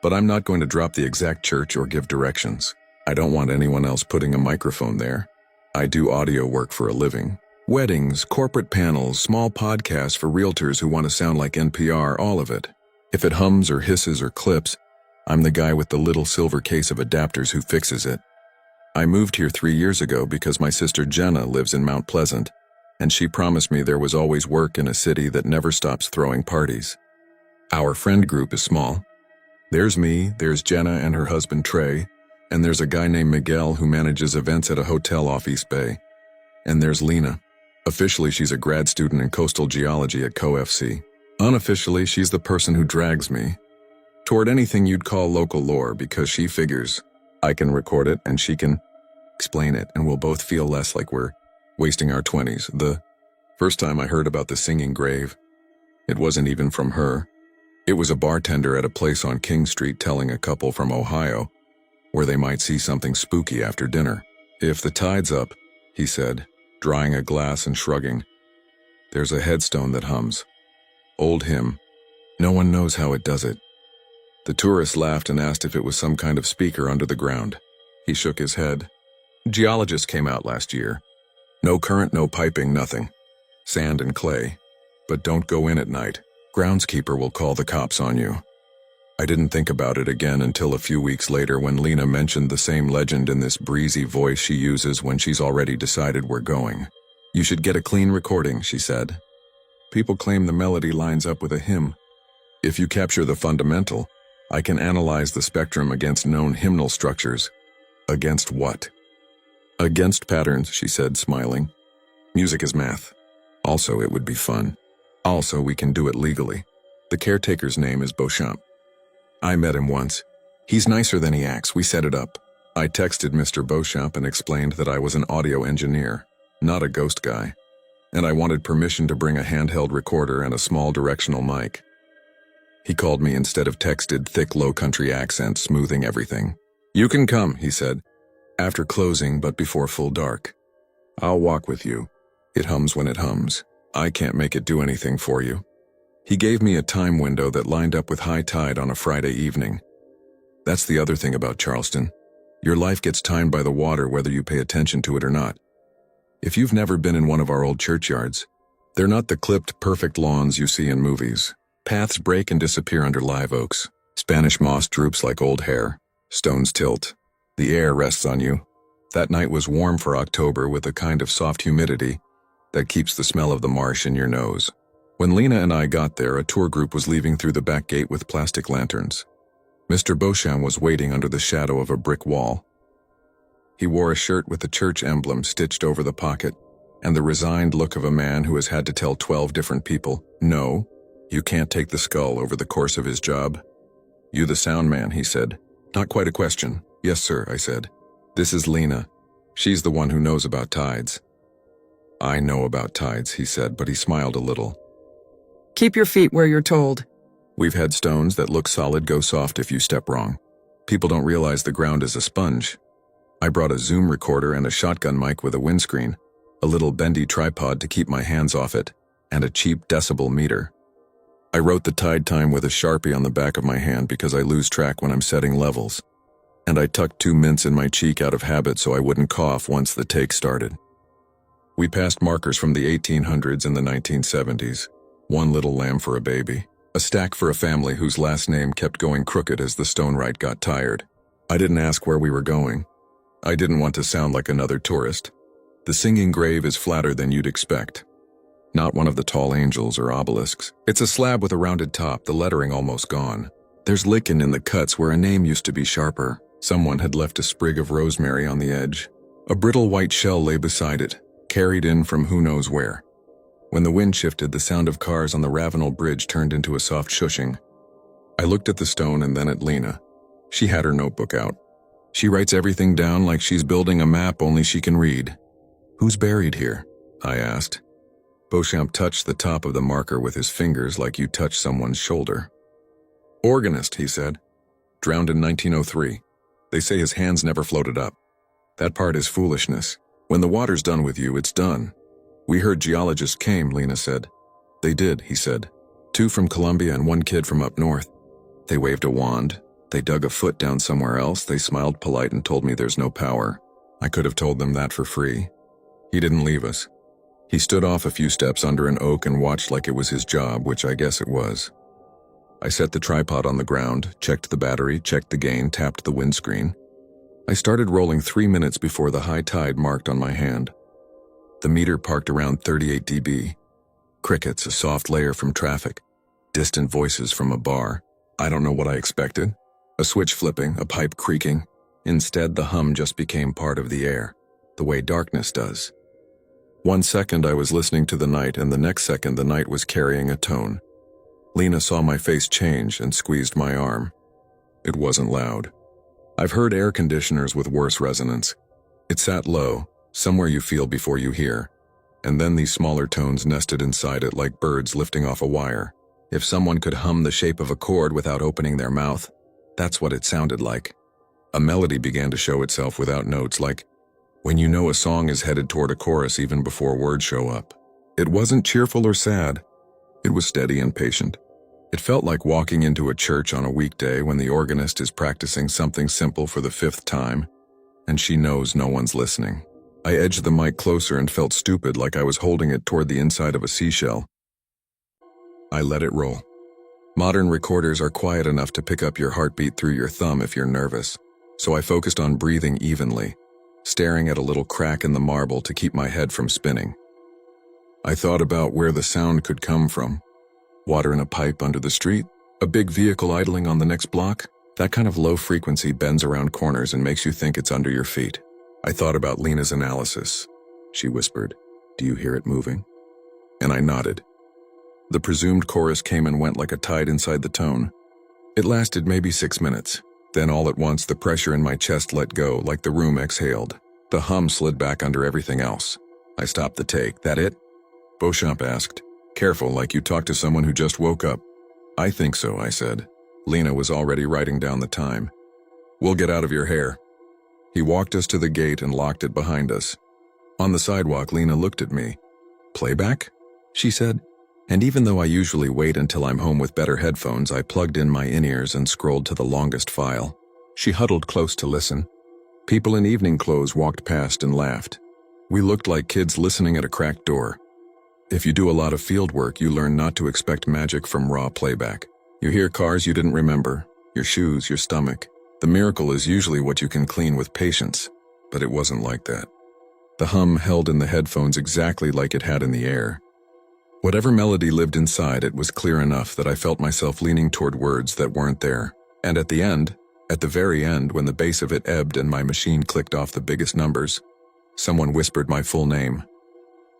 but I'm not going to drop the exact church or give directions. I don't want anyone else putting a microphone there. I do audio work for a living. Weddings, corporate panels, small podcasts for realtors who want to sound like NPR, all of it. If it hums or hisses or clips, I'm the guy with the little silver case of adapters who fixes it. I moved here 3 years ago because my sister Jenna lives in Mount Pleasant, and she promised me there was always work in a city that never stops throwing parties. Our friend group is small. There's me, there's Jenna and her husband Trey, and there's a guy named Miguel who manages events at a hotel off East Bay. And there's Lena. Officially, she's a grad student in coastal geology at COFC. Unofficially, she's the person who drags me toward anything you'd call local lore, because she figures I can record it and she can explain it, and we'll both feel less like we're wasting our 20s. The first time I heard about the singing grave, it wasn't even from her. It was a bartender at a place on King Street telling a couple from Ohio where they might see something spooky after dinner. If the tide's up, he said, drying a glass and shrugging, there's a headstone that hums. Old hymn. No one knows how it does it. The tourist laughed and asked if it was some kind of speaker under the ground. He shook his head. Geologists came out last year. No current, no piping, nothing. Sand and clay. But don't go in at night. Groundskeeper will call the cops on you. I didn't think about it again until a few weeks later when Lena mentioned the same legend in this breezy voice she uses when she's already decided we're going. You should get a clean recording, she said. People claim the melody lines up with a hymn. If you capture the fundamental, I can analyze the spectrum against known hymnal structures. Against what? Against patterns, she said, smiling. Music is math. Also, it would be fun. Also, we can do it legally. The caretaker's name is Beauchamp. I met him once. He's nicer than he acts. We set it up. I texted Mr. Beauchamp and explained that I was an audio engineer, not a ghost guy, and I wanted permission to bring a handheld recorder and a small directional mic. He called me instead of texted, thick low country accent smoothing everything. You can come, he said, after closing but before full dark. I'll walk with you. It hums when it hums. I can't make it do anything for you. He gave me a time window that lined up with high tide on a Friday evening. That's the other thing about Charleston. Your life gets timed by the water whether you pay attention to it or not. If you've never been in one of our old churchyards, they're not the clipped, perfect lawns you see in movies. Paths break and disappear under live oaks. Spanish moss droops like old hair. Stones tilt. The air rests on you. That night was warm for October with a kind of soft humidity that keeps the smell of the marsh in your nose. When Lena and I got there, a tour group was leaving through the back gate with plastic lanterns. Mr. Beauchamp was waiting under the shadow of a brick wall. He wore a shirt with the church emblem stitched over the pocket and the resigned look of a man who has had to tell 12 different people, no, you can't take the skull over the course of his job. You the sound man, he said. Not quite a question. Yes, sir, I said. This is Lena. She's the one who knows about tides. I know about tides, he said, but he smiled a little. Keep your feet where you're told. We've had stones that look solid go soft if you step wrong. People don't realize the ground is a sponge. I brought a Zoom recorder and a shotgun mic with a windscreen, a little bendy tripod to keep my hands off it, and a cheap decibel meter. I wrote the tide time with a Sharpie on the back of my hand because I lose track when I'm setting levels. and I tucked 2 mints in my cheek out of habit so I wouldn't cough once the take started. We passed markers from the 1800s and the 1970s. One little lamb for a baby. A stack for a family whose last name kept going crooked as the stonewright got tired. I didn't ask where we were going. I didn't want to sound like another tourist. The singing grave is flatter than you'd expect. Not one of the tall angels or obelisks. It's a slab with a rounded top, the lettering almost gone. There's lichen in the cuts where a name used to be sharper. Someone had left a sprig of rosemary on the edge. A brittle white shell lay beside it, carried in from who knows where. When the wind shifted, the sound of cars on the Ravenel Bridge turned into a soft shushing. I looked at the stone and then at Lena. She had her notebook out. She writes everything down like she's building a map only she can read. "Who's buried here?" I asked. Beauchamp touched the top of the marker with his fingers like you touch someone's shoulder. "Organist," he said. "Drowned in 1903. They say his hands never floated up. That part is foolishness. When the water's done with you, it's done." "We heard geologists came," Lena said. "They did," he said. 2 from Columbia and 1 kid from up north. They waved a wand. They dug a foot down somewhere else. They smiled polite and told me there's no power. I could have told them that for free. He didn't leave us. He stood off a few steps under an oak and watched like it was his job, which I guess it was. I set the tripod on the ground, checked the battery, checked the gain, tapped the windscreen. I started rolling 3 minutes before the high tide marked on my hand. The meter parked around 38 dB. Crickets, a soft layer from traffic. Distant voices from a bar. I don't know what I expected. A switch flipping, a pipe creaking. Instead, the hum just became part of the air, the way darkness does. 1 second I was listening to the night, and the next second the night was carrying a tone. Lena saw my face change and squeezed my arm. It wasn't loud. I've heard air conditioners with worse resonance. It sat low, somewhere you feel before you hear, and then these smaller tones nested inside it like birds lifting off a wire. If someone could hum the shape of a chord without opening their mouth, that's what it sounded like. A melody began to show itself without notes, like when you know a song is headed toward a chorus even before words show up. It wasn't cheerful or sad. It was steady and patient. It felt like walking into a church on a weekday when the organist is practicing something simple for the 5th time, and she knows no one's listening. I edged the mic closer and felt stupid, like I was holding it toward the inside of a seashell. I let it roll. Modern recorders are quiet enough to pick up your heartbeat through your thumb if you're nervous, so I focused on breathing evenly, staring at a little crack in the marble to keep my head from spinning. I thought about where the sound could come from. Water in a pipe under the street? A big vehicle idling on the next block? That kind of low frequency bends around corners and makes you think it's under your feet. I thought about Lena's analysis. She whispered, "Do you hear it moving?" And I nodded. The presumed chorus came and went like a tide inside the tone. It lasted maybe 6 minutes. Then all at once the pressure in my chest let go, like the room exhaled. The hum slid back under everything else. I stopped the take. "That it?" Beauchamp asked. "Careful, like you talked to someone who just woke up." "I think so," I said. Lena was already writing down the time. "We'll get out of your hair." He walked us to the gate and locked it behind us. On the sidewalk, Lena looked at me. "Playback?" she said. And even though I usually wait until I'm home with better headphones, I plugged in my in-ears and scrolled to the longest file. She huddled close to listen. People in evening clothes walked past and laughed. We looked like kids listening at a cracked door. If you do a lot of field work, you learn not to expect magic from raw playback. You hear cars you didn't remember, your shoes, your stomach. The miracle is usually what you can clean with patience, but it wasn't like that. The hum held in the headphones exactly like it had in the air. Whatever melody lived inside, it was clear enough that I felt myself leaning toward words that weren't there. And at the very end, when the bass of it ebbed and my machine clicked off the biggest numbers, someone whispered my full name.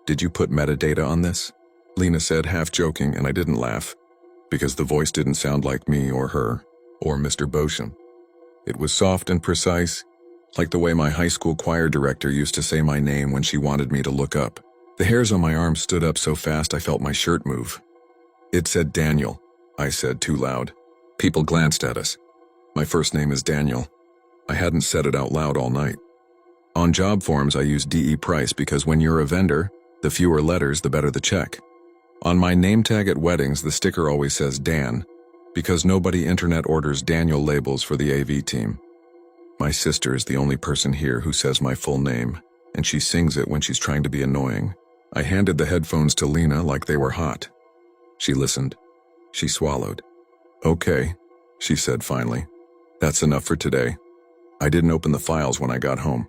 "Did you put metadata on this?" Lena said, half joking, and I didn't laugh, because the voice didn't sound like me or her, or Mr. Beauchamp. It was soft and precise, like the way my high school choir director used to say my name when she wanted me to look up. The hairs on my arm stood up so fast I felt my shirt move. "It said Daniel," I said too loud. People glanced at us. My first name is Daniel. I hadn't said it out loud all night. On job forms, I use DE Price because when you're a vendor, the fewer letters, the better the check. On my name tag at weddings, the sticker always says Dan, because nobody internet orders Daniel labels for the AV team. My sister is the only person here who says my full name, and she sings it when she's trying to be annoying. I handed the headphones to Lena like they were hot. She listened. She swallowed. Okay, she said finally. That's enough for today. I didn't open the files when I got home.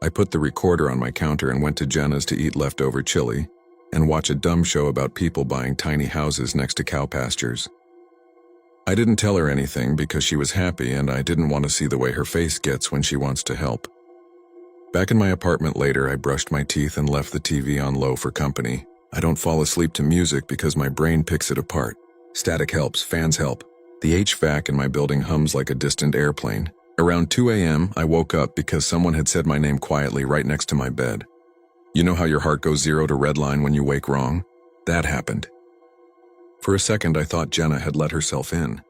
I put the recorder on my counter and went to Jenna's to eat leftover chili and watch a dumb show about people buying tiny houses next to cow pastures. I didn't tell her anything because she was happy and I didn't want to see the way her face gets when she wants to help. Back in my apartment later, I brushed my teeth and left the TV on low for company. I don't fall asleep to music because my brain picks it apart. Static helps, fans help. The HVAC in my building hums like a distant airplane. Around 2 a.m., I woke up because someone had said my name quietly right next to my bed. You know how your heart goes 0 to redline when you wake wrong? That happened. For a second, I thought Jenna had let herself in.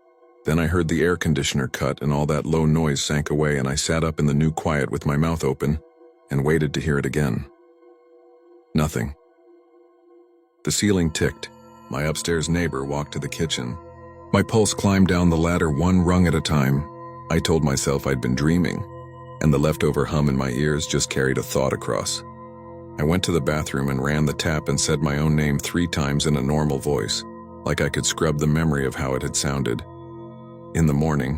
Then I heard the air conditioner cut and all that low noise sank away and I sat up in the new quiet with my mouth open and waited to hear it again. Nothing. The ceiling ticked. My upstairs neighbor walked to the kitchen. My pulse climbed down the ladder one rung at a time. I told myself I'd been dreaming, and the leftover hum in my ears just carried a thought across. I went to the bathroom and ran the tap and said my own name 3 times in a normal voice, like I could scrub the memory of how it had sounded. In the morning,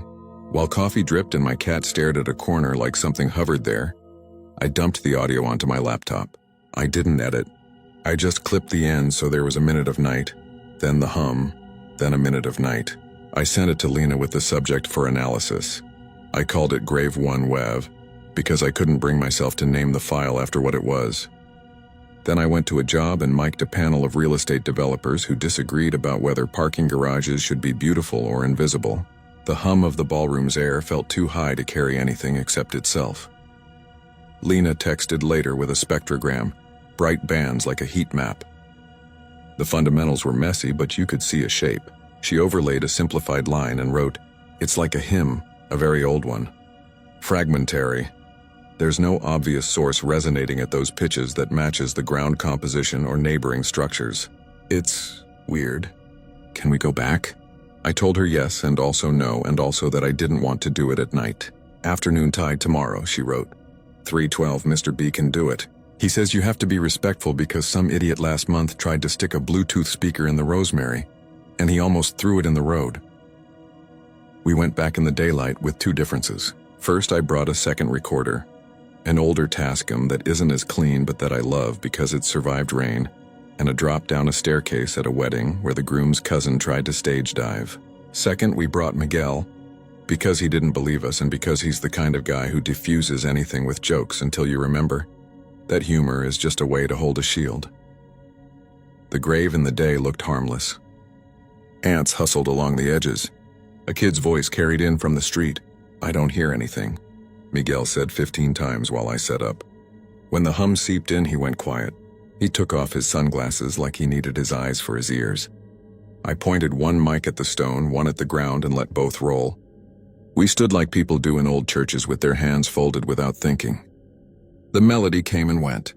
while coffee dripped and my cat stared at a corner like something hovered there, I dumped the audio onto my laptop. I didn't edit. I just clipped the end so there was a minute of night, then the hum, then a minute of night. I sent it to Lena with the subject for analysis. I called it Grave 1 Wev, because I couldn't bring myself to name the file after what it was. Then I went to a job and mic'd a panel of real estate developers who disagreed about whether parking garages should be beautiful or invisible. The hum of the ballroom's air felt too high to carry anything except itself. Lena texted later with a spectrogram, bright bands like a heat map. The fundamentals were messy, but you could see a shape. She overlaid a simplified line and wrote, "It's like a hymn, a very old one. Fragmentary. There's no obvious source resonating at those pitches that matches the ground composition or neighboring structures. It's weird. Can we go back?" I told her yes and also no, and also that I didn't want to do it at night. "Afternoon tide tomorrow," she wrote. 3:12, Mr. B can do it. He says you have to be respectful because some idiot last month tried to stick a Bluetooth speaker in the rosemary, and he almost threw it in the road. We went back in the daylight with 2 differences. First, I brought a second recorder, an older Tascam that isn't as clean but that I love because it survived rain, and a drop down a staircase at a wedding where the groom's cousin tried to stage dive. Second, we brought Miguel, because he didn't believe us and because he's the kind of guy who diffuses anything with jokes until you remember that humor is just a way to hold a shield. The grave in the day looked harmless. Ants hustled along the edges. A kid's voice carried in from the street. "I don't hear anything," Miguel said 15 times while I set up. When the hum seeped in, he went quiet. He took off his sunglasses like he needed his eyes for his ears. I pointed one mic at the stone, one at the ground, and let both roll. We stood like people do in old churches with their hands folded without thinking. The melody came and went.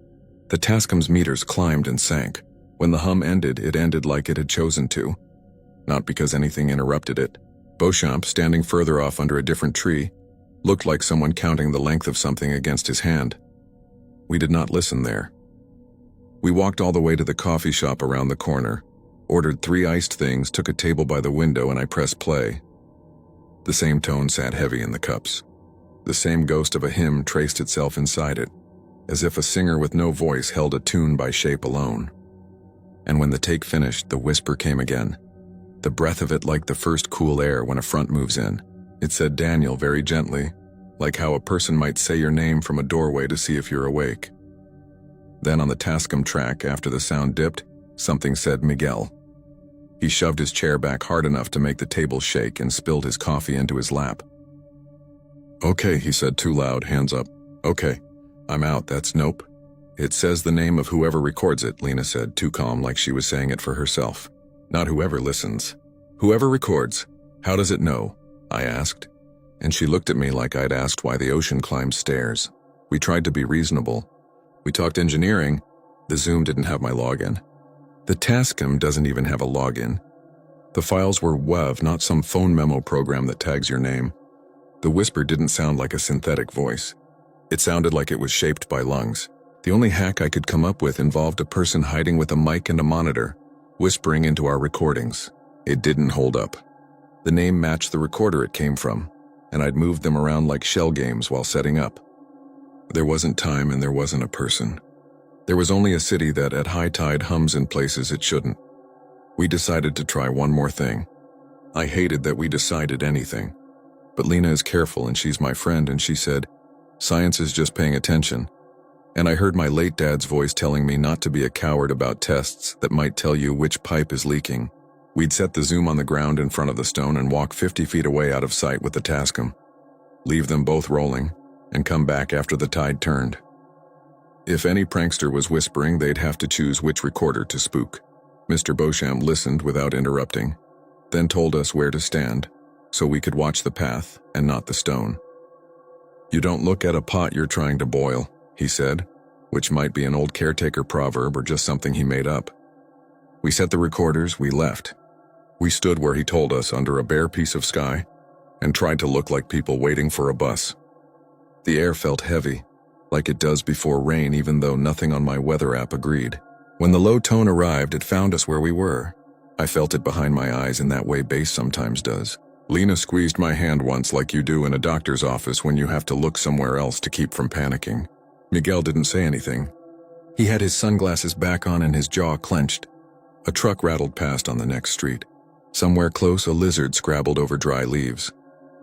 The Tascam's meters climbed and sank. When the hum ended, it ended like it had chosen to. Not because anything interrupted it. Beauchamp, standing further off under a different tree, looked like someone counting the length of something against his hand. We did not listen there. We walked all the way to the coffee shop around the corner, ordered 3 iced things, took a table by the window, and I pressed play. The same tone sat heavy in the cups. The same ghost of a hymn traced itself inside it, as if a singer with no voice held a tune by shape alone. And when the take finished, the whisper came again. The breath of it like the first cool air when a front moves in. It said Daniel very gently, like how a person might say your name from a doorway to see if you're awake. Then on the Tascam track, after the sound dipped, something said Miguel. He shoved his chair back hard enough to make the table shake and spilled his coffee into his lap. "Okay," he said too loud, hands up. "Okay, I'm out, that's nope." "It says the name of whoever records it," Lena said, too calm like she was saying it for herself. "Not whoever listens. Whoever records. How does it know?" I asked, and she looked at me like I'd asked why the ocean climbs stairs. We tried to be reasonable. We talked engineering. The Zoom didn't have my login. The Tascam doesn't even have a login. The files were WAV, not some phone memo program that tags your name. The whisper didn't sound like a synthetic voice. It sounded like it was shaped by lungs. The only hack I could come up with involved a person hiding with a mic and a monitor, whispering into our recordings. It didn't hold up. The name matched the recorder it came from, and I'd moved them around like shell games while setting up. There wasn't time and there wasn't a person. There was only a city that at high tide hums in places it shouldn't. We decided to try one more thing. I hated that we decided anything. But Lena is careful and she's my friend, and she said, "Science is just paying attention." And I heard my late dad's voice telling me not to be a coward about tests that might tell you which pipe is leaking. We'd set the Zoom on the ground in front of the stone and walk 50 feet away out of sight with the Tascam. Leave them both rolling, and come back after the tide turned. If any prankster was whispering, they'd have to choose which recorder to spook. Mr. Beauchamp listened without interrupting, then told us where to stand, so we could watch the path and not the stone. "You don't look at a pot you're trying to boil," he said, which might be an old caretaker proverb or just something he made up. We set the recorders, we left. We stood where he told us under a bare piece of sky and tried to look like people waiting for a bus. The air felt heavy, like it does before rain, even though nothing on my weather app agreed. When the low tone arrived, it found us where we were. I felt it behind my eyes in that way bass sometimes does. Lena squeezed my hand once like you do in a doctor's office when you have to look somewhere else to keep from panicking. Miguel didn't say anything. He had his sunglasses back on and his jaw clenched. A truck rattled past on the next street. Somewhere close, a lizard scrabbled over dry leaves.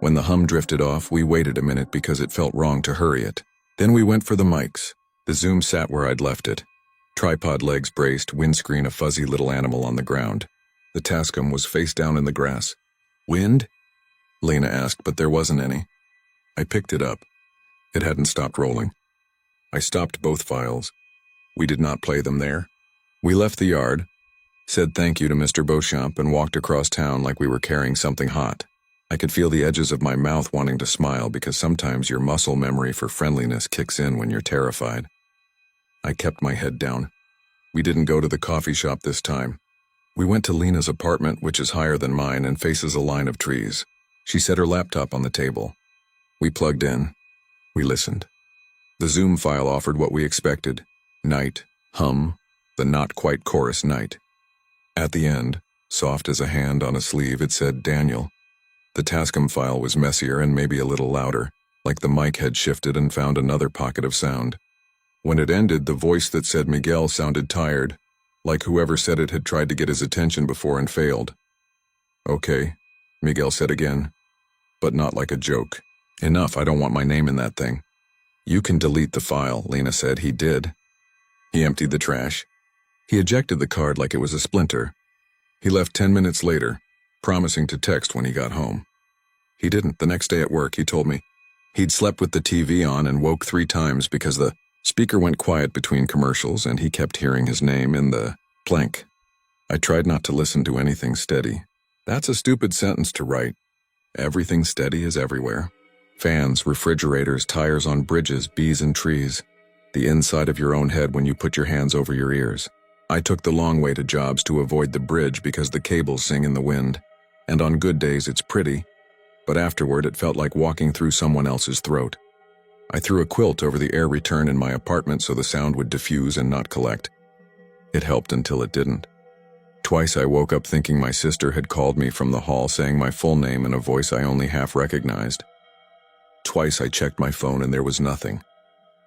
When the hum drifted off, we waited a minute because it felt wrong to hurry it. Then we went for the mics. The Zoom sat where I'd left it. Tripod legs braced, windscreen a fuzzy little animal on the ground. The Tascam was face down in the grass. "Wind?" Lena asked, but there wasn't any. I picked it up. It hadn't stopped rolling. I stopped both files. We did not play them there. We left the yard, said thank you to Mr. Beauchamp, and walked across town like we were carrying something hot. I could feel the edges of my mouth wanting to smile because sometimes your muscle memory for friendliness kicks in when you're terrified. I kept my head down. We didn't go to the coffee shop this time. We went to Lena's apartment, which is higher than mine and faces a line of trees. She set her laptop on the table. We plugged in. We listened. The Zoom file offered what we expected. Night, hum, the not-quite chorus night. At the end, soft as a hand on a sleeve, it said Daniel. The Tascam file was messier and maybe a little louder, like the mic had shifted and found another pocket of sound. When it ended, the voice that said Miguel sounded tired, like whoever said it had tried to get his attention before and failed. "Okay," Miguel said again, but not like a joke. "Enough, I don't want my name in that thing." "You can delete the file," Lena said. He did. He emptied the trash. He ejected the card like it was a splinter. He left 10 minutes later, promising to text when he got home. He didn't. The next day at work, he told me he'd slept with the TV on and woke 3 times because the speaker went quiet between commercials and he kept hearing his name in the blank. I tried not to listen to anything steady. That's a stupid sentence to write. Everything steady is everywhere. Fans, refrigerators, tires on bridges, bees in trees. The inside of your own head when you put your hands over your ears. I took the long way to jobs to avoid the bridge because the cables sing in the wind. And on good days it's pretty, but afterward it felt like walking through someone else's throat. I threw a quilt over the air return in my apartment so the sound would diffuse and not collect. It helped until it didn't. Twice I woke up thinking my sister had called me from the hall saying my full name in a voice I only half recognized. Twice I checked my phone and there was nothing.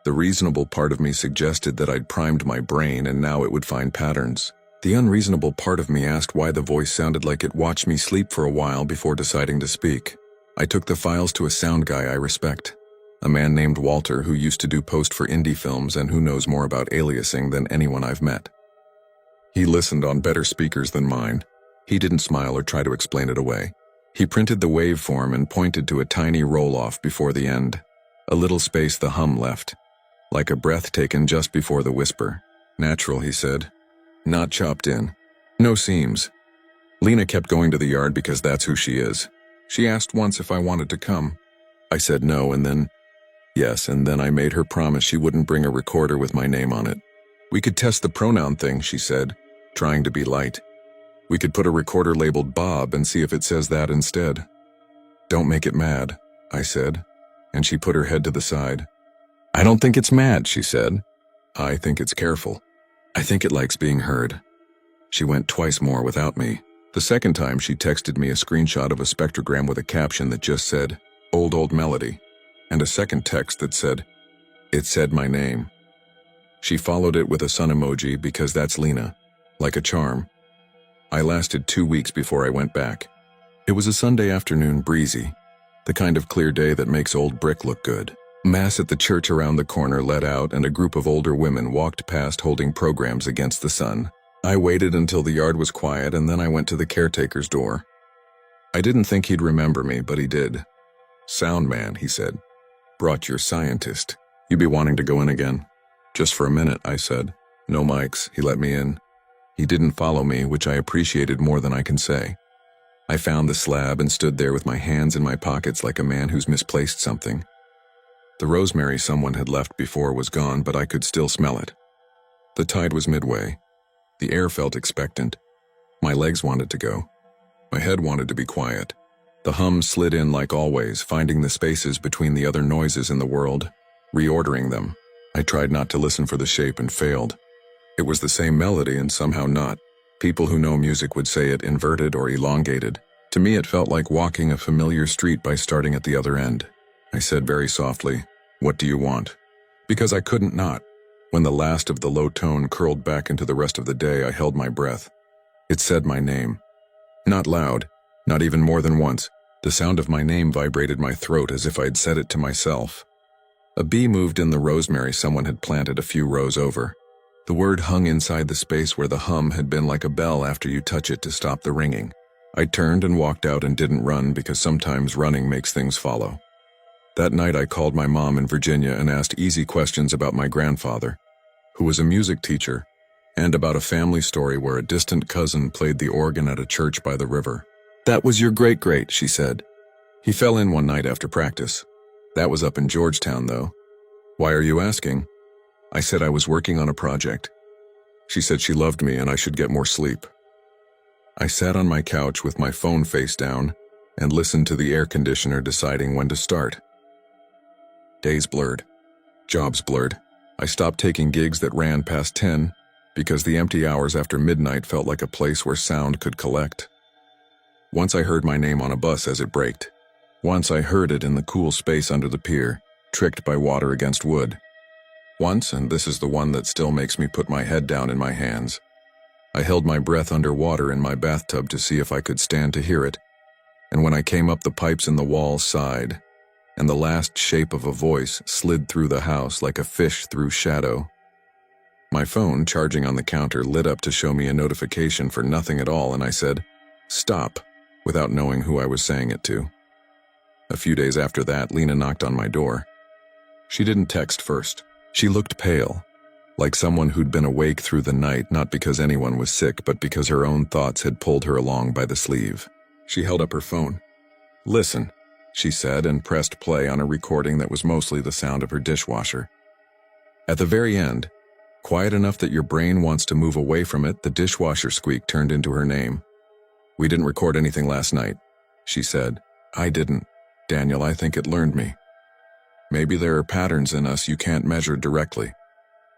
The reasonable part of me suggested that I'd primed my brain and now it would find patterns. The unreasonable part of me asked why the voice sounded like it watched me sleep for a while before deciding to speak. I took the files to a sound guy I respect. A man named Walter who used to do post for indie films and who knows more about aliasing than anyone I've met. He listened on better speakers than mine. He didn't smile or try to explain it away. He printed the waveform and pointed to a tiny roll-off before the end. A little space the hum left. Like a breath taken just before the whisper. "Natural," he said. "Not chopped in. No seams." Lena kept going to the yard because that's who she is. She asked once if I wanted to come. I said no and then yes, and then I made her promise she wouldn't bring a recorder with my name on it. "We could test the pronoun thing," she said, trying to be light. "We could put a recorder labeled Bob and see if it says that instead." "Don't make it mad." I said, and she put her head to the side. I don't think it's mad, she said. I think it's careful. I think it likes being heard. She went twice more without me. The second time she texted me a screenshot of a spectrogram with a caption that just said, old melody, and a second text that said, it said my name. She followed it with a sun emoji because that's Lena, like a charm. I lasted 2 weeks before I went back. It was a Sunday afternoon, breezy, the kind of clear day that makes old brick look good. Mass at the church around the corner let out and a group of older women walked past holding programs against the sun. I waited until the yard was quiet and then I went to the caretaker's door. I didn't think he'd remember me, but he did. Sound man, he said. Brought your scientist. You be wanting to go in again? Just for a minute, I said. No mics, he let me in. He didn't follow me, which I appreciated more than I can say. I found the slab and stood there with my hands in my pockets like a man who's misplaced something. The rosemary someone had left before was gone, but I could still smell it. The tide was midway. The air felt expectant. My legs wanted to go. My head wanted to be quiet. The hum slid in like always, finding the spaces between the other noises in the world, reordering them. I tried not to listen for the shape and failed. It was the same melody and somehow not. People who know music would say it inverted or elongated. To me, it felt like walking a familiar street by starting at the other end. I said very softly, "What do you want?" Because I couldn't not. When the last of the low tone curled back into the rest of the day, I held my breath. It said my name. Not loud, not even more than once. The sound of my name vibrated my throat as if I'd said it to myself. A bee moved in the rosemary someone had planted a few rows over. The word hung inside the space where the hum had been like a bell after you touch it to stop the ringing. I turned and walked out and didn't run because sometimes running makes things follow. That night I called my mom in Virginia and asked easy questions about my grandfather, who was a music teacher, and about a family story where a distant cousin played the organ at a church by the river. "That was your great-great," she said. "He fell in one night after practice. That was up in Georgetown, though." "Why are you asking?" I said I was working on a project. She said she loved me and I should get more sleep. I sat on my couch with my phone face down and listened to the air conditioner deciding when to start. Days blurred. Jobs blurred. I stopped taking gigs that ran past 10 because the empty hours after midnight felt like a place where sound could collect. Once I heard my name on a bus as it braked. Once I heard it in the cool space under the pier, tricked by water against wood. Once, and this is the one that still makes me put my head down in my hands, I held my breath underwater in my bathtub to see if I could stand to hear it, and when I came up the pipes in the walls sighed, and the last shape of a voice slid through the house like a fish through shadow. My phone, charging on the counter, lit up to show me a notification for nothing at all, and I said, "Stop," without knowing who I was saying it to. A few days after that, Lena knocked on my door. She didn't text first. She looked pale, like someone who'd been awake through the night, not because anyone was sick, but because her own thoughts had pulled her along by the sleeve. She held up her phone. "Listen," she said, and pressed play on a recording that was mostly the sound of her dishwasher. At the very end, quiet enough that your brain wants to move away from it, the dishwasher squeak turned into her name. "We didn't record anything last night," she said. "I didn't. Daniel, I think it learned me. Maybe there are patterns in us you can't measure directly.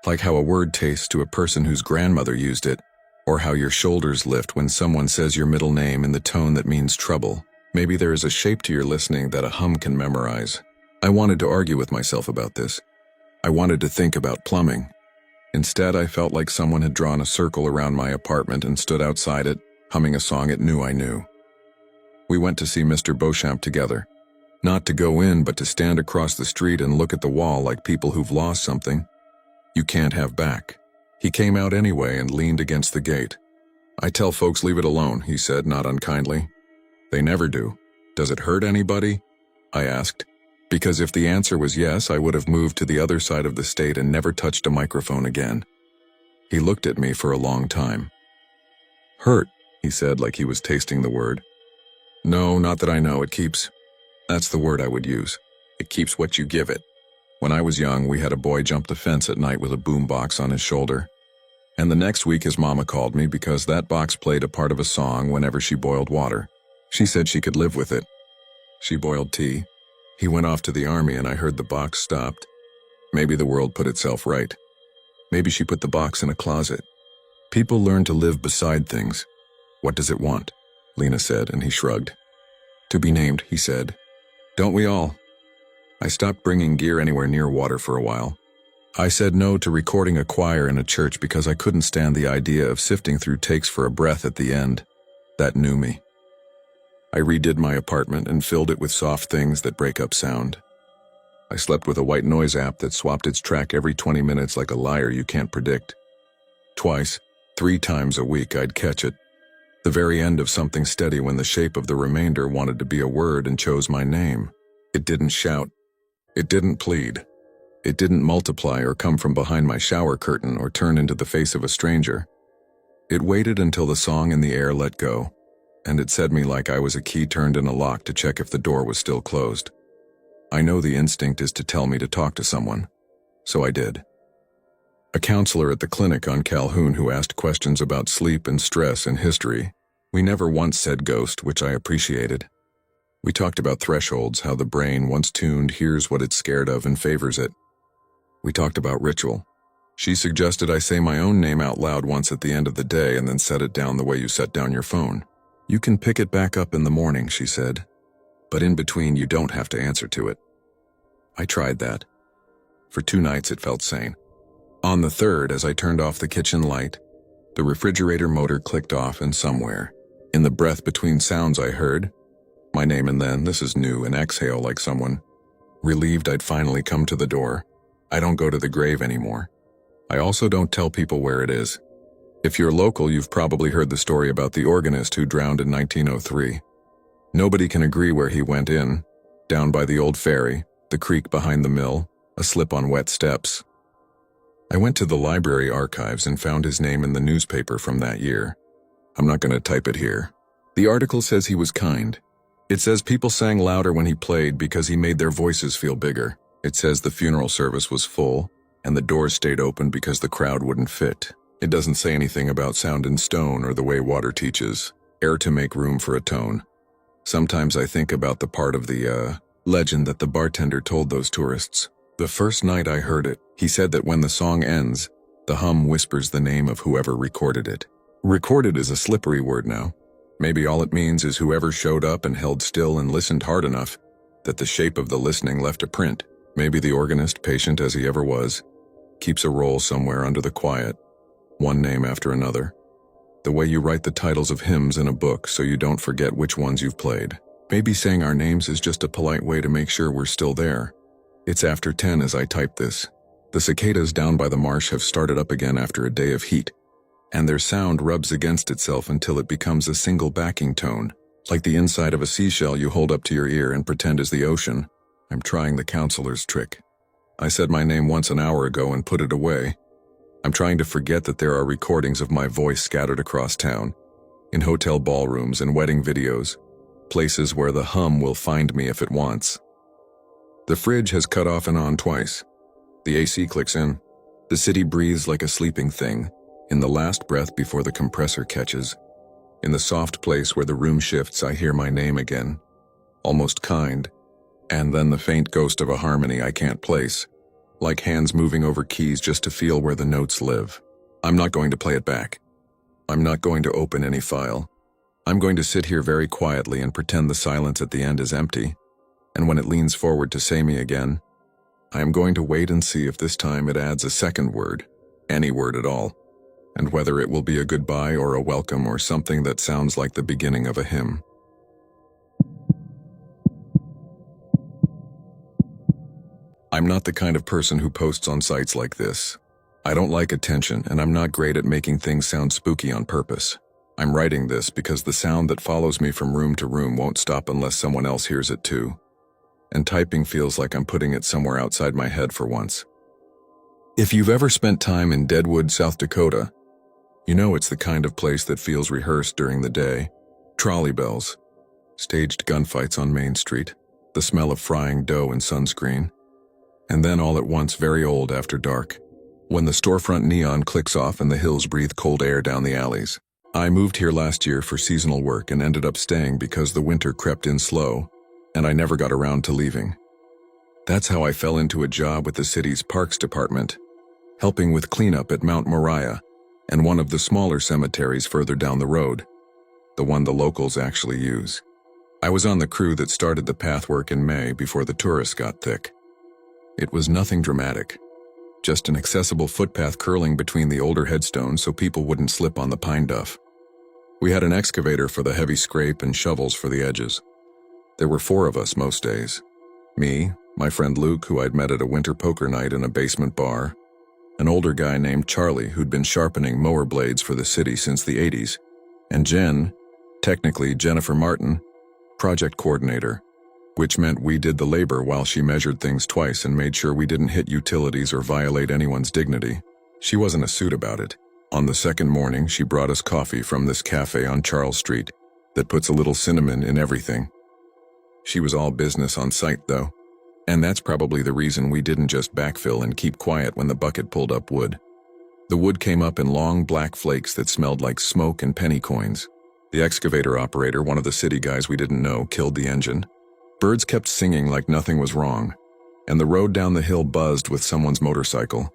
Like how a word tastes to a person whose grandmother used it, or how your shoulders lift when someone says your middle name in the tone that means trouble. Maybe there is a shape to your listening that a hum can memorize." I wanted to argue with myself about this. I wanted to think about plumbing. Instead, I felt like someone had drawn a circle around my apartment and stood outside it, humming a song it knew I knew. We went to see Mr. Beauchamp together. Not to go in, but to stand across the street and look at the wall like people who've lost something you can't have back. He came out anyway and leaned against the gate. "I tell folks leave it alone," he said, not unkindly. "They never do. Does it hurt anybody?" I asked, because if the answer was yes, I would have moved to the other side of the state and never touched a microphone again. He looked at me for a long time. "Hurt," he said, like he was tasting the word. "No, not that I know. It keeps..." That's the word I would use. It keeps what you give it. When I was young, we had a boy jump the fence at night with a boombox on his shoulder. And the next week his mama called me because that box played a part of a song whenever she boiled water. She said she could live with it. She boiled tea. He went off to the army and I heard the box stopped. Maybe the world put itself right. Maybe she put the box in a closet. People learn to live beside things. What does it want? Lena said, and he shrugged. To be named, he said. Don't we all? I stopped bringing gear anywhere near water for a while. I said no to recording a choir in a church because I couldn't stand the idea of sifting through takes for a breath at the end. That knew me. I redid my apartment and filled it with soft things that break up sound. I slept with a white noise app that swapped its track every 20 minutes like a liar you can't predict. Twice, 3 times a week I'd catch it. The very end of something steady when the shape of the remainder wanted to be a word and chose my name. It didn't shout. It didn't plead. It didn't multiply or come from behind my shower curtain or turn into the face of a stranger. It waited until the song in the air let go, and it said me like I was a key turned in a lock to check if the door was still closed. I know the instinct is to tell me to talk to someone, so I did. A counselor at the clinic on Calhoun who asked questions about sleep and stress and history. We never once said ghost, which I appreciated. We talked about thresholds, how the brain, once tuned, hears what it's scared of and favors it. We talked about ritual. She suggested I say my own name out loud once at the end of the day and then set it down the way you set down your phone. You can pick it back up in the morning, she said, but in between you don't have to answer to it. I tried that. For 2 nights it felt sane. On the third, as I turned off the kitchen light, the refrigerator motor clicked off and somewhere, in the breath between sounds I heard, my name and then, this is new, an exhale like someone, relieved I'd finally come to the door. I don't go to the grave anymore. I also don't tell people where it is. If you're local, you've probably heard the story about the organist who drowned in 1903. Nobody can agree where he went in, down by the old ferry, the creek behind the mill, a slip on wet steps. I went to the library archives and found his name in the newspaper from that year. I'm not going to type it here. The article says he was kind. It says people sang louder when he played because he made their voices feel bigger. It says the funeral service was full, and the doors stayed open because the crowd wouldn't fit. It doesn't say anything about sound in stone or the way water teaches, air to make room for a tone. Sometimes I think about the part of the, legend that the bartender told those tourists. The first night I heard it, he said that when the song ends, the hum whispers the name of whoever recorded it. Recorded is a slippery word now. Maybe all it means is whoever showed up and held still and listened hard enough that the shape of the listening left a print. Maybe the organist, patient as he ever was, keeps a roll somewhere under the quiet, one name after another. The way you write the titles of hymns in a book so you don't forget which ones you've played. Maybe saying our names is just a polite way to make sure we're still there. It's after 10 as I type this. The cicadas down by the marsh have started up again after a day of heat, and their sound rubs against itself until it becomes a single backing tone, like the inside of a seashell you hold up to your ear and pretend is the ocean. I'm trying the counselor's trick. I said my name once an hour ago and put it away. I'm trying to forget that there are recordings of my voice scattered across town, in hotel ballrooms and wedding videos, places where the hum will find me if it wants. The fridge has cut off and on twice. The AC clicks in. The city breathes like a sleeping thing, in the last breath before the compressor catches. In the soft place where the room shifts, I hear my name again, almost kind, and then the faint ghost of a harmony I can't place, like hands moving over keys just to feel where the notes live. I'm not going to play it back. I'm not going to open any file. I'm going to sit here very quietly and pretend the silence at the end is empty, and when it leans forward to say me again, I am going to wait and see if this time it adds a second word, any word at all, and whether it will be a goodbye or a welcome or something that sounds like the beginning of a hymn. I'm not the kind of person who posts on sites like this. I don't like attention, and I'm not great at making things sound spooky on purpose. I'm writing this because the sound that follows me from room to room won't stop unless someone else hears it too. And typing feels like I'm putting it somewhere outside my head for once. If you've ever spent time in Deadwood, South Dakota, you know it's the kind of place that feels rehearsed during the day. Trolley bells, staged gunfights on Main Street, the smell of frying dough and sunscreen, and then all at once very old after dark, when the storefront neon clicks off and the hills breathe cold air down the alleys. I moved here last year for seasonal work and ended up staying because the winter crept in slow, and I never got around to leaving. That's how I fell into a job with the city's parks department, helping with cleanup at Mount Moriah and one of the smaller cemeteries further down the road, the one the locals actually use. I was on the crew that started the pathwork in May before the tourists got thick. It was nothing dramatic, just an accessible footpath curling between the older headstones so people wouldn't slip on the pine duff. We had an excavator for the heavy scrape and shovels for the edges. There were 4 of us most days. Me, my friend Luke, who I'd met at a winter poker night in a basement bar, an older guy named Charlie who'd been sharpening mower blades for the city since the 80s, and Jen, technically Jennifer Martin, project coordinator, which meant we did the labor while she measured things twice and made sure we didn't hit utilities or violate anyone's dignity. She wasn't a suit about it. On the second morning, she brought us coffee from this cafe on Charles Street that puts a little cinnamon in everything. She was all business on site, though, and that's probably the reason we didn't just backfill and keep quiet when the bucket pulled up wood. The wood came up in long black flakes that smelled like smoke and penny coins. The excavator operator, one of the city guys we didn't know, killed the engine. Birds kept singing like nothing was wrong, and the road down the hill buzzed with someone's motorcycle.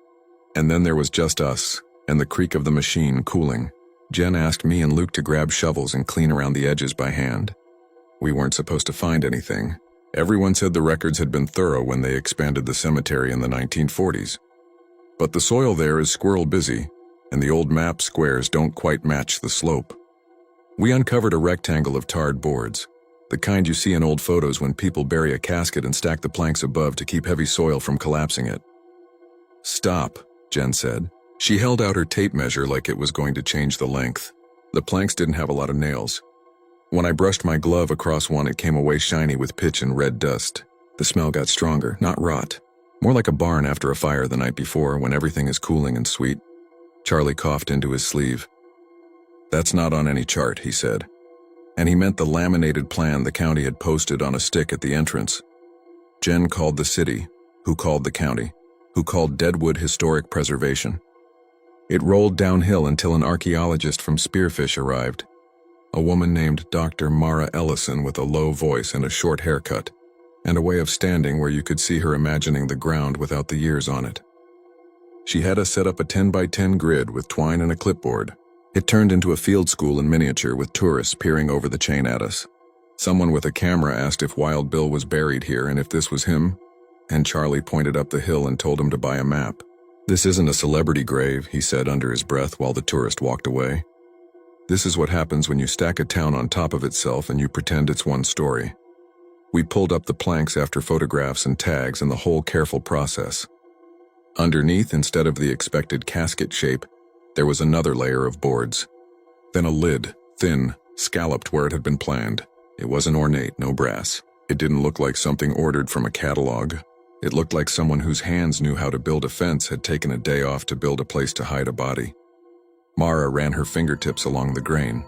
And then there was just us, and the creak of the machine cooling. Jen asked me and Luke to grab shovels and clean around the edges by hand. We weren't supposed to find anything. Everyone said the records had been thorough when they expanded the cemetery in the 1940s. But the soil there is squirrel busy, and the old map squares don't quite match the slope. We uncovered a rectangle of tarred boards, the kind you see in old photos when people bury a casket and stack the planks above to keep heavy soil from collapsing it. "Stop," Jen said. She held out her tape measure like it was going to change the length. The planks didn't have a lot of nails. When I brushed my glove across one, it came away shiny with pitch and red dust. The smell got stronger, not rot. More like a barn after a fire the night before when everything is cooling and sweet. Charlie coughed into his sleeve. "That's not on any chart," he said. And he meant the laminated plan the county had posted on a stick at the entrance. Jen called the city, who called the county, who called Deadwood Historic Preservation. It rolled downhill until an archaeologist from Spearfish arrived, a woman named Dr. Mara Ellison with a low voice and a short haircut, and a way of standing where you could see her imagining the ground without the years on it. She had us set up a 10 by 10 grid with twine and a clipboard. It turned into a field school in miniature with tourists peering over the chain at us. Someone with a camera asked if Wild Bill was buried here and if this was him, and Charlie pointed up the hill and told him to buy a map. "This isn't a celebrity grave," he said under his breath while the tourist walked away. "This is what happens when you stack a town on top of itself and you pretend it's one story." We pulled up the planks after photographs and tags and the whole careful process. Underneath, instead of the expected casket shape, there was another layer of boards. Then a lid, thin, scalloped where it had been planned. It wasn't ornate, no brass. It didn't look like something ordered from a catalog. It looked like someone whose hands knew how to build a fence had taken a day off to build a place to hide a body. Mara ran her fingertips along the grain.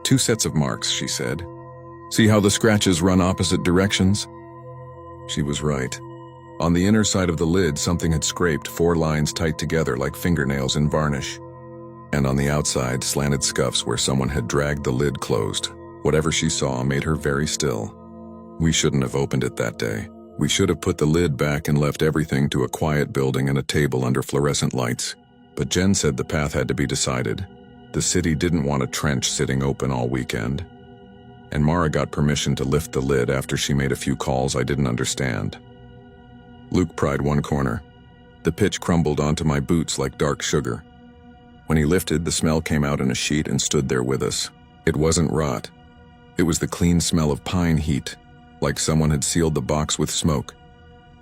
"2 sets of marks," she said. "See how the scratches run opposite directions?" She was right. On the inner side of the lid, something had scraped 4 lines tight together like fingernails in varnish. And on the outside, slanted scuffs where someone had dragged the lid closed. Whatever she saw made her very still. We shouldn't have opened it that day. We should have put the lid back and left everything to a quiet building and a table under fluorescent lights. But Jen said the path had to be decided. The city didn't want a trench sitting open all weekend. And Mara got permission to lift the lid after she made a few calls I didn't understand. Luke pried one corner. The pitch crumbled onto my boots like dark sugar. When he lifted, the smell came out in a sheet and stood there with us. It wasn't rot. It was the clean smell of pine heat, like someone had sealed the box with smoke.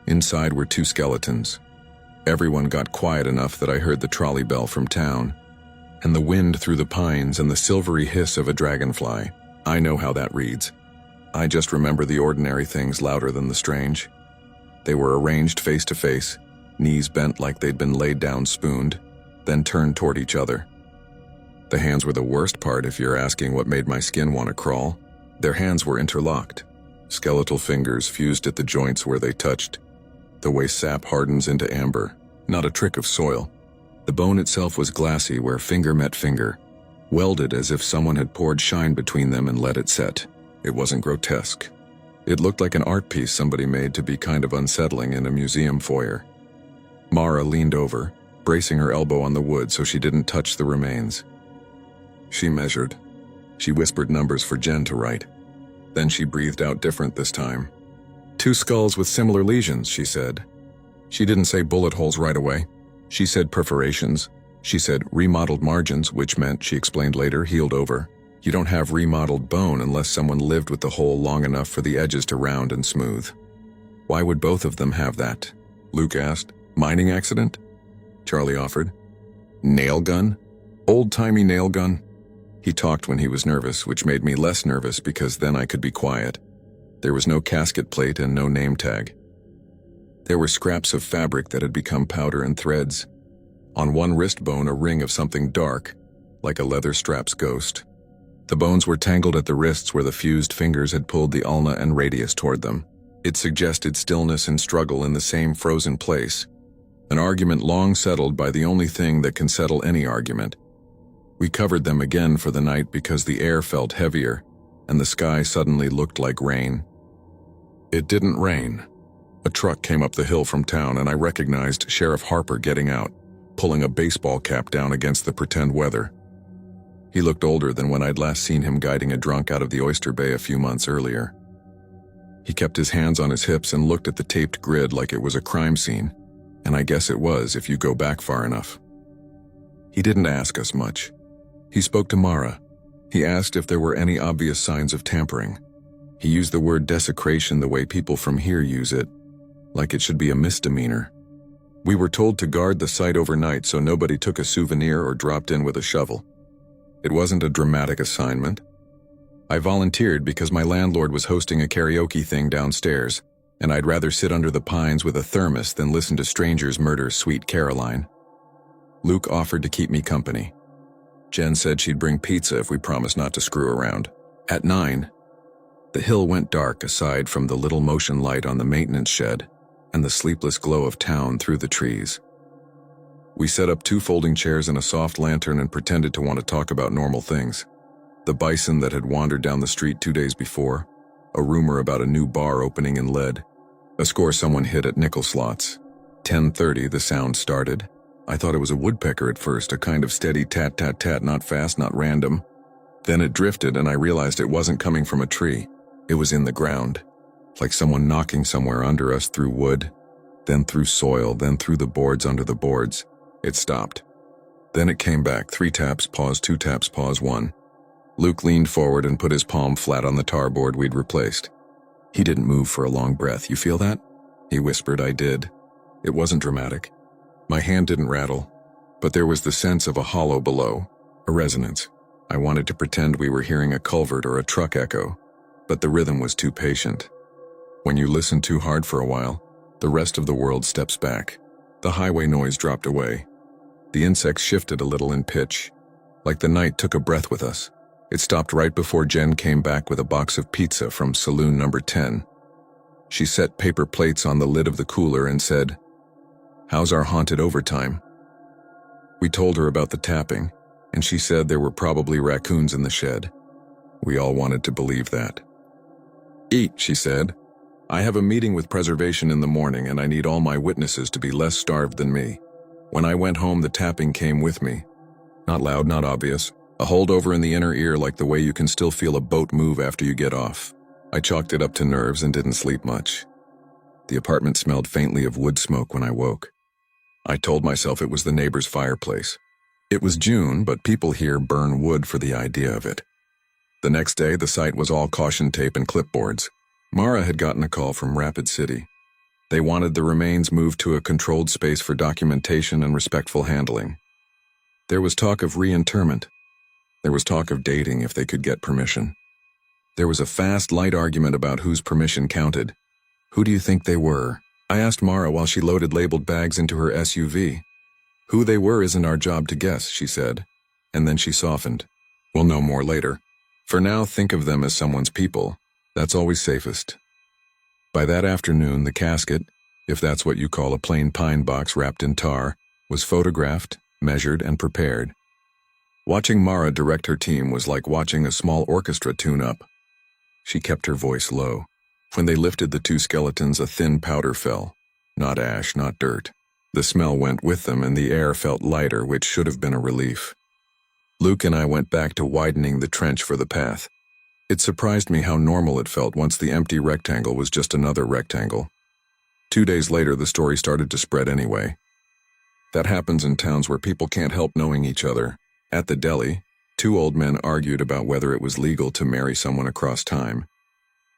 Inside were 2 skeletons. Everyone got quiet enough that I heard the trolley bell from town, and the wind through the pines and the silvery hiss of a dragonfly. I know how that reads. I just remember the ordinary things louder than the strange. They were arranged face to face, knees bent like they'd been laid down spooned, then turned toward each other. The hands were the worst part if you're asking what made my skin want to crawl. Their hands were interlocked. Skeletal fingers fused at the joints where they touched, the way sap hardens into amber, not a trick of soil. The bone itself was glassy where finger met finger, welded as if someone had poured shine between them and let it set. It wasn't grotesque. It looked like an art piece somebody made to be kind of unsettling in a museum foyer. Mara leaned over, bracing her elbow on the wood so she didn't touch the remains. She measured. She whispered numbers for Jen to write. Then she breathed out different this time. 2 skulls with similar lesions, she said. She didn't say bullet holes right away. She said perforations. She said remodeled margins, which meant, she explained later, healed over. You don't have remodeled bone unless someone lived with the hole long enough for the edges to round and smooth. Why would both of them have that? Luke asked. Mining accident? Charlie offered. Nail gun? Old-timey nail gun? He talked when he was nervous, which made me less nervous because then I could be quiet. There was no casket plate and no name tag. There were scraps of fabric that had become powder and threads. On one wrist bone, a ring of something dark, like a leather strap's ghost. The bones were tangled at the wrists where the fused fingers had pulled the ulna and radius toward them. It suggested stillness and struggle in the same frozen place. An argument long settled by the only thing that can settle any argument. We covered them again for the night because the air felt heavier, and the sky suddenly looked like rain. It didn't rain. A truck came up the hill from town and I recognized Sheriff Harper getting out, pulling a baseball cap down against the pretend weather. He looked older than when I'd last seen him guiding a drunk out of the Oyster Bay a few months earlier. He kept his hands on his hips and looked at the taped grid like it was a crime scene, and I guess it was if you go back far enough. He didn't ask us much. He spoke to Mara. He asked if there were any obvious signs of tampering. He used the word desecration the way people from here use it, like it should be a misdemeanor. We were told to guard the site overnight so nobody took a souvenir or dropped in with a shovel. It wasn't a dramatic assignment. I volunteered because my landlord was hosting a karaoke thing downstairs, and I'd rather sit under the pines with a thermos than listen to strangers murder Sweet Caroline. Luke offered to keep me company. Jen said she'd bring pizza if we promised not to screw around. At 9, the hill went dark aside from the little motion light on the maintenance shed and the sleepless glow of town through the trees. We set up 2 folding chairs and a soft lantern and pretended to want to talk about normal things. The bison that had wandered down the street 2 days before, a rumor about a new bar opening in Lead, a score someone hit at nickel slots. 10:30, the sound started. I thought it was a woodpecker at first, a kind of steady tat-tat-tat, not fast, not random. Then it drifted and I realized it wasn't coming from a tree. It was in the ground, like someone knocking somewhere under us through wood, then through soil, then through the boards under the boards. It stopped. Then it came back, 3 taps, pause, 2 taps, pause, 1. Luke leaned forward and put his palm flat on the tar board we'd replaced. He didn't move for a long breath. You feel that? He whispered. I did. It wasn't dramatic. My hand didn't rattle, but there was the sense of a hollow below, a resonance. I wanted to pretend we were hearing a culvert or a truck echo, but the rhythm was too patient. When you listen too hard for a while, the rest of the world steps back. The highway noise dropped away. The insects shifted a little in pitch, like the night took a breath with us. It stopped right before Jen came back with a box of pizza from saloon number 10. She set paper plates on the lid of the cooler and said, "How's our haunted overtime?" We told her about the tapping, and she said there were probably raccoons in the shed. We all wanted to believe that. "Eat," she said. "I have a meeting with preservation in the morning and I need all my witnesses to be less starved than me." When I went home, the tapping came with me. Not loud, not obvious. A holdover in the inner ear like the way you can still feel a boat move after you get off. I chalked it up to nerves and didn't sleep much. The apartment smelled faintly of wood smoke when I woke. I told myself it was the neighbor's fireplace. It was June, but people here burn wood for the idea of it. The next day, the site was all caution tape and clipboards. Mara had gotten a call from Rapid City. They wanted the remains moved to a controlled space for documentation and respectful handling. There was talk of reinterment. There was talk of dating if they could get permission. There was a fast, light argument about whose permission counted. Who do you think they were? I asked Mara while she loaded labeled bags into her SUV. Who they were isn't our job to guess, she said. And then she softened. We'll know more later. For now, think of them as someone's people. That's always safest. By that afternoon, the casket, if that's what you call a plain pine box wrapped in tar, was photographed, measured, and prepared. Watching Mara direct her team was like watching a small orchestra tune up. She kept her voice low. When they lifted the two skeletons, a thin powder fell. Not ash, not dirt. The smell went with them, and the air felt lighter, which should have been a relief. Luke and I went back to widening the trench for the path. It surprised me how normal it felt once the empty rectangle was just another rectangle. 2 days later, the story started to spread anyway. That happens in towns where people can't help knowing each other. At the deli, 2 old men argued about whether it was legal to marry someone across time,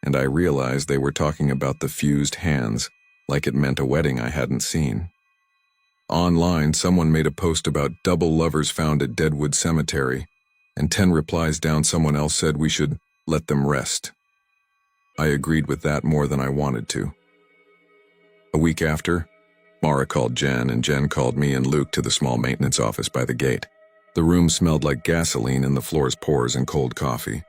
and I realized they were talking about the fused hands, like it meant a wedding I hadn't seen. Online, someone made a post about double lovers found at Deadwood Cemetery, and 10 replies down someone else said we should let them rest. I agreed with that more than I wanted to. A week after, Mara called Jen, and Jen called me and Luke to the small maintenance office by the gate. The room smelled like gasoline and the floor's pores and cold coffee.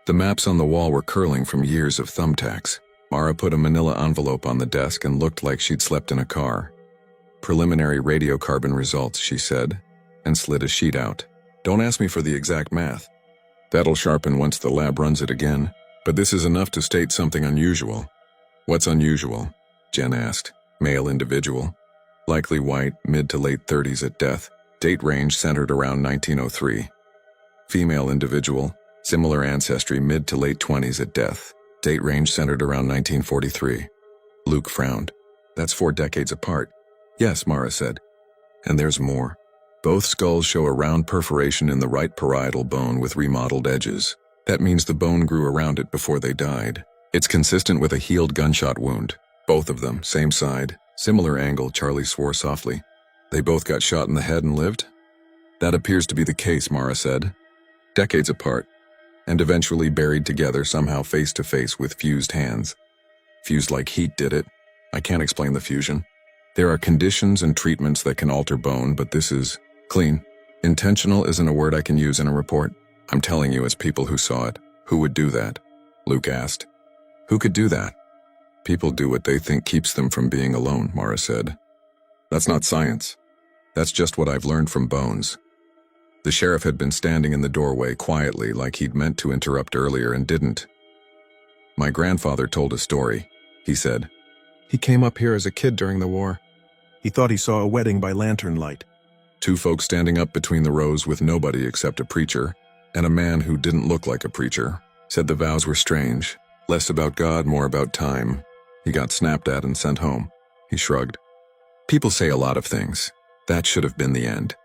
The maps on the wall were curling from years of thumbtacks. Mara put a manila envelope on the desk and looked like she'd slept in a car. Preliminary radiocarbon results, she said, and slid a sheet out. Don't ask me for the exact math. That'll sharpen once the lab runs it again, but this is enough to state something unusual. What's unusual? Jen asked. Male individual. Likely white, mid to late 30s at death. Date range centered around 1903. Female individual. Similar ancestry, mid to late 20s at death. Date range centered around 1943. Luke frowned. That's 4 decades apart. Yes, Mara said. And there's more. Both skulls show a round perforation in the right parietal bone with remodeled edges. That means the bone grew around it before they died. It's consistent with a healed gunshot wound. Both of them, same side, similar angle, Charlie swore softly. They both got shot in the head and lived? That appears to be the case, Mara said. Decades apart, and eventually buried together somehow face to face with fused hands. Fused like heat did it. I can't explain the fusion. There are conditions and treatments that can alter bone, but this is clean. Intentional isn't a word I can use in a report. I'm telling you as people who saw it. Who would do that? Luke asked. Who could do that? People do what they think keeps them from being alone, Mara said. That's not science. That's just what I've learned from bones. The sheriff had been standing in the doorway quietly, like he'd meant to interrupt earlier and didn't. My grandfather told a story, he said. He came up here as a kid during the war. He thought he saw a wedding by lantern light. 2 folks standing up between the rows with nobody except a preacher, and a man who didn't look like a preacher, said the vows were strange. Less about God, more about time. He got snapped at and sent home. He shrugged. People say a lot of things. That should have been the end.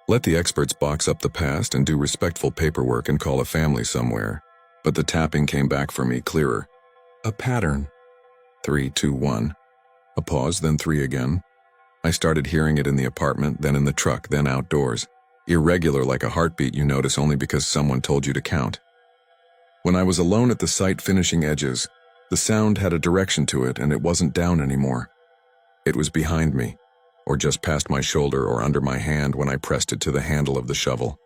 Let the experts box up the past and do respectful paperwork and call a family somewhere. But the tapping came back for me clearer. A pattern. 3, 2, 1. A pause, then 3 again. I started hearing it in the apartment, then in the truck, then outdoors. Irregular like a heartbeat you notice only because someone told you to count. When I was alone at the site finishing edges, the sound had a direction to it and it wasn't down anymore. It was behind me, or just past my shoulder or under my hand when I pressed it to the handle of the shovel.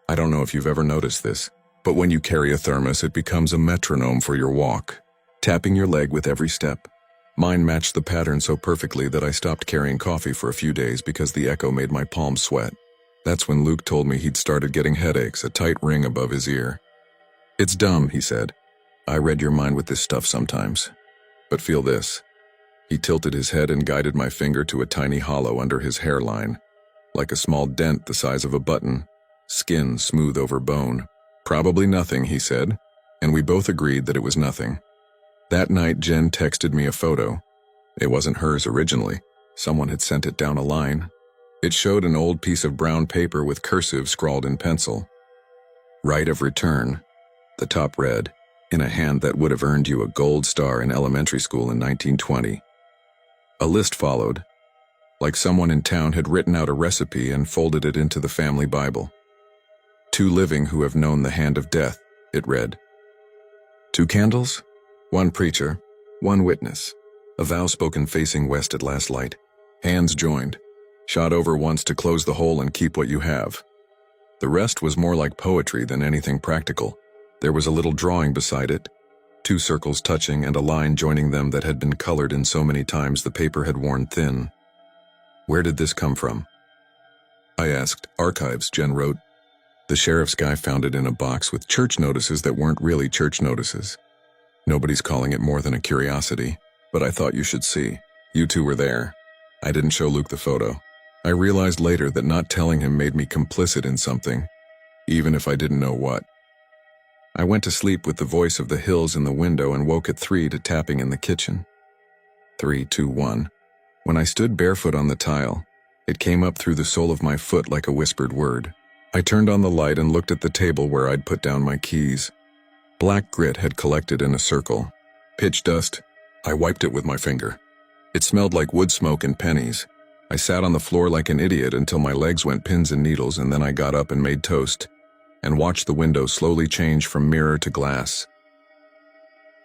I don't know if you've ever noticed this, but when you carry a thermos, it becomes a metronome for your walk, tapping your leg with every step. Mine matched the pattern so perfectly that I stopped carrying coffee for a few days because the echo made my palms sweat. That's when Luke told me he'd started getting headaches, a tight ring above his ear. It's dumb, he said. I read your mind with this stuff sometimes. But feel this. He tilted his head and guided my finger to a tiny hollow under his hairline, like a small dent the size of a button, skin smooth over bone. Probably nothing, he said, and we both agreed that it was nothing. That night, Jen texted me a photo. It wasn't hers originally. Someone had sent it down a line. It showed an old piece of brown paper with cursive scrawled in pencil. Right of return. The top read, in a hand that would have earned you a gold star in elementary school in 1920. A list followed, like someone in town had written out a recipe and folded it into the family Bible. 2 living who have known the hand of death, it read. 2 candles, 1 preacher, 1 witness, a vow spoken facing west at last light, hands joined, shot over once to close the hole and keep what you have. The rest was more like poetry than anything practical. There was a little drawing beside it, 2 circles touching and a line joining them that had been colored in so many times the paper had worn thin. Where did this come from? I asked. Archives, Jen wrote. The sheriff's guy found it in a box with church notices that weren't really church notices. Nobody's calling it more than a curiosity, but I thought you should see. You two were there. I didn't show Luke the photo. I realized later that not telling him made me complicit in something, even if I didn't know what. I went to sleep with the voice of the hills in the window and woke at 3 to tapping in the kitchen. 3, 2, 1. When I stood barefoot on the tile, it came up through the sole of my foot like a whispered word. I turned on the light and looked at the table where I'd put down my keys. Black grit had collected in a circle. Pitch dust. I wiped it with my finger. It smelled like wood smoke and pennies. I sat on the floor like an idiot until my legs went pins and needles, and then I got up and made toast and watched the window slowly change from mirror to glass.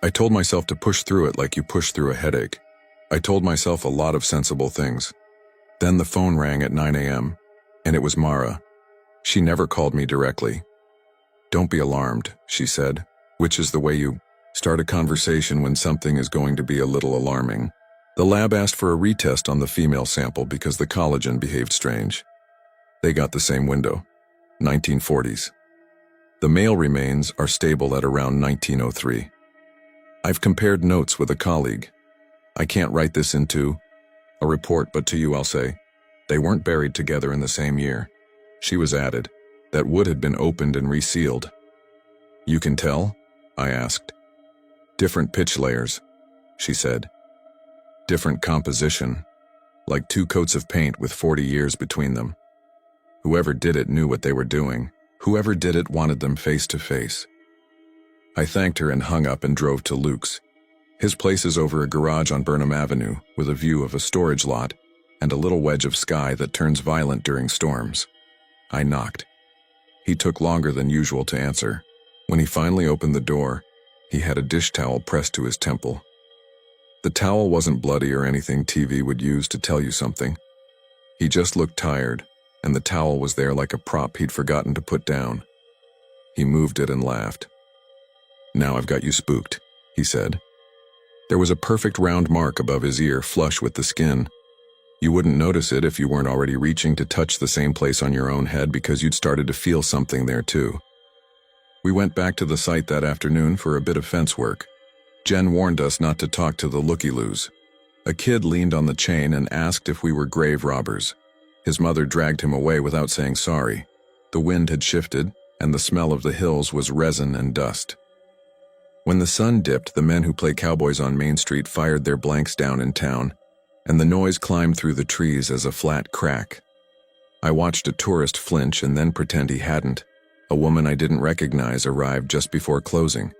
I told myself to push through it like you push through a headache. I told myself a lot of sensible things. Then the phone rang at 9 a.m., and it was Mara. She never called me directly. "Don't be alarmed," she said, which is the way you start a conversation when something is going to be a little alarming. The lab asked for a retest on the female sample because the collagen behaved strange. They got the same window, 1940s. The male remains are stable at around 1903. I've compared notes with a colleague. I can't write this into a report, but to you I'll say, they weren't buried together in the same year. She was added. That wood had been opened and resealed. "You can tell?" I asked. "Different pitch layers," she said. "Different composition, like 2 coats of paint with 40 years between them. Whoever did it knew what they were doing. Whoever did it wanted them face to face." I thanked her and hung up and drove to Luke's. His place is over a garage on Burnham Avenue with a view of a storage lot and a little wedge of sky that turns violent during storms. I knocked. He took longer than usual to answer. When he finally opened the door, he had a dish towel pressed to his temple. The towel wasn't bloody or anything TV would use to tell you something. He just looked tired, and the towel was there like a prop he'd forgotten to put down. He moved it and laughed. "Now I've got you spooked," he said. There was a perfect round mark above his ear, flush with the skin. You wouldn't notice it if you weren't already reaching to touch the same place on your own head because you'd started to feel something there too. We went back to the site that afternoon for a bit of fence work. Jen warned us not to talk to the looky-loos. A kid leaned on the chain and asked if we were grave robbers. His mother dragged him away without saying sorry. The wind had shifted, and the smell of the hills was resin and dust. When the sun dipped, the men who play cowboys on Main Street fired their blanks down in town, and the noise climbed through the trees as a flat crack. I watched a tourist flinch and then pretend he hadn't. A woman I didn't recognize arrived just before closing.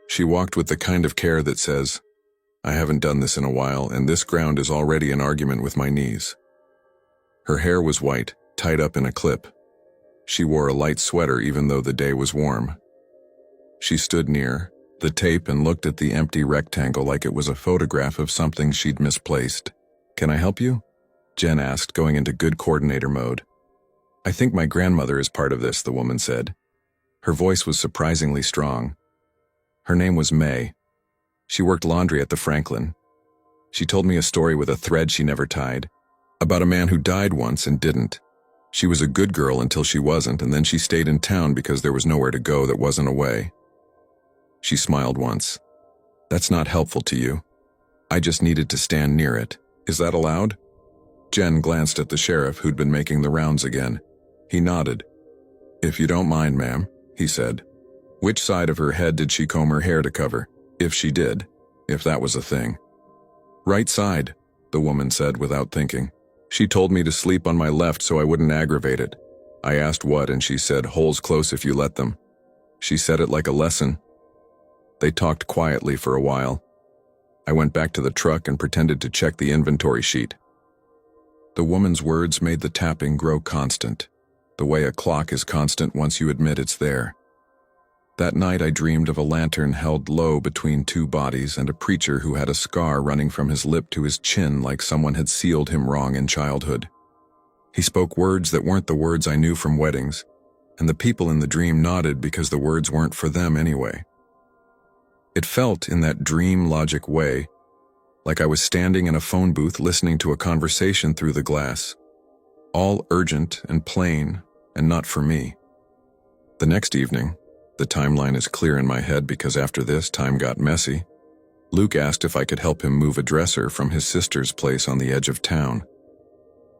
She walked with the kind of care that says, "I haven't done this in a while, and this ground is already an argument with my knees." Her hair was white, tied up in a clip. She wore a light sweater even though the day was warm. She stood near the tape and looked at the empty rectangle like it was a photograph of something she'd misplaced. "Can I help you?" Jen asked, going into good coordinator mode. "I think my grandmother is part of this," the woman said. Her voice was surprisingly strong. Her name was May. She worked laundry at the Franklin. She told me a story with a thread she never tied, about a man who died once and didn't. She was a good girl until she wasn't, and then she stayed in town because there was nowhere to go that wasn't away. She smiled once. "That's not helpful to you. I just needed to stand near it. Is that allowed?" Jen glanced at the sheriff, who'd been making the rounds again. He nodded. "If you don't mind, ma'am," he said. Which side of her head did she comb her hair to cover? If she did. If that was a thing. "Right side," the woman said without thinking. "She told me to sleep on my left so I wouldn't aggravate it. I asked what, and she said, 'Holes close if you let them.' She said it like a lesson." They talked quietly for a while. I went back to the truck and pretended to check the inventory sheet. The woman's words made the tapping grow constant, the way a clock is constant once you admit it's there. That night I dreamed of a lantern held low between 2 bodies and a preacher who had a scar running from his lip to his chin like someone had sealed him wrong in childhood. He spoke words that weren't the words I knew from weddings, and the people in the dream nodded because the words weren't for them anyway. It felt, in that dream logic way, like I was standing in a phone booth listening to a conversation through the glass. All urgent and plain, and not for me. The next evening, the timeline is clear in my head because after this, time got messy. Luke asked if I could help him move a dresser from his sister's place on the edge of town.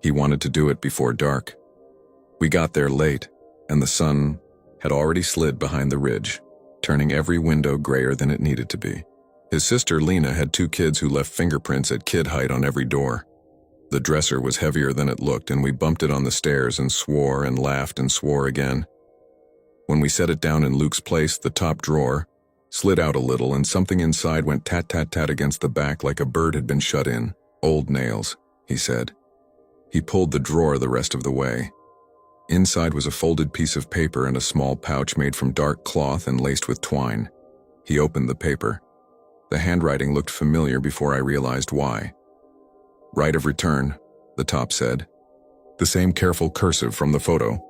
He wanted to do it before dark. We got there late, and the sun had already slid behind the ridge, turning every window grayer than it needed to be. His sister Lena had 2 kids who left fingerprints at kid height on every door. The dresser was heavier than it looked, and we bumped it on the stairs and swore and laughed and swore again. When we set it down in Luke's place, the top drawer slid out a little, and something inside went tat-tat-tat against the back like a bird had been shut in. "Old nails," he said. He pulled the drawer the rest of the way. Inside was a folded piece of paper and a small pouch made from dark cloth and laced with twine. He opened the paper. The handwriting looked familiar before I realized why. "Right of return," the top said. The same careful cursive from the photo.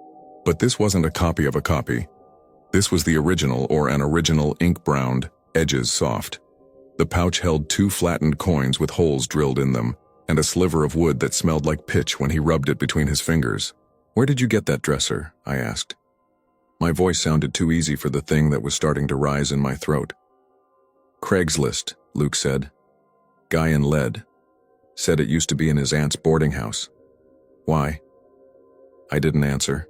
But this wasn't a copy of a copy. This was the original, or an original ink-browned, edges soft. The pouch held 2 flattened coins with holes drilled in them, and a sliver of wood that smelled like pitch when he rubbed it between his fingers. "Where did you get that dresser?" I asked. My voice sounded too easy for the thing that was starting to rise in my throat. "Craigslist," Luke said. "Guy in lead. Said it used to be in his aunt's boarding house." "Why?" I didn't answer.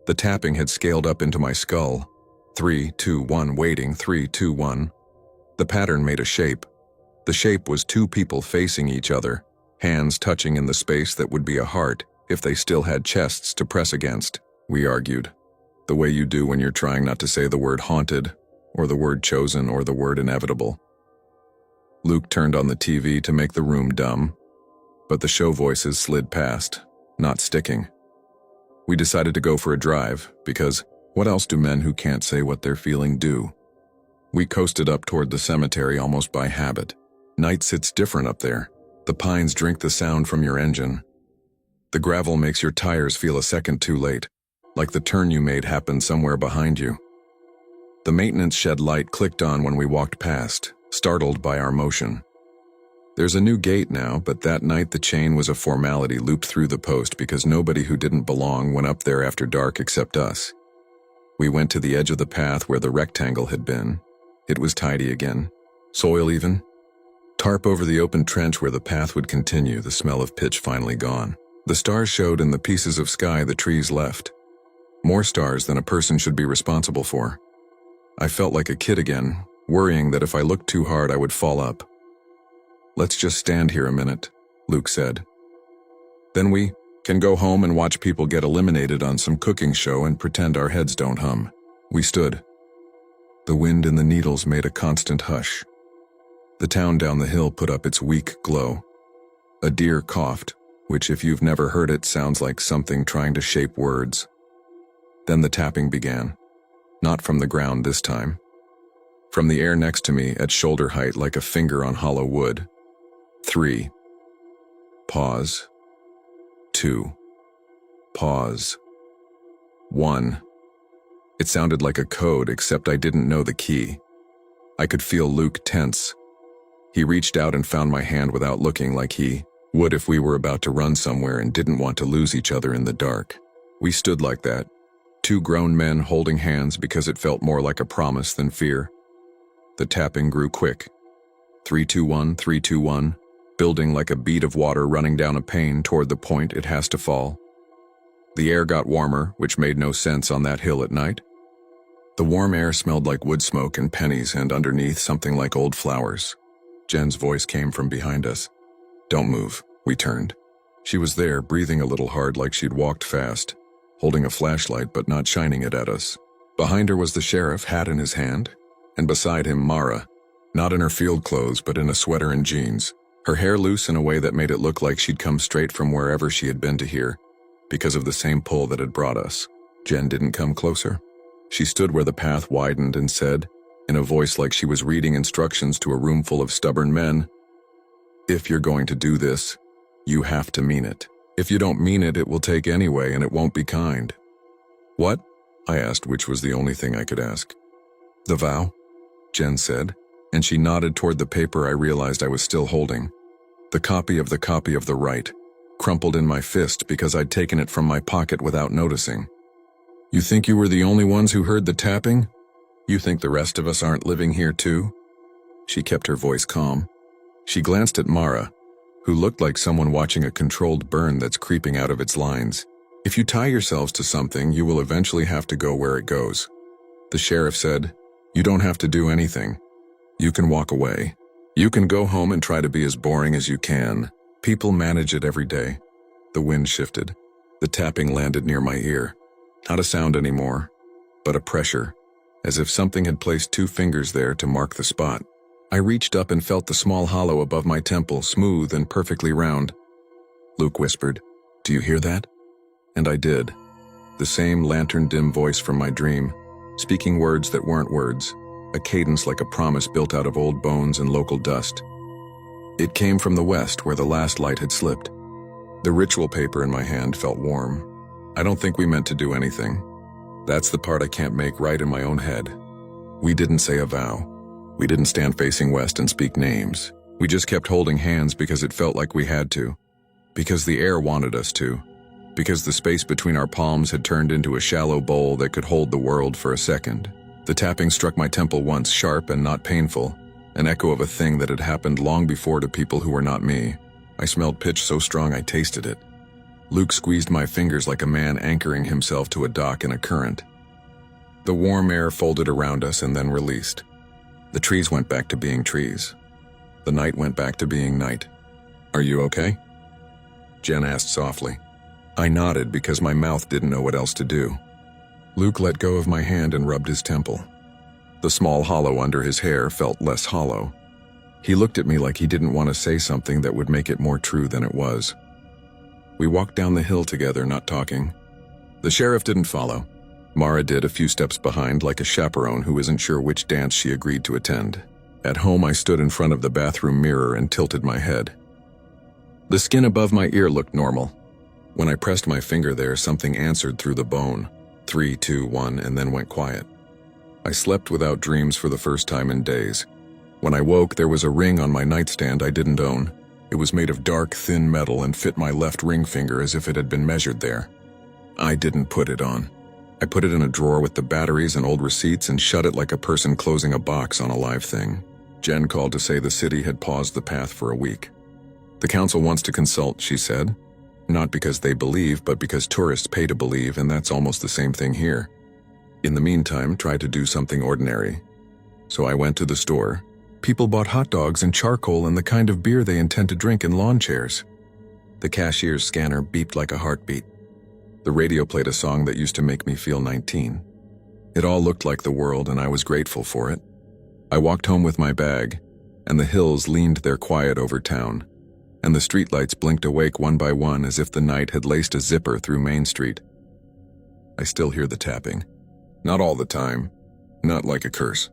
The tapping had scaled up into my skull. 3, 2, 1, waiting, 3, 2, 1. The pattern made a shape. The shape was 2 people facing each other, hands touching in the space that would be a heart if they still had chests to press against, we argued. The way you do when you're trying not to say the word haunted, or the word chosen, or the word inevitable. Luke turned on the TV to make the room dumb, but the show voices slid past, not sticking. We decided to go for a drive, because what else do men who can't say what they're feeling do? We coasted up toward the cemetery almost by habit. Night sits different up there. The pines drink the sound from your engine. The gravel makes your tires feel a second too late, like the turn you made happened somewhere behind you. The maintenance shed light clicked on when we walked past, startled by our motion. There's a new gate now, but that night the chain was a formality looped through the post because nobody who didn't belong went up there after dark except us. We went to the edge of the path where the rectangle had been. It was tidy again. Soil even. Tarp over the open trench where the path would continue, the smell of pitch finally gone. The stars showed in the pieces of sky the trees left. More stars than a person should be responsible for. I felt like a kid again, worrying that if I looked too hard I would fall up. "Let's just stand here a minute," Luke said. "Then we can go home and watch people get eliminated on some cooking show and pretend our heads don't hum." We stood. The wind in the needles made a constant hush. The town down the hill put up its weak glow. A deer coughed, which if you've never heard it sounds like something trying to shape words. Then the tapping began. Not from the ground this time. From the air next to me at shoulder height like a finger on hollow wood. 3. Pause. 2. Pause. 1. It sounded like a code, except I didn't know the key. I could feel Luke tense. He reached out and found my hand without looking, like he would if we were about to run somewhere and didn't want to lose each other in the dark. We stood like that, 2 grown men holding hands because it felt more like a promise than fear. The tapping grew quick. 3-2-1, 3-2-1, building like a bead of water running down a pane toward the point it has to fall. The air got warmer, which made no sense on that hill at night. The warm air smelled like wood smoke and pennies, and underneath something like old flowers. Jen's voice came from behind us. "Don't move." We turned. She was there, breathing a little hard like she'd walked fast, holding a flashlight but not shining it at us. Behind her was the sheriff, hat in his hand, and beside him Mara, not in her field clothes but in a sweater and jeans, her hair loose in a way that made it look like she'd come straight from wherever she had been to here, because of the same pull that had brought us. Jen didn't come closer. She stood where the path widened and said, in a voice like she was reading instructions to a room full of stubborn men, "If you're going to do this, you have to mean it. If you don't mean it, it will take anyway and it won't be kind." "What?" I asked, which was the only thing I could ask. "The vow," Jen said, and she nodded toward the paper I realized I was still holding. The copy of the right, crumpled in my fist because I'd taken it from my pocket without noticing. "You think you were the only ones who heard the tapping? You think the rest of us aren't living here too?" She kept her voice calm. She glanced at Mara, who looked like someone watching a controlled burn that's creeping out of its lines. If you tie yourselves to something, you will eventually have to go where it goes. The sheriff said, "You don't have to do anything. You can walk away. You can go home and try to be as boring as you can. People manage it every day." The wind shifted. The tapping landed near my ear. Not a sound anymore, but a pressure, as if something had placed 2 fingers there to mark the spot. I reached up and felt the small hollow above my temple, smooth and perfectly round. Luke whispered, "Do you hear that?" And I did. The same lantern-dim voice from my dream, speaking words that weren't words, a cadence like a promise built out of old bones and local dust. It came from the west, where the last light had slipped. The ritual paper in my hand felt warm. I don't think we meant to do anything. That's the part I can't make right in my own head. We didn't say a vow. We didn't stand facing west and speak names. We just kept holding hands because it felt like we had to. Because the air wanted us to. Because the space between our palms had turned into a shallow bowl that could hold the world for a second. The tapping struck my temple once, sharp and not painful, an echo of a thing that had happened long before to people who were not me. I smelled pitch so strong I tasted it. Luke squeezed my fingers like a man anchoring himself to a dock in a current. The warm air folded around us and then released. The trees went back to being trees. The night went back to being night. "Are you okay?" Jen asked softly. I nodded because my mouth didn't know what else to do. Luke let go of my hand and rubbed his temple. The small hollow under his hair felt less hollow. He looked at me like he didn't want to say something that would make it more true than it was. We walked down the hill together, not talking. The sheriff didn't follow. Mara did, a few steps behind, like a chaperone who isn't sure which dance she agreed to attend. At home, I stood in front of the bathroom mirror and tilted my head. The skin above my ear looked normal. When I pressed my finger there, something answered through the bone. 3, 2, 1, and then went quiet. I slept without dreams for the first time in days. When I woke, there was a ring on my nightstand I didn't own. It was made of dark, thin metal and fit my left ring finger as if it had been measured there. I didn't put it on. I put it in a drawer with the batteries and old receipts and shut it like a person closing a box on a live thing. Jen called to say the city had paused the path for a week. "The council wants to consult," she said. "Not because they believe, but because tourists pay to believe, and that's almost the same thing here. In the meantime, try to do something ordinary." So I went to the store. People bought hot dogs and charcoal and the kind of beer they intend to drink in lawn chairs. The cashier's scanner beeped like a heartbeat. The radio played a song that used to make me feel 19. It all looked like the world, and I was grateful for it. I walked home with my bag, and the hills leaned their quiet over town, and the streetlights blinked awake one by one as if the night had laced a zipper through Main Street. I still hear the tapping. Not all the time. Not like a curse.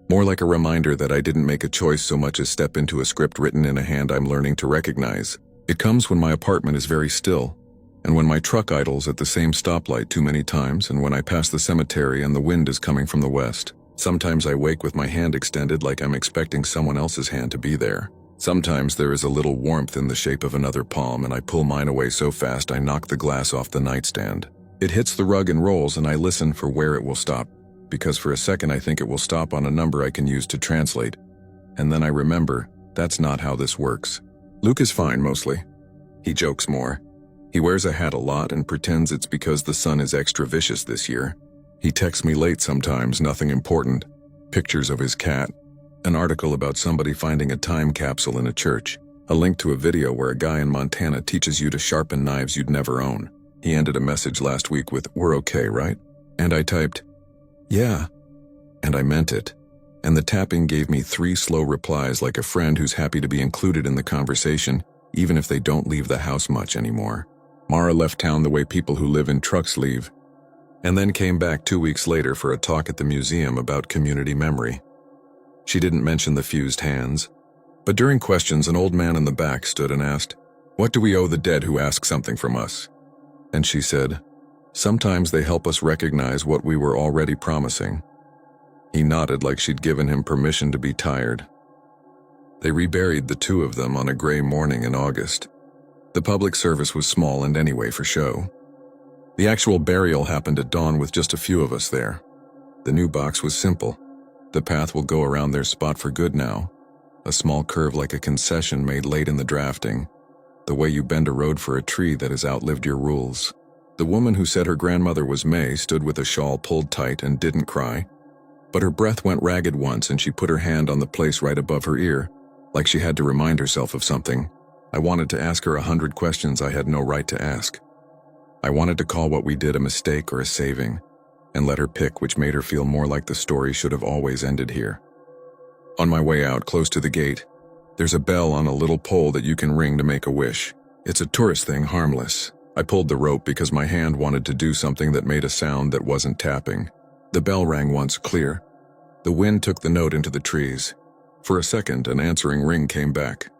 More like a reminder that I didn't make a choice so much as step into a script written in a hand I'm learning to recognize. It comes when my apartment is very still, and when my truck idles at the same stoplight too many times, and when I pass the cemetery and the wind is coming from the west. Sometimes I wake with my hand extended like I'm expecting someone else's hand to be there. Sometimes there is a little warmth in the shape of another palm, and I pull mine away so fast I knock the glass off the nightstand. It hits the rug and rolls, and I listen for where it will stop, because for a second I think it will stop on a number I can use to translate. And then I remember, that's not how this works. Luke is fine, mostly. He jokes more. He wears a hat a lot and pretends it's because the sun is extra vicious this year. He texts me late sometimes, nothing important. Pictures of his cat. An article about somebody finding a time capsule in a church. A link to a video where a guy in Montana teaches you to sharpen knives you'd never own. He ended a message last week with, "We're okay, right?" And I typed, "Yeah." And I meant it. And the tapping gave me 3 slow replies like a friend who's happy to be included in the conversation, even if they don't leave the house much anymore. Mara left town the way people who live in trucks leave, and then came back 2 weeks later for a talk at the museum about community memory. She didn't mention the fused hands, but during questions an old man in the back stood and asked, "What do we owe the dead who ask something from us?" And she said, "Sometimes they help us recognize what we were already promising." He nodded like she'd given him permission to be tired. They reburied the 2 of them on a gray morning in August. The public service was small and anyway for show. The actual burial happened at dawn with just a few of us there. The new box was simple. The path will go around their spot for good now, A small curve like a concession made late in the drafting, the way you bend a road for a tree that has outlived your rules. The woman who said her grandmother was May stood with a shawl pulled tight and didn't cry, but her breath went ragged once and she put her hand on the place right above her ear, like she had to remind herself of something. I wanted to ask her 100 questions I had no right to ask. I wanted to call what we did a mistake or a saving, and let her pick which made her feel more like the story should have always ended here. On my way out, close to the gate, there's a bell on a little pole that you can ring to make a wish. It's a tourist thing, harmless. I pulled the rope because my hand wanted to do something that made a sound that wasn't tapping. The bell rang once, clear. The wind took the note into the trees. For a second, an answering ring came back.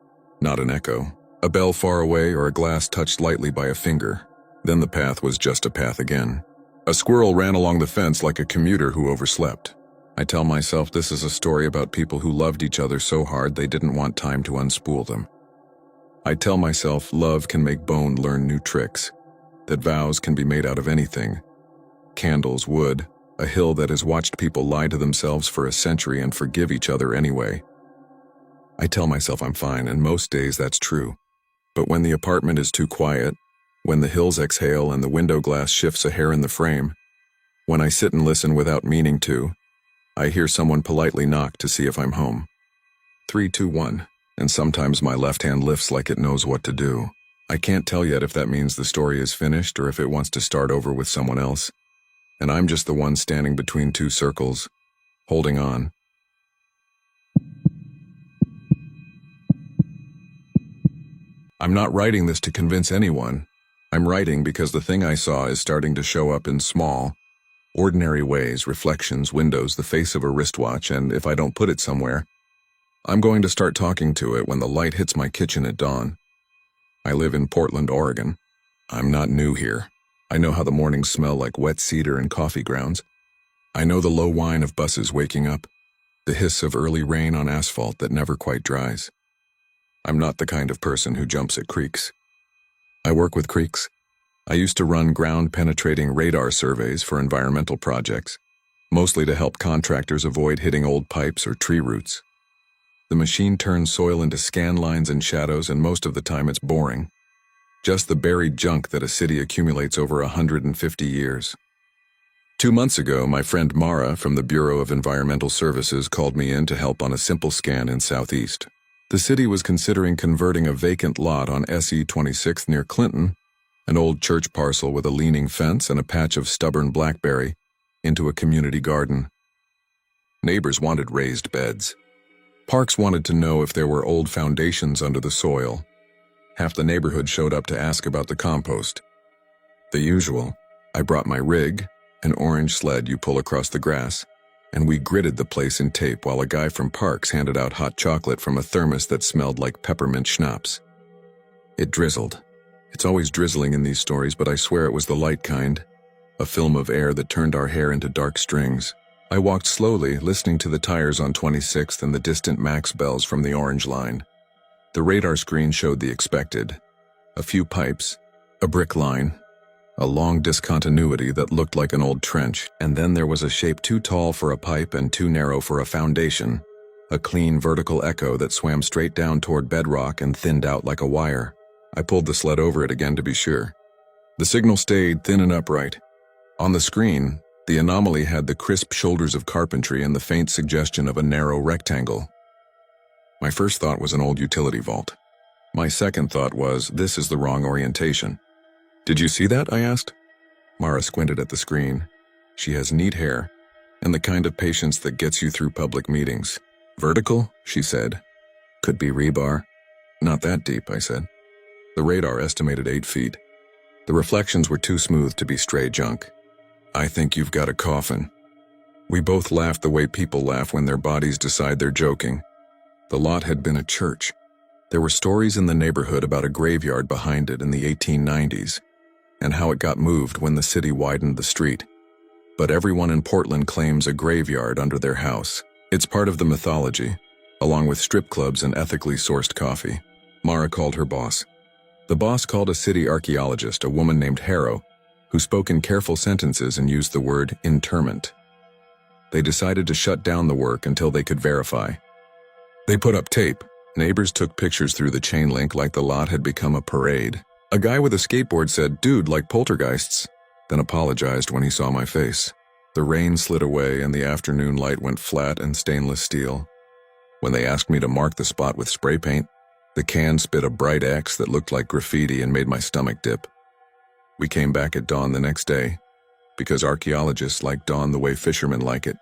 Not an echo. A bell far away or a glass touched lightly by a finger. Then the path was just a path again. A squirrel ran along the fence like a commuter who overslept. I tell myself this is a story about people who loved each other so hard they didn't want time to unspool them. I tell myself love can make bone learn new tricks, that vows can be made out of anything. Candles, wood, a hill that has watched people lie to themselves for a century and forgive each other anyway. I tell myself I'm fine, and most days that's true. But when the apartment is too quiet, when the hills exhale and the window glass shifts a hair in the frame, when I sit and listen without meaning to, I hear someone politely knock to see if I'm home. 3, 2, 1, and sometimes my left hand lifts like it knows what to do. I can't tell yet if that means the story is finished or if it wants to start over with someone else, and I'm just the one standing between two circles, holding on. I'm not writing this to convince anyone. I'm writing because the thing I saw is starting to show up in small, ordinary ways, reflections, windows, the face of a wristwatch, and if I don't put it somewhere, I'm going to start talking to it when the light hits my kitchen at dawn. I live in Portland, Oregon. I'm not new here. I know how the mornings smell like wet cedar and coffee grounds. I know the low whine of buses waking up, the hiss of early rain on asphalt that never quite dries. I'm not the kind of person who jumps at creeks. I work with creeks. I used to run ground-penetrating radar surveys for environmental projects, mostly to help contractors avoid hitting old pipes or tree roots. The machine turns soil into scan lines and shadows, and most of the time it's boring. Just the buried junk that a city accumulates over 150 years. 2 months ago, my friend Mara from the Bureau of Environmental Services called me in to help on a simple scan in Southeast. The city was considering converting a vacant lot on SE 26th near Clinton, an old church parcel with a leaning fence and a patch of stubborn blackberry, into a community garden. Neighbors wanted raised beds. Parks wanted to know if there were old foundations under the soil. Half the neighborhood showed up to ask about the compost. The usual. I brought my rig, an orange sled you pull across the grass, and we gridded the place in tape while a guy from Parks handed out hot chocolate from a thermos that smelled like peppermint schnapps. It drizzled. It's always drizzling in these stories, but I swear it was the light kind, a film of air that turned our hair into dark strings. I walked slowly, listening to the tires on 26th and the distant Max bells from the orange line. The radar screen showed the expected. A few pipes, a brick line, a long discontinuity that looked like an old trench, and then there was a shape too tall for a pipe and too narrow for a foundation, a clean vertical echo that swam straight down toward bedrock and thinned out like a wire. I pulled the sled over it again to be sure. The signal stayed thin and upright. On the screen, the anomaly had the crisp shoulders of carpentry and the faint suggestion of a narrow rectangle. My first thought was an old utility vault. My second thought was, this is the wrong orientation. Did you see that? I asked. Mara squinted at the screen. She has neat hair, and the kind of patience that gets you through public meetings. Vertical, she said. Could be rebar. Not that deep, I said. The radar estimated 8 feet. The reflections were too smooth to be stray junk. I think you've got a coffin. We both laughed the way people laugh when their bodies decide they're joking. The lot had been a church. There were stories in the neighborhood about a graveyard behind it in the 1890s, and how it got moved when the city widened the street. But everyone in Portland claims a graveyard under their house. It's part of the mythology, along with strip clubs and ethically sourced coffee. Mara called her boss. The boss called a city archaeologist, a woman named Harrow, who spoke in careful sentences and used the word interment. They decided to shut down the work until they could verify. They put up tape. Neighbors took pictures through the chain link like the lot had become a parade. A guy with a skateboard said, "Dude, like poltergeists," then apologized when he saw my face. The rain slid away and the afternoon light went flat and stainless steel. When they asked me to mark the spot with spray paint, the can spit a bright X that looked like graffiti and made my stomach dip. We came back at dawn the next day, because archaeologists like dawn the way fishermen like it.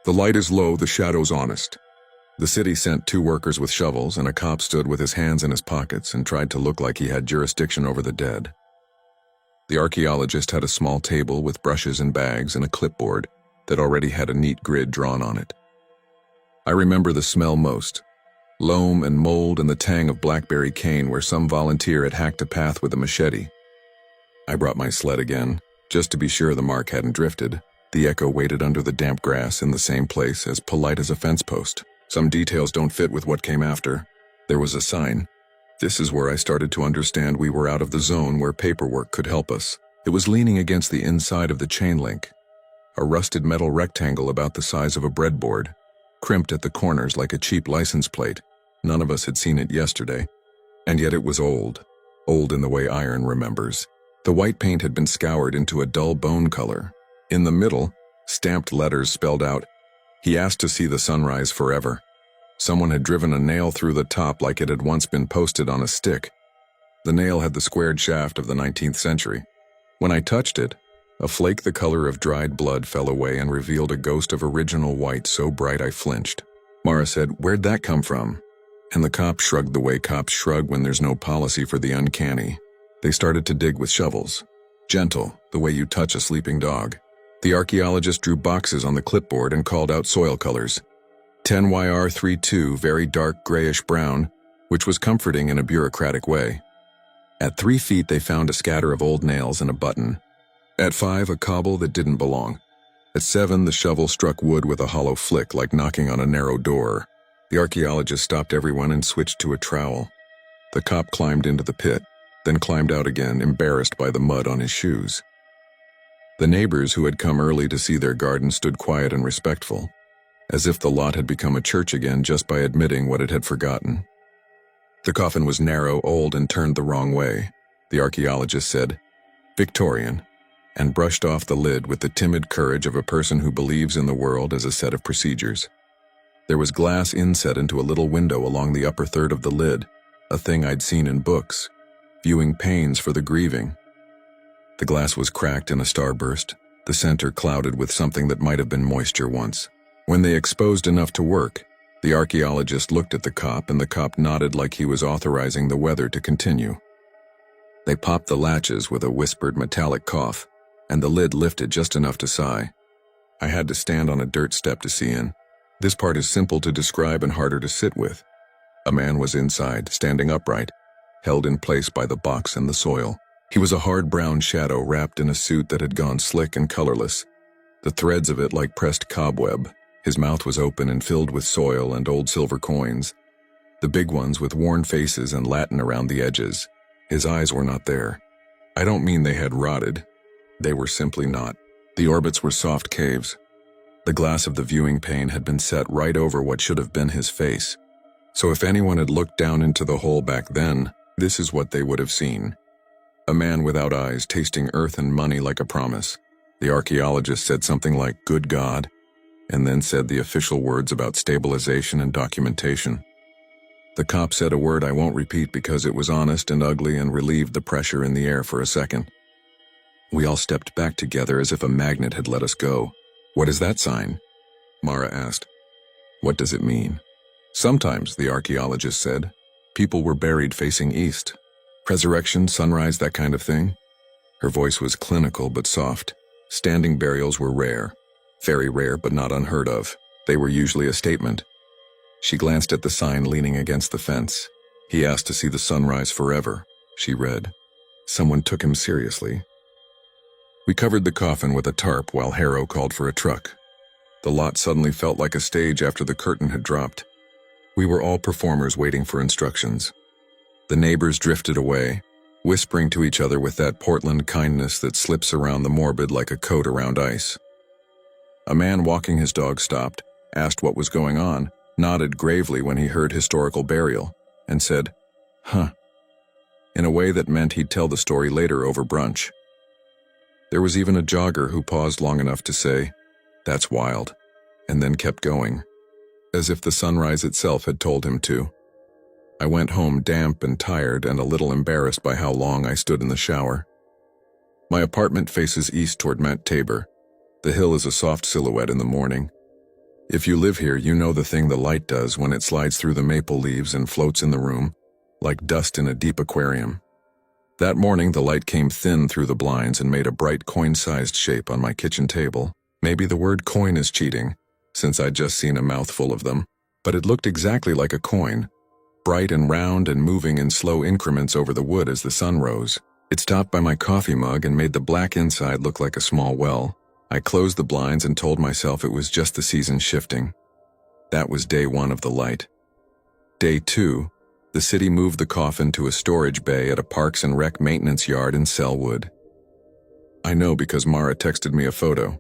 The light is low, the shadow's honest. The city sent 2 workers with shovels, and a cop stood with his hands in his pockets and tried to look like he had jurisdiction over the dead. The archaeologist had a small table with brushes and bags and a clipboard that already had a neat grid drawn on it. I remember the smell most: loam and mold and the tang of blackberry cane where some volunteer had hacked a path with a machete. I brought my sled again, just to be sure the mark hadn't drifted. The echo waited under the damp grass in the same place, as polite as a fence post. Some details don't fit with what came after. There was a sign. This is where I started to understand we were out of the zone where paperwork could help us. It was leaning against the inside of the chain link. A rusted metal rectangle about the size of a breadboard, crimped at the corners like a cheap license plate. None of us had seen it yesterday. And yet it was old. Old in the way iron remembers. The white paint had been scoured into a dull bone color. In the middle, stamped letters spelled out, "He asked to see the sunrise forever." Someone had driven a nail through the top like it had once been posted on a stick. The nail had the squared shaft of the 19th century. When I touched it, a flake the color of dried blood fell away and revealed a ghost of original white so bright I flinched. Mara said, "Where'd that come from?" And the cop shrugged the way cops shrug when there's no policy for the uncanny. They started to dig with shovels. Gentle, the way you touch a sleeping dog. The archaeologist drew boxes on the clipboard and called out soil colors. 10YR32, very dark grayish-brown, which was comforting in a bureaucratic way. At 3 feet, they found a scatter of old nails and a button. At 5, a cobble that didn't belong. At 7, the shovel struck wood with a hollow flick like knocking on a narrow door. The archaeologist stopped everyone and switched to a trowel. The cop climbed into the pit, then climbed out again, embarrassed by the mud on his shoes. The neighbors who had come early to see their garden stood quiet and respectful, as if the lot had become a church again just by admitting what it had forgotten. The coffin was narrow, old, and turned the wrong way. The archaeologist said, "Victorian," and brushed off the lid with the timid courage of a person who believes in the world as a set of procedures. There was glass inset into a little window along the upper third of the lid, a thing I'd seen in books, viewing panes for the grieving. The glass was cracked in a starburst, the center clouded with something that might have been moisture once. When they exposed enough to work, the archaeologist looked at the cop, and the cop nodded like he was authorizing the weather to continue. They popped the latches with a whispered metallic cough, and the lid lifted just enough to sigh. I had to stand on a dirt step to see in. This part is simple to describe and harder to sit with. A man was inside, standing upright, held in place by the box and the soil. He was a hard brown shadow wrapped in a suit that had gone slick and colorless, the threads of it like pressed cobweb. His mouth was open and filled with soil and old silver coins, the big ones with worn faces and Latin around the edges. His eyes were not there. I don't mean they had rotted. They were simply not. The orbits were soft caves. The glass of the viewing pane had been set right over what should have been his face. So if anyone had looked down into the hole back then, this is what they would have seen. A man without eyes tasting earth and money like a promise. The archaeologist said something like, "Good God," and then said the official words about stabilization and documentation. The cop said a word I won't repeat because it was honest and ugly and relieved the pressure in the air for a second. We all stepped back together as if a magnet had let us go. "What is that sign?" Mara asked. "What does it mean?" "Sometimes," the archaeologist said, "people were buried facing east. Resurrection, sunrise, that kind of thing." Her voice was clinical but soft. Standing burials were rare. Very rare but not unheard of. They were usually a statement. She glanced at the sign leaning against the fence. "He asked to see the sunrise forever," she read. Someone took him seriously. We covered the coffin with a tarp while Harrow called for a truck. The lot suddenly felt like a stage after the curtain had dropped. We were all performers waiting for instructions. The neighbors drifted away, whispering to each other with that Portland kindness that slips around the morbid like a coat around ice. A man walking his dog stopped, asked what was going on, nodded gravely when he heard historical burial, and said, "Huh," in a way that meant he'd tell the story later over brunch. There was even a jogger who paused long enough to say, "That's wild," and then kept going, as if the sunrise itself had told him to. I went home damp and tired and a little embarrassed by how long I stood in the shower. My apartment faces east toward Mount Tabor. The hill is a soft silhouette in the morning. If you live here, you know the thing the light does when it slides through the maple leaves and floats in the room, like dust in a deep aquarium. That morning, the light came thin through the blinds and made a bright coin-sized shape on my kitchen table. Maybe the word coin is cheating, since I'd just seen a mouthful of them, but it looked exactly like a coin, bright and round and moving in slow increments over the wood as the sun rose. It stopped by my coffee mug and made the black inside look like a small well. I closed the blinds and told myself it was just the season shifting. That was day 1 of the light. Day 2, the city moved the coffin to a storage bay at a Parks and Rec maintenance yard in Selwood. I know because Mara texted me a photo.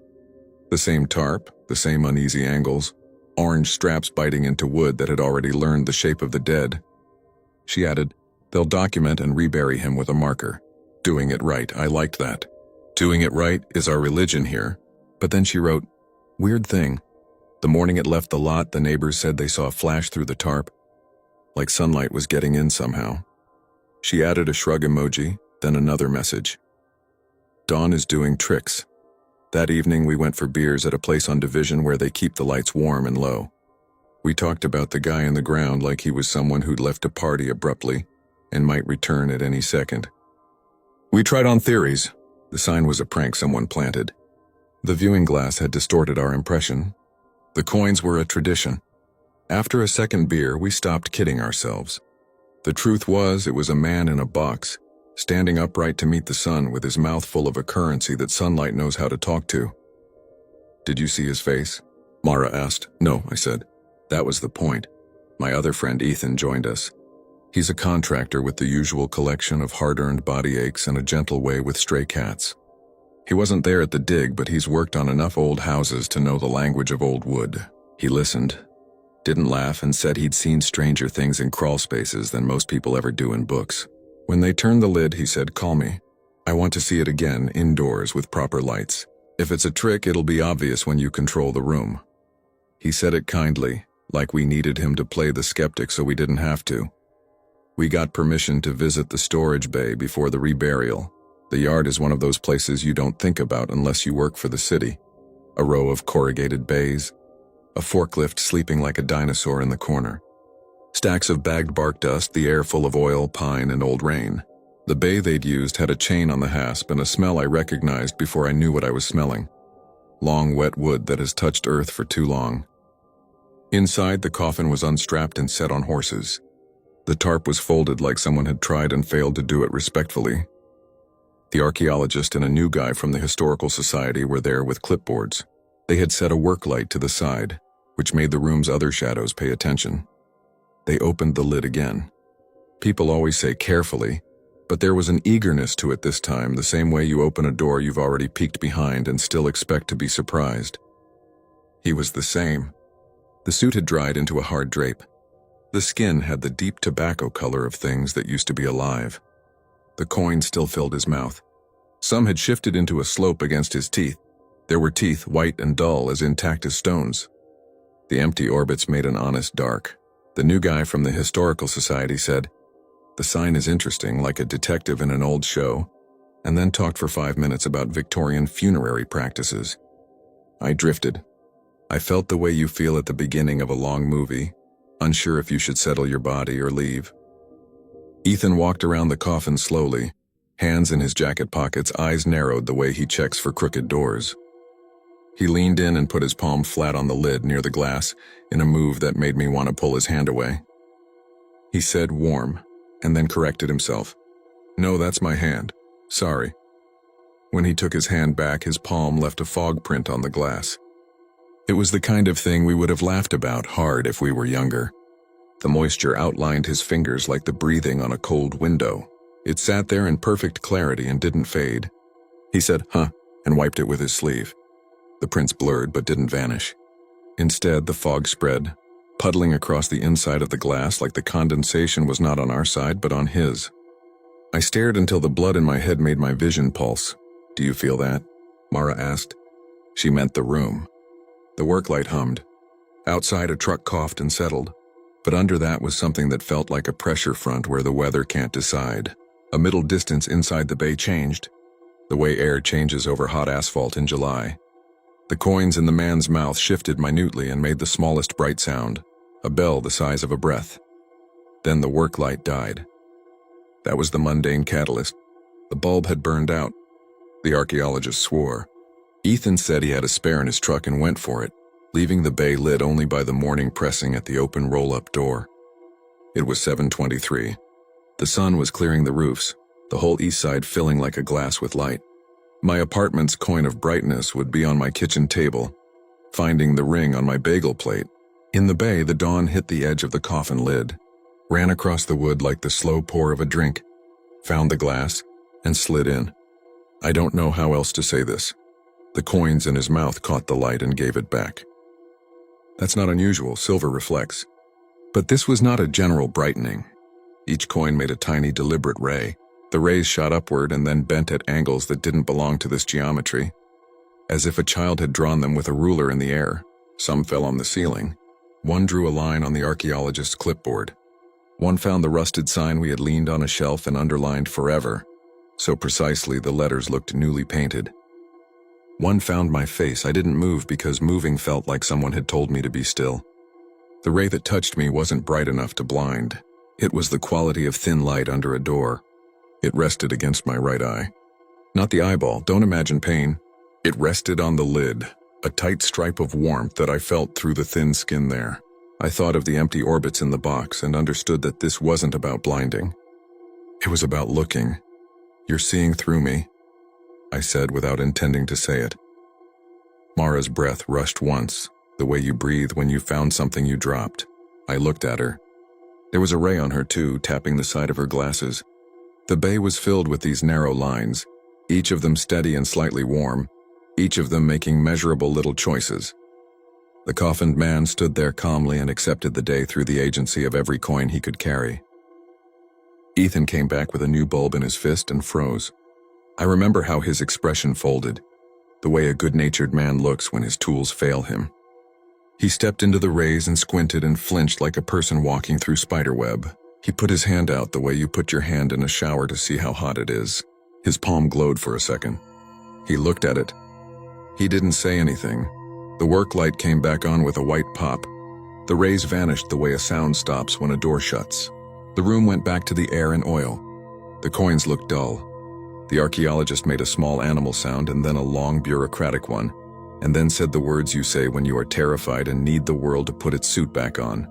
The same tarp, the same uneasy angles, orange straps biting into wood that had already learned the shape of the dead. She added, "They'll document and rebury him with a marker." Doing it right, I liked that. Doing it right is our religion here. But then she wrote, "Weird thing. The morning it left the lot, the neighbors said they saw a flash through the tarp, like sunlight was getting in somehow." She added a shrug emoji, then another message. "Dawn is doing tricks." That evening we went for beers at a place on Division where they keep the lights warm and low. We talked about the guy in the ground like he was someone who'd left a party abruptly and might return at any second. We tried on theories. The sign was a prank someone planted. The viewing glass had distorted our impression. The coins were a tradition. After a second beer, we stopped kidding ourselves. The truth was, it was a man in a box, standing upright to meet the sun with his mouth full of a currency that sunlight knows how to talk to. "Did you see his face?" Mara asked. "No," I said. That was the point. My other friend Ethan joined us. He's a contractor with the usual collection of hard-earned body aches and a gentle way with stray cats. He wasn't there at the dig, but he's worked on enough old houses to know the language of old wood. He listened, didn't laugh, and said he'd seen stranger things in crawl spaces than most people ever do in books. When they turned the lid, he said, "Call me. I want to see it again, indoors, with proper lights. If it's a trick, it'll be obvious when you control the room." He said it kindly, like we needed him to play the skeptic so we didn't have to. We got permission to visit the storage bay before the reburial. The yard is one of those places you don't think about unless you work for the city. A row of corrugated bays, a forklift sleeping like a dinosaur in the corner. Stacks of bagged bark dust, the air full of oil, pine, and old rain. The bay they'd used had a chain on the hasp and a smell I recognized before I knew what I was smelling. Long, wet wood that has touched earth for too long. Inside, the coffin was unstrapped and set on horses. The tarp was folded like someone had tried and failed to do it respectfully. The archaeologist and a new guy from the Historical Society were there with clipboards. They had set a work light to the side, which made the room's other shadows pay attention. They opened the lid again. People always say carefully, but there was an eagerness to it this time, the same way you open a door you've already peeked behind and still expect to be surprised. He was the same. The suit had dried into a hard drape. The skin had the deep tobacco color of things that used to be alive. The coin still filled his mouth. Some had shifted into a slope against his teeth. There were teeth, white and dull, as intact as stones. The empty orbits made an honest dark. The new guy from the Historical Society said, "The sign is interesting, like a detective in an old show," and then talked for 5 minutes about Victorian funerary practices. I drifted. I felt the way you feel at the beginning of a long movie, unsure if you should settle your body or leave. Ethan walked around the coffin slowly, hands in his jacket pockets, eyes narrowed the way he checks for crooked doors. He leaned in and put his palm flat on the lid near the glass in a move that made me want to pull his hand away. He said warm, and then corrected himself. "No, that's my hand. Sorry." When he took his hand back, his palm left a fog print on the glass. It was the kind of thing we would have laughed about hard if we were younger. The moisture outlined his fingers like the breathing on a cold window. It sat there in perfect clarity and didn't fade. He said, "Huh," and wiped it with his sleeve. The prints blurred but didn't vanish. Instead, the fog spread, puddling across the inside of the glass like the condensation was not on our side but on his. I stared until the blood in my head made my vision pulse. "Do you feel that?" Mara asked. She meant the room. The work light hummed. Outside, a truck coughed and settled, but under that was something that felt like a pressure front where the weather can't decide. A middle distance inside the bay changed, the way air changes over hot asphalt in July. The coins in the man's mouth shifted minutely and made the smallest bright sound, a bell the size of a breath. Then the work light died. That was the mundane catalyst. The bulb had burned out. The archaeologist swore. Ethan said he had a spare in his truck and went for it, leaving the bay lit only by the morning pressing at the open roll-up door. It was 7:23. The sun was clearing the roofs, the whole east side filling like a glass with light. My apartment's coin of brightness would be on my kitchen table, finding the ring on my bagel plate. In the bay, the dawn hit the edge of the coffin lid, ran across the wood like the slow pour of a drink, found the glass, and slid in. I don't know how else to say this. The coins in his mouth caught the light and gave it back. That's not unusual, silver reflects. But this was not a general brightening. Each coin made a tiny, deliberate ray. The rays shot upward and then bent at angles that didn't belong to this geometry, as if a child had drawn them with a ruler in the air. Some fell on the ceiling. One drew a line on the archaeologist's clipboard. One found the rusted sign we had leaned on a shelf and underlined forever, so precisely the letters looked newly painted. One found my face. I didn't move because moving felt like someone had told me to be still. The ray that touched me wasn't bright enough to blind. It was the quality of thin light under a door. It rested against my right eye. Not the eyeball, don't imagine pain. It rested on the lid, a tight stripe of warmth that I felt through the thin skin there. I thought of the empty orbits in the box and understood that this wasn't about blinding. It was about looking. "You're seeing through me," I said without intending to say it. Mara's breath rushed once, the way you breathe when you found something you dropped. I looked at her. There was a ray on her too, tapping the side of her glasses. The bay was filled with these narrow lines, each of them steady and slightly warm, each of them making measurable little choices. The coffined man stood there calmly and accepted the day through the agency of every coin he could carry. Ethan came back with a new bulb in his fist and froze. I remember how his expression folded, the way a good-natured man looks when his tools fail him. He stepped into the rays and squinted and flinched like a person walking through spiderweb. He put his hand out the way you put your hand in a shower to see how hot it is. His palm glowed for a second. He looked at it. He didn't say anything. The work light came back on with a white pop. The rays vanished the way a sound stops when a door shuts. The room went back to the air and oil. The coins looked dull. The archaeologist made a small animal sound and then a long bureaucratic one, and then said the words you say when you are terrified and need the world to put its suit back on.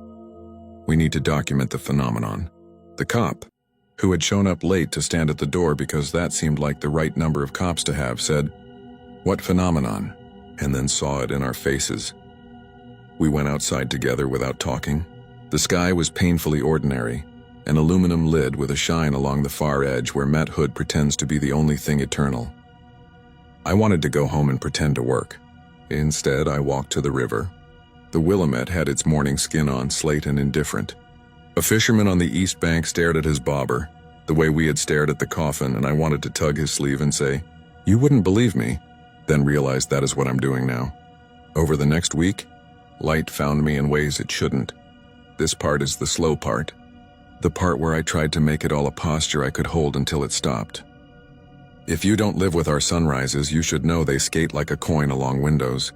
We need to document the phenomenon. The cop, who had shown up late to stand at the door because that seemed like the right number of cops to have, said, "What phenomenon?" and then saw it in our faces. We went outside together without talking. The sky was painfully ordinary, an aluminum lid with a shine along the far edge where Matt Hood pretends to be the only thing eternal. I wanted to go home and pretend to work. Instead, I walked to the river. The Willamette had its morning skin on, slate and indifferent. A fisherman on the east bank stared at his bobber, the way we had stared at the coffin, and I wanted to tug his sleeve and say, "You wouldn't believe me," then realized that is what I'm doing now. Over the next week, light found me in ways it shouldn't. This part is the slow part. The part where I tried to make it all a posture I could hold until it stopped. If you don't live with our sunrises, you should know they skate like a coin along windows.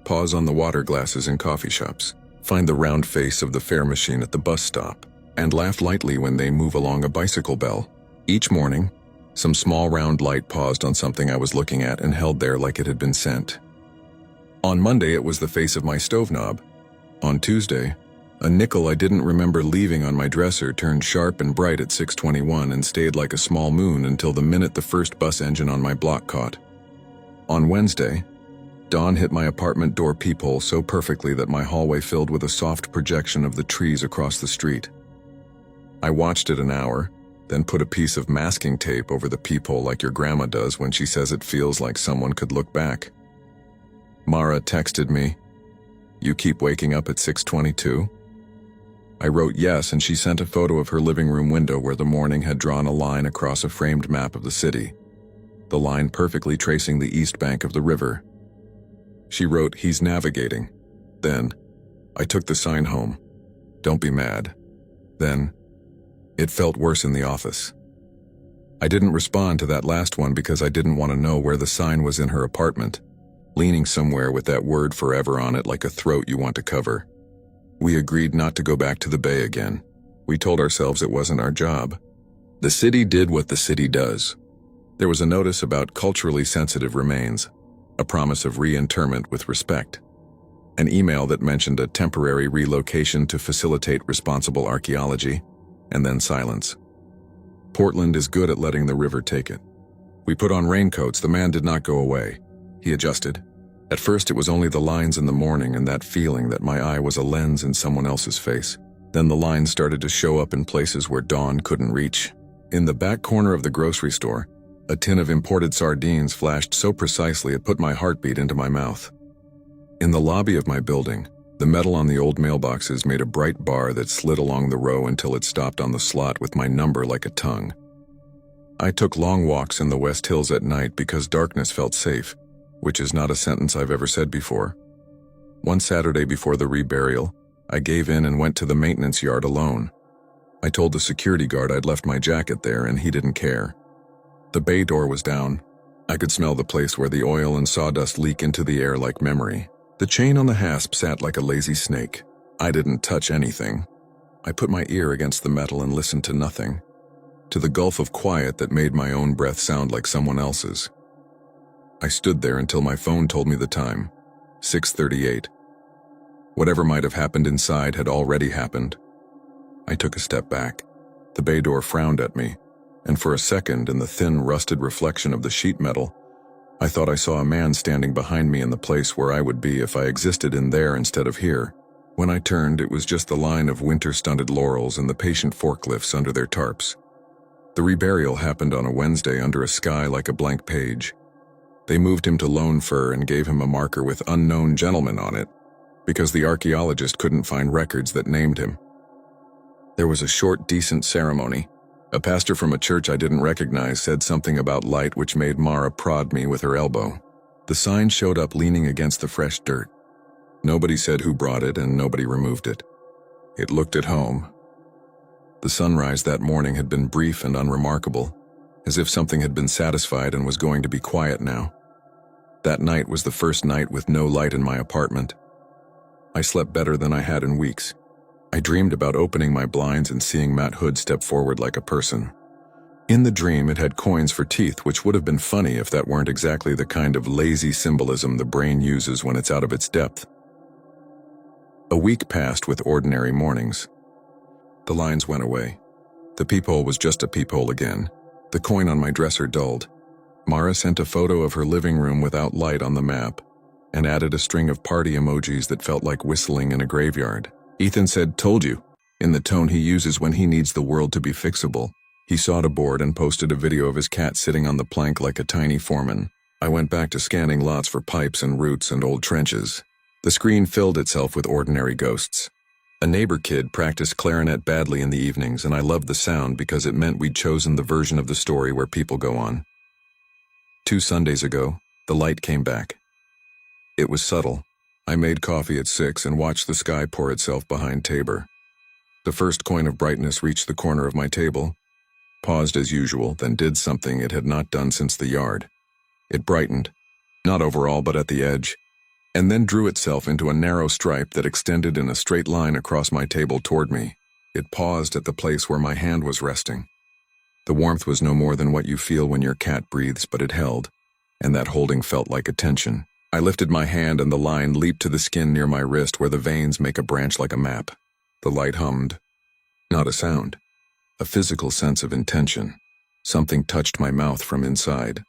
Pause on the water glasses in coffee shops. Find the round face of the fare machine at the bus stop. And laugh lightly when they move along a bicycle bell. Each morning, some small round light paused on something I was looking at and held there like it had been sent. On Monday, it was the face of my stove knob. On Tuesday, a nickel I didn't remember leaving on my dresser turned sharp and bright at 6:21 and stayed like a small moon until the minute the first bus engine on my block caught. On Wednesday, dawn hit my apartment door peephole so perfectly that my hallway filled with a soft projection of the trees across the street. I watched it an hour, then put a piece of masking tape over the peephole like your grandma does when she says it feels like someone could look back. Mara texted me, "You keep waking up at 6:22? I wrote yes, and she sent a photo of her living room window where the morning had drawn a line across a framed map of the city, the line perfectly tracing the east bank of the river. She wrote, "He's navigating." Then, I took the sign home. Don't be mad. Then, it felt worse in the office. I didn't respond to that last one because I didn't want to know where the sign was in her apartment, leaning somewhere with that word forever on it like a throat you want to cover. We agreed not to go back to the bay again. We told ourselves it wasn't our job. The city did what the city does. There was a notice about culturally sensitive remains, a promise of reinterment with respect, an email that mentioned a temporary relocation to facilitate responsible archaeology, and then silence. Portland is good at letting the river take it. We put on raincoats. The man did not go away. He adjusted. At first it was only the lines in the morning and that feeling that my eye was a lens in someone else's face. Then the lines started to show up in places where dawn couldn't reach. In the back corner of the grocery store, a tin of imported sardines flashed so precisely it put my heartbeat into my mouth. In the lobby of my building, the metal on the old mailboxes made a bright bar that slid along the row until it stopped on the slot with my number like a tongue. I took long walks in the West Hills at night because darkness felt safe, which is not a sentence I've ever said before. One Saturday before the reburial, I gave in and went to the maintenance yard alone. I told the security guard I'd left my jacket there and he didn't care. The bay door was down. I could smell the place where the oil and sawdust leak into the air like memory. The chain on the hasp sat like a lazy snake. I didn't touch anything. I put my ear against the metal and listened to nothing, to the gulf of quiet that made my own breath sound like someone else's. I stood there until my phone told me the time, 6:38. Whatever might have happened inside had already happened. I took a step back. The bay door frowned at me, and for a second, in the thin, rusted reflection of the sheet metal, I thought I saw a man standing behind me in the place where I would be if I existed in there instead of here. When I turned, it was just the line of winter-stunted laurels and the patient forklifts under their tarps. The reburial happened on a Wednesday under a sky like a blank page. They moved him to Lone Fir and gave him a marker with "Unknown Gentleman" on it, because the archaeologist couldn't find records that named him. There was a short, decent ceremony. A pastor from a church I didn't recognize said something about light which made Mara prod me with her elbow. The sign showed up leaning against the fresh dirt. Nobody said who brought it and nobody removed it. It looked at home. The sunrise that morning had been brief and unremarkable, as if something had been satisfied and was going to be quiet now. That night was the first night with no light in my apartment. I slept better than I had in weeks. I dreamed about opening my blinds and seeing Matt Hood step forward like a person. In the dream, it had coins for teeth, which would have been funny if that weren't exactly the kind of lazy symbolism the brain uses when it's out of its depth. A week passed with ordinary mornings. The lines went away. The peephole was just a peephole again. The coin on my dresser dulled. Mara sent a photo of her living room without light on the map, and added a string of party emojis that felt like whistling in a graveyard. Ethan said, "Told you," in the tone he uses when he needs the world to be fixable. He sawed a board and posted a video of his cat sitting on the plank like a tiny foreman. I went back to scanning lots for pipes and roots and old trenches. The screen filled itself with ordinary ghosts. A neighbor kid practiced clarinet badly in the evenings, and I loved the sound because it meant we'd chosen the version of the story where people go on. 2 Sundays ago, the light came back. It was subtle. I made coffee at 6 and watched the sky pour itself behind Tabor. The first coin of brightness reached the corner of my table, paused as usual, then did something it had not done since the yard. It brightened, not overall but at the edge, and then drew itself into a narrow stripe that extended in a straight line across my table toward me. It paused at the place where my hand was resting. The warmth was no more than what you feel when your cat breathes, but it held, and that holding felt like attention. I lifted my hand and the line leaped to the skin near my wrist where the veins make a branch like a map. The light hummed. Not a sound. A physical sense of intention. Something touched my mouth from inside.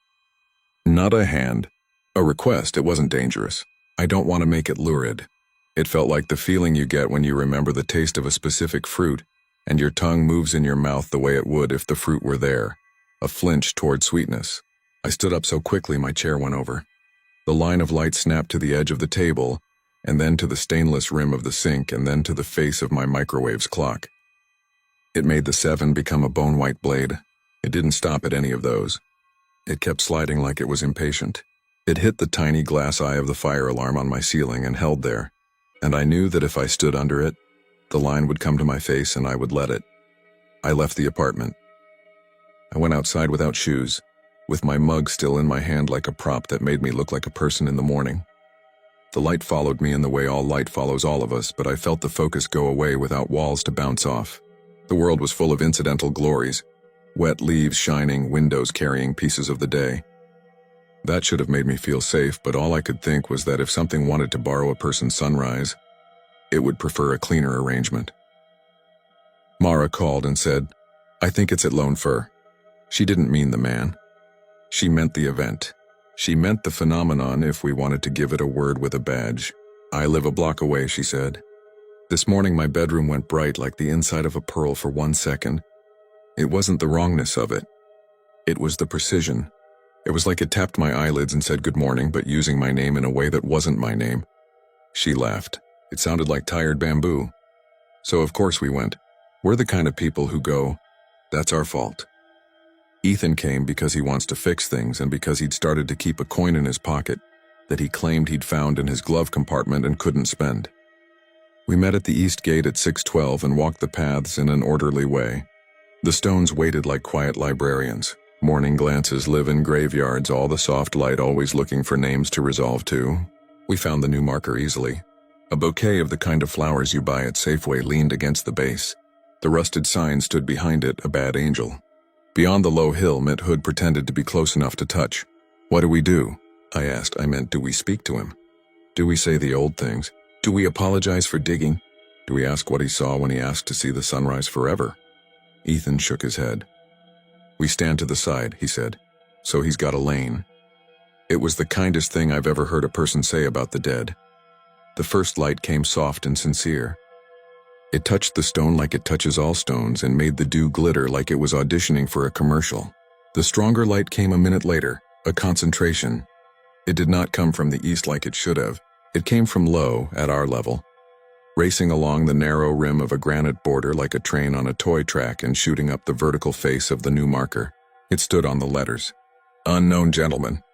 Not a hand. A request. It wasn't dangerous. I don't want to make it lurid. It felt like the feeling you get when you remember the taste of a specific fruit and your tongue moves in your mouth the way it would if the fruit were there. A flinch toward sweetness. I stood up so quickly my chair went over. The line of light snapped to the edge of the table, and then to the stainless rim of the sink, and then to the face of my microwave's clock. It made the 7 become a bone-white blade. It didn't stop at any of those. It kept sliding like it was impatient. It hit the tiny glass eye of the fire alarm on my ceiling and held there, and I knew that if I stood under it, the line would come to my face and I would let it. I left the apartment. I went outside without shoes, with my mug still in my hand like a prop that made me look like a person in the morning. The light followed me in the way all light follows all of us, but I felt the focus go away without walls to bounce off. The world was full of incidental glories, wet leaves shining, windows carrying pieces of the day. That should have made me feel safe, but all I could think was that if something wanted to borrow a person's sunrise, it would prefer a cleaner arrangement. Mara called and said, "I think it's at Lone Fir." She didn't mean the man. She meant the event. She meant the phenomenon if we wanted to give it a word with a badge. "I live a block away," she said. This morning my bedroom went bright like the inside of a pearl for 1 second. It wasn't the wrongness of it. It was the precision. It was like it tapped my eyelids and said good morning, but using my name in a way that wasn't my name. She laughed. It sounded like tired bamboo. So of course we went. We're the kind of people who go, "That's our fault." Ethan came because he wants to fix things and because he'd started to keep a coin in his pocket that he claimed he'd found in his glove compartment and couldn't spend. We met at the east gate at 6:12 and walked the paths in an orderly way. The stones waited like quiet librarians. Morning glances live in graveyards, all the soft light always looking for names to resolve to. We found the new marker easily. A bouquet of the kind of flowers you buy at Safeway leaned against the base. The rusted sign stood behind it, a bad angel. Beyond the low hill, Mitt Hood pretended to be close enough to touch. "What do we do?" I asked. I meant, do we speak to him? Do we say the old things? Do we apologize for digging? Do we ask what he saw when he asked to see the sunrise forever? Ethan shook his head. "We stand to the side," he said. "So he's got a lane." It was the kindest thing I've ever heard a person say about the dead. The first light came soft and sincere. It touched the stone like it touches all stones and made the dew glitter like it was auditioning for a commercial. The stronger light came a minute later, a concentration. It did not come from the east like it should have. It came from low, at our level, racing along the narrow rim of a granite border like a train on a toy track and shooting up the vertical face of the new marker. It stood on the letters. "Unknown gentleman."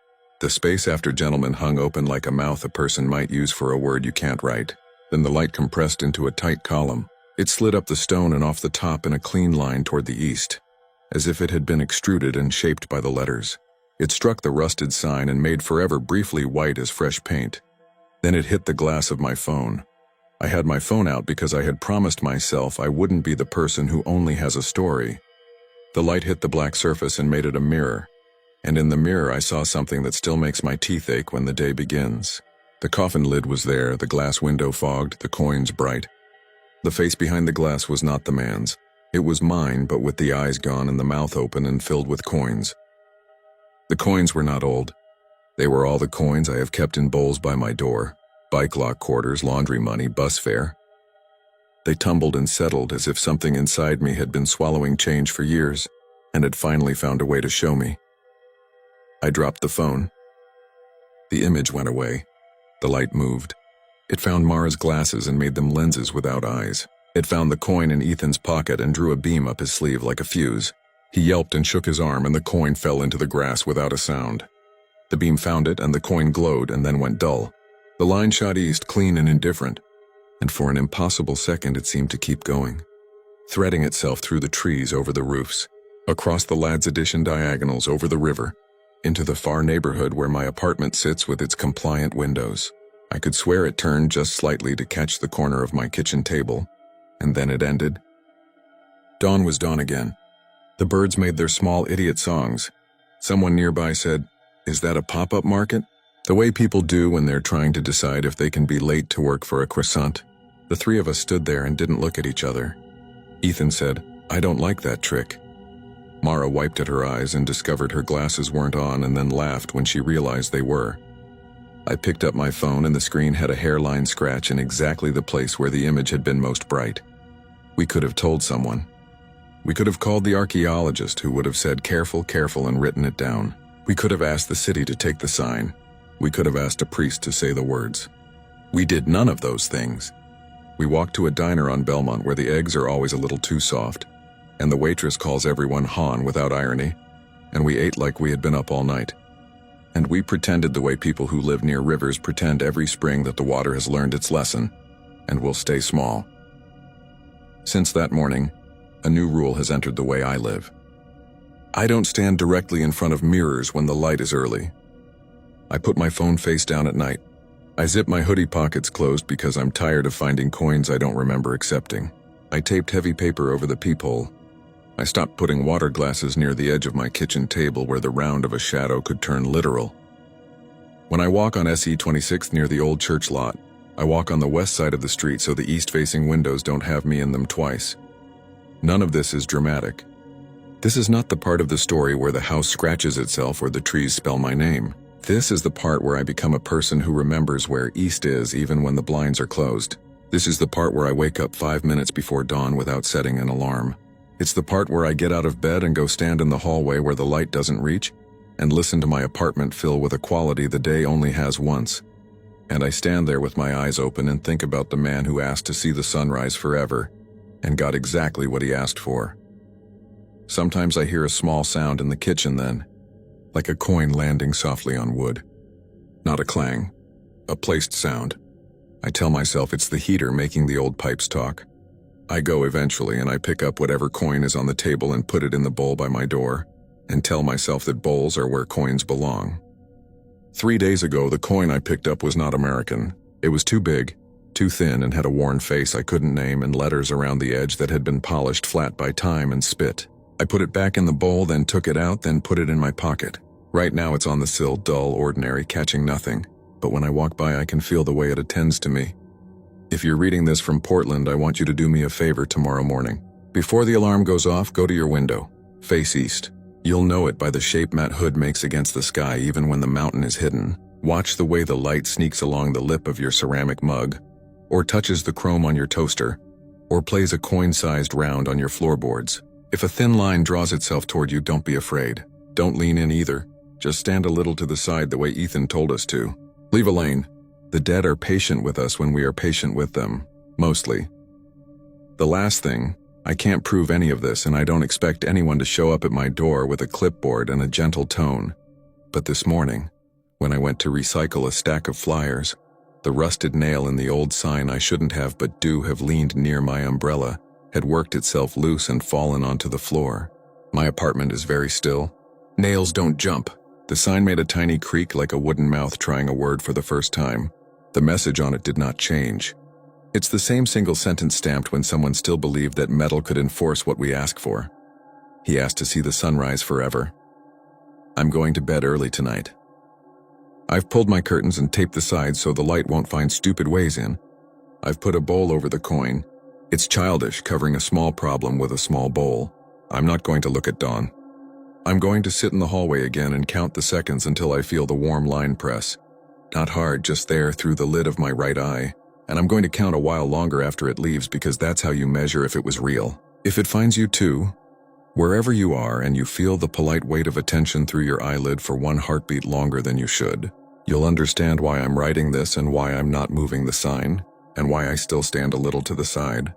The space after gentleman hung open like a mouth a person might use for a word you can't write. Then the light compressed into a tight column. It slid up the stone and off the top in a clean line toward the east, as if it had been extruded and shaped by the letters. It struck the rusted sign and made forever briefly white as fresh paint. Then it hit the glass of my phone. I had my phone out because I had promised myself I wouldn't be the person who only has a story. The light hit the black surface and made it a mirror. And in the mirror I saw something that still makes my teeth ache when the day begins. The coffin lid was there, the glass window fogged, the coins bright. The face behind the glass was not the man's. It was mine, but with the eyes gone and the mouth open and filled with coins. The coins were not old. They were all the coins I have kept in bowls by my door. Bike lock quarters, laundry money, bus fare. They tumbled and settled as if something inside me had been swallowing change for years and had finally found a way to show me. I dropped the phone. The image went away. The light moved. It found Mara's glasses and made them lenses without eyes. It found the coin in Ethan's pocket and drew a beam up his sleeve like a fuse. He yelped and shook his arm and the coin fell into the grass without a sound. The beam found it and the coin glowed and then went dull. The line shot east, clean and indifferent, and for an impossible second it seemed to keep going, threading itself through the trees, over the roofs, across the Lads Edition diagonals, over the river, into the far neighborhood where my apartment sits with its compliant windows. I could swear it turned just slightly to catch the corner of my kitchen table, and then it ended. Dawn was dawn again. The birds made their small idiot songs. Someone nearby said, "Is that a pop-up market?" The way people do when they're trying to decide if they can be late to work for a croissant. The three of us stood there and didn't look at each other. Ethan said, "I don't like that trick." Mara wiped at her eyes and discovered her glasses weren't on and then laughed when she realized they were. I picked up my phone and the screen had a hairline scratch in exactly the place where the image had been most bright. We could have told someone. We could have called the archaeologist who would have said careful, careful and written it down. We could have asked the city to take the sign. We could have asked a priest to say the words. We did none of those things. We walked to a diner on Belmont where the eggs are always a little too soft, and the waitress calls everyone Han without irony, and we ate like we had been up all night. And we pretended the way people who live near rivers pretend every spring that the water has learned its lesson, and will stay small. Since that morning, a new rule has entered the way I live. I don't stand directly in front of mirrors when the light is early. I put my phone face down at night. I zip my hoodie pockets closed because I'm tired of finding coins I don't remember accepting. I taped heavy paper over the peephole. I stopped putting water glasses near the edge of my kitchen table where the round of a shadow could turn literal. When I walk on SE 26th near the old church lot, I walk on the west side of the street so the east-facing windows don't have me in them twice. None of this is dramatic. This is not the part of the story where the house scratches itself or the trees spell my name. This is the part where I become a person who remembers where east is even when the blinds are closed. This is the part where I wake up 5 minutes before dawn without setting an alarm. It's the part where I get out of bed and go stand in the hallway where the light doesn't reach and listen to my apartment fill with a quality the day only has once. And I stand there with my eyes open and think about the man who asked to see the sunrise forever and got exactly what he asked for. Sometimes I hear a small sound in the kitchen then, like a coin landing softly on wood. Not a clang, a placed sound. I tell myself it's the heater making the old pipes talk. I go eventually and I pick up whatever coin is on the table and put it in the bowl by my door, and tell myself that bowls are where coins belong. 3 days ago, the coin I picked up was not American. It was too big, too thin, and had a worn face I couldn't name and letters around the edge that had been polished flat by time and spit. I put it back in the bowl, then took it out, then put it in my pocket. Right now it's on the sill, dull, ordinary, catching nothing. But when I walk by, I can feel the way it attends to me. If you're reading this from Portland, I want you to do me a favor tomorrow morning. Before the alarm goes off, go to your window. Face east. You'll know it by the shape Matt Hood makes against the sky even when the mountain is hidden. Watch the way the light sneaks along the lip of your ceramic mug, or touches the chrome on your toaster, or plays a coin-sized round on your floorboards. If a thin line draws itself toward you, don't be afraid. Don't lean in either. Just stand a little to the side the way Ethan told us to. Leave a lane. The dead are patient with us when we are patient with them. Mostly. The last thing, I can't prove any of this and I don't expect anyone to show up at my door with a clipboard and a gentle tone. But this morning, when I went to recycle a stack of flyers, the rusted nail in the old sign I shouldn't have but do have leaned near my umbrella had worked itself loose and fallen onto the floor. My apartment is very still. Nails don't jump. The sign made a tiny creak like a wooden mouth trying a word for the first time. The message on it did not change. It's the same single sentence stamped when someone still believed that metal could enforce what we ask for. He asked to see the sunrise forever. I'm going to bed early tonight. I've pulled my curtains and taped the sides so the light won't find stupid ways in. I've put a bowl over the coin. It's childish, covering a small problem with a small bowl. I'm not going to look at dawn. I'm going to sit in the hallway again and count the seconds until I feel the warm line press. Not hard, just there through the lid of my right eye. And I'm going to count a while longer after it leaves because that's how you measure if it was real. If it finds you too, wherever you are, and you feel the polite weight of attention through your eyelid for one heartbeat longer than you should, you'll understand why I'm writing this and why I'm not moving the sign, and why I still stand a little to the side.